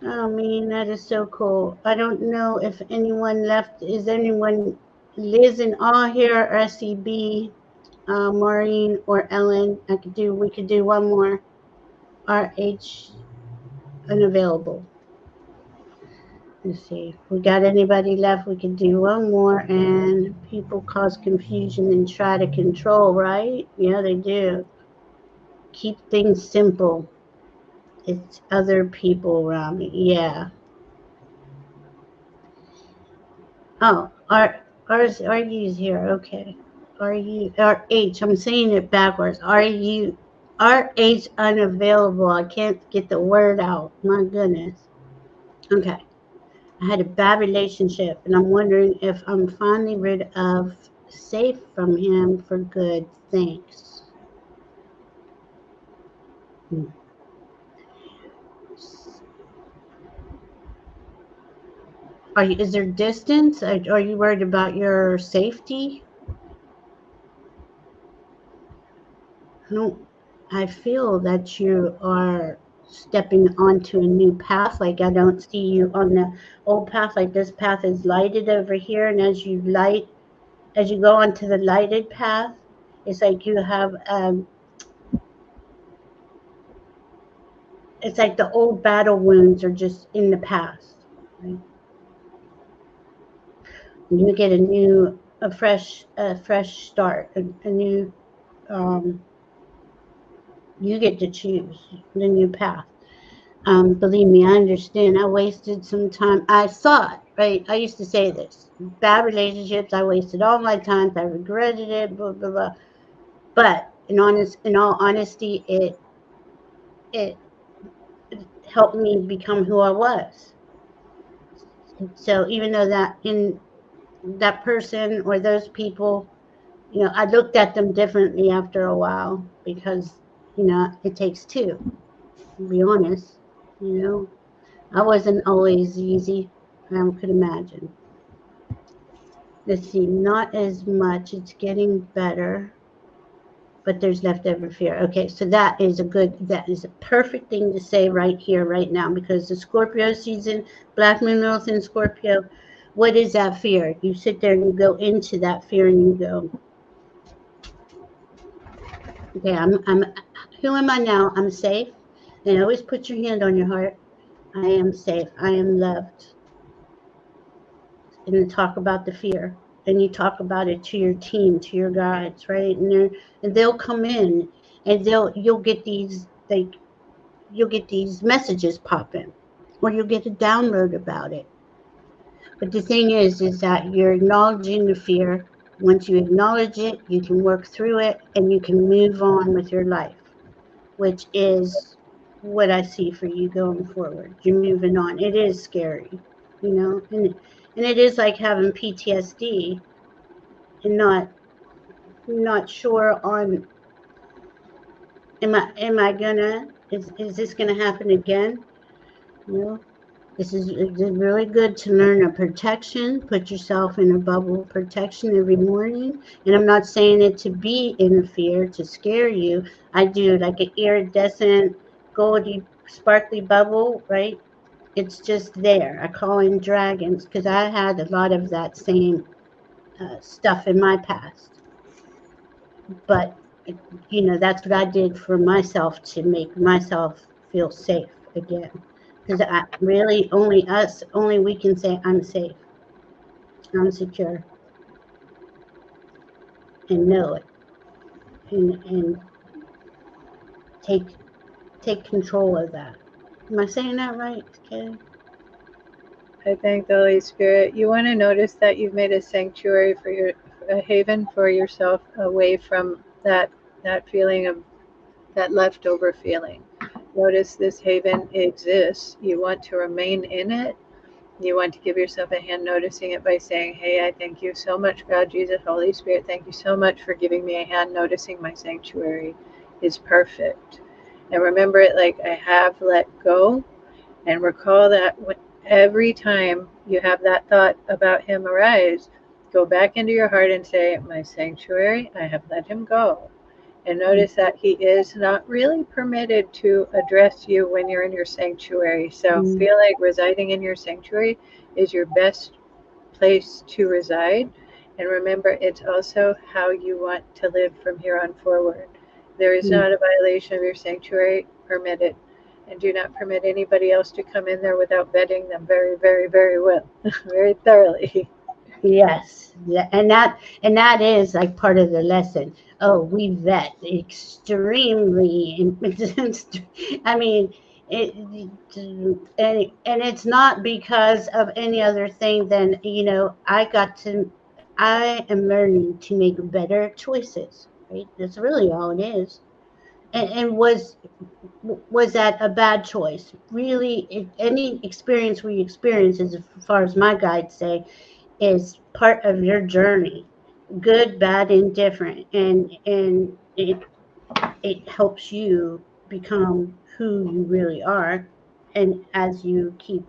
I mean, that is so cool. I don't know if anyone left. Is anyone Liz and all here, or SCB, Maureen or Ellen? We could do one more. RH unavailable. Let's see. If we got anybody left, we could do one more. And people cause confusion and try to control, right? Yeah, they do. Keep things simple. It's other people around me. Yeah. Oh, are you's here? Okay. Are you RH? I'm saying it backwards. RH unavailable? I can't get the word out. My goodness. Okay. I had a bad relationship, and I'm wondering if I'm finally rid of safe from him for good. Thanks. Hmm. Is there distance? Are you worried about your safety? No, I feel that you are stepping onto a new path. Like I don't see you on the old path. Like this path is lighted over here, and as you go onto the lighted path, it's like you have it's like the old battle wounds are just in the past. Right? You get a fresh start, a new. You get to choose the new path. Believe me, I understand. I wasted some time. I saw it, right? I used to say this: bad relationships. I wasted all my time. I regretted it. Blah blah blah. But in all honesty, it helped me become who I was. So even though that person or those people, I looked at them differently after a while because it takes two. To be honest, you know. I wasn't always easy, I could imagine. Let's see, not as much. It's getting better, but there's leftover fear. Okay, so that is a perfect thing to say right here, right now, because the Scorpio season, Black Moon North in Scorpio, what is that fear? You sit there and you go into that fear and you go, okay, who am I now? I'm safe. And always put your hand on your heart. I am safe. I am loved. And then talk about the fear. And you talk about it to your team, to your guides, right? And they'll come in and you'll get these messages pop in, or you'll get a download about it. But the thing is that you're acknowledging the fear. Once you acknowledge it, you can work through it and you can move on with your life, which is what I see for you going forward. You're moving on. It is scary, and it is like having PTSD and not sure on am I gonna is this gonna happen again? You know, it's really good to learn a protection. Put yourself in a bubble of protection every morning. And I'm not saying it to be in fear to scare you. I do like an iridescent, goldy, sparkly bubble, right? It's just there. I call in dragons because I had a lot of that same stuff in my past. But that's what I did for myself to make myself feel safe again. Because I really only we can say I'm safe, I'm secure, and know it, and take take control of that. Am I saying that right, Kay? I thank the Holy Spirit. You want to notice that you've made a sanctuary for a haven for yourself away from that feeling of that leftover feeling. Notice this haven exists. You want to remain in it. You want to give yourself a hand noticing it by saying, "Hey, I thank you so much, God, Jesus, Holy Spirit. Thank you so much for giving me a hand noticing my sanctuary is perfect." And remember it like I have let go, and recall that every time you have that thought about him arise, go back into your heart and say, "My sanctuary, I have let him go." And notice that he is not really permitted to address you when you're in your sanctuary. So feel like residing in your sanctuary is your best place to reside. And remember, it's also how you want to live from here on forward. There is not a violation of your sanctuary permitted. And do not permit anybody else to come in there without vetting them very, very, very well, very thoroughly. Yes, yeah, and that is like part of the lesson. Oh, we vet extremely. I mean, it, and it's not because of any other thing than I am learning to make better choices. Right, that's really all it is. And was that a bad choice? Really, any experience we experience, as far as my guides say, is part of your journey, good, bad, indifferent, and it helps you become who you really are. And as you keep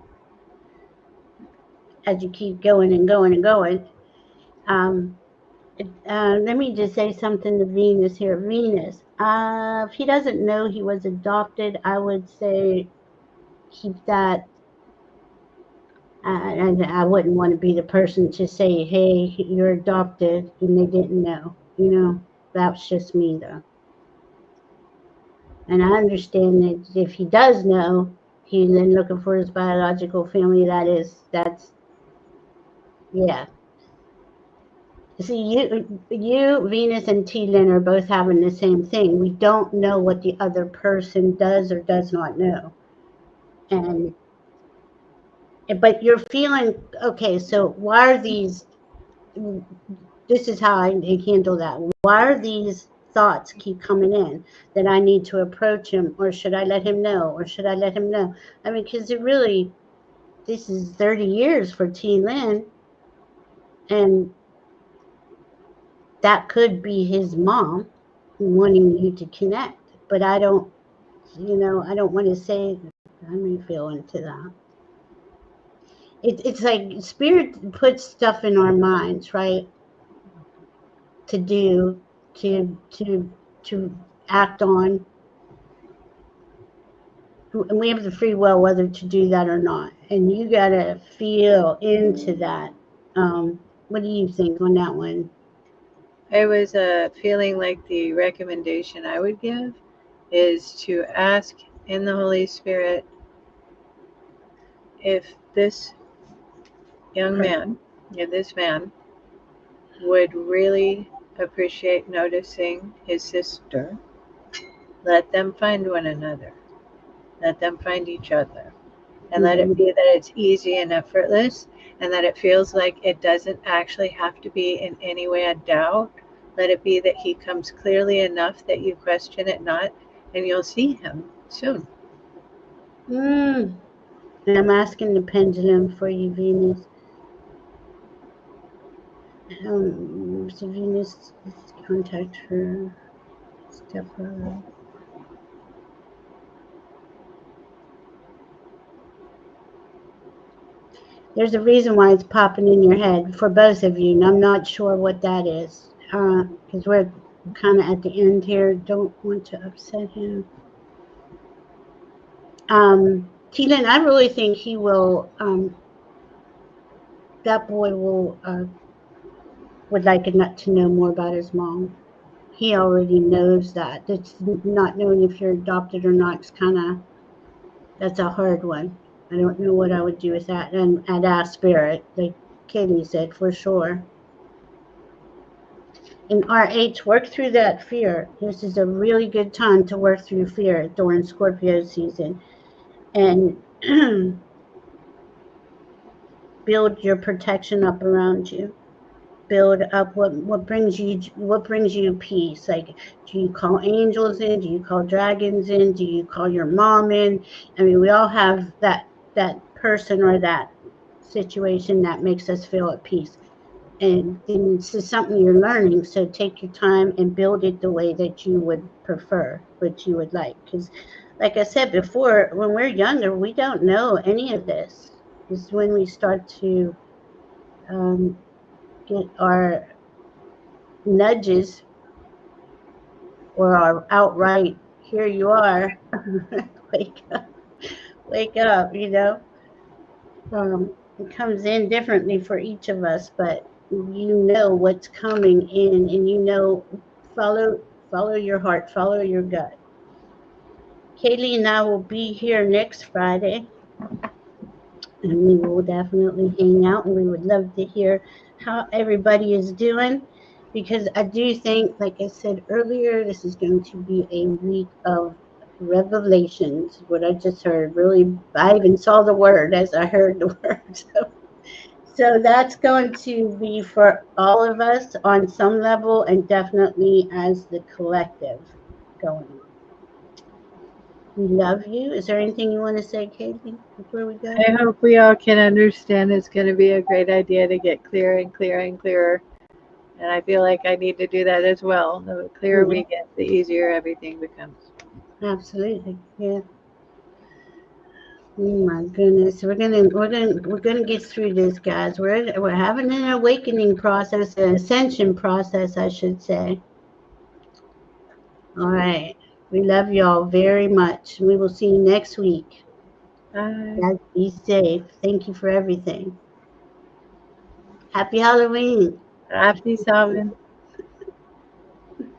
going and going and going, um, let me just say something to Venus here. Venus, if he doesn't know he was adopted, I would say keep that. And I wouldn't want to be the person to say, "Hey, you're adopted," and they didn't know. That's just me, though. And I understand that if he does know, he's then looking for his biological family. That's, yeah. See, Venus, and T. Lynn are both having the same thing. We don't know what the other person does or does not know. And, but you're feeling, okay, so why are these, this is how I handle that. Why are these thoughts keep coming in that I need to approach him, or should I let him know, or should I let him know? I mean, because it really, this is 30 years for T. Lynn, and that could be his mom wanting you to connect. But I don't, I don't want to say, I may feel into that. It's like spirit puts stuff in our minds, right? To do, to act on, and we have the free will whether to do that or not. And you gotta feel into that. What do you think on that one? I was feeling like the recommendation I would give is to ask in the Holy Spirit if this young man, if this man would really appreciate noticing his sister, let them find one another, let them find each other, and let it Mm-hmm. be that it's easy and effortless, and that it feels like it doesn't actually have to be in any way a doubt. Let it be that he comes clearly enough that you question it not, and you'll see him soon. Mm. And I'm asking the pendulum for you, Venus. So Venus, contact her stepbrother. There's a reason why it's popping in your head for both of you, and I'm not sure what that is. Because we're kind of at the end here. Don't want to upset him. Keelan, I really think he will. That boy will would like to know more about his mom. He already knows that. It's not knowing if you're adopted or not. It's kind of, that's a hard one. I don't know what I would do with that. And I'd ask spirit, like Katie said, for sure. In RH, work through that fear. This is a really good time to work through fear during Scorpio season, and build your protection up around you. Build up what brings you peace. Like, do you call angels in? Do you call dragons in? Do you call your mom in? I mean, we all have that person or that situation that makes us feel at peace. And this is something you're learning, so take your time and build it the way that you would prefer, what you would like. Because like I said before, when we're younger, we don't know any of this. This is when we start to get our nudges or our outright, here you are, wake up, wake up, it comes in differently for each of us, but you know what's coming in, and follow your heart, follow your gut. Kaylee and I will be here next Friday, and we will definitely hang out, and we would love to hear how everybody is doing, because I do think, like I said earlier, this is going to be a week of revelations. What I just heard, really, I even saw the word as I heard the word. So that's going to be for all of us on some level, and definitely as the collective going on. We love you. Is there anything you want to say, Katie, before we go? I hope we all can understand it's going to be a great idea to get clearer and clearer and clearer. And I feel like I need to do that as well. The clearer Yeah, we get, the easier everything becomes. absolutely. Yeah. Oh my goodness. We're gonna get through this, guys. We're having an awakening process, an ascension process, I should say. All right. We love y'all very much. We will see you next week. Bye. Guys, be safe. Thank you for everything. Happy Halloween. Happy Salvin.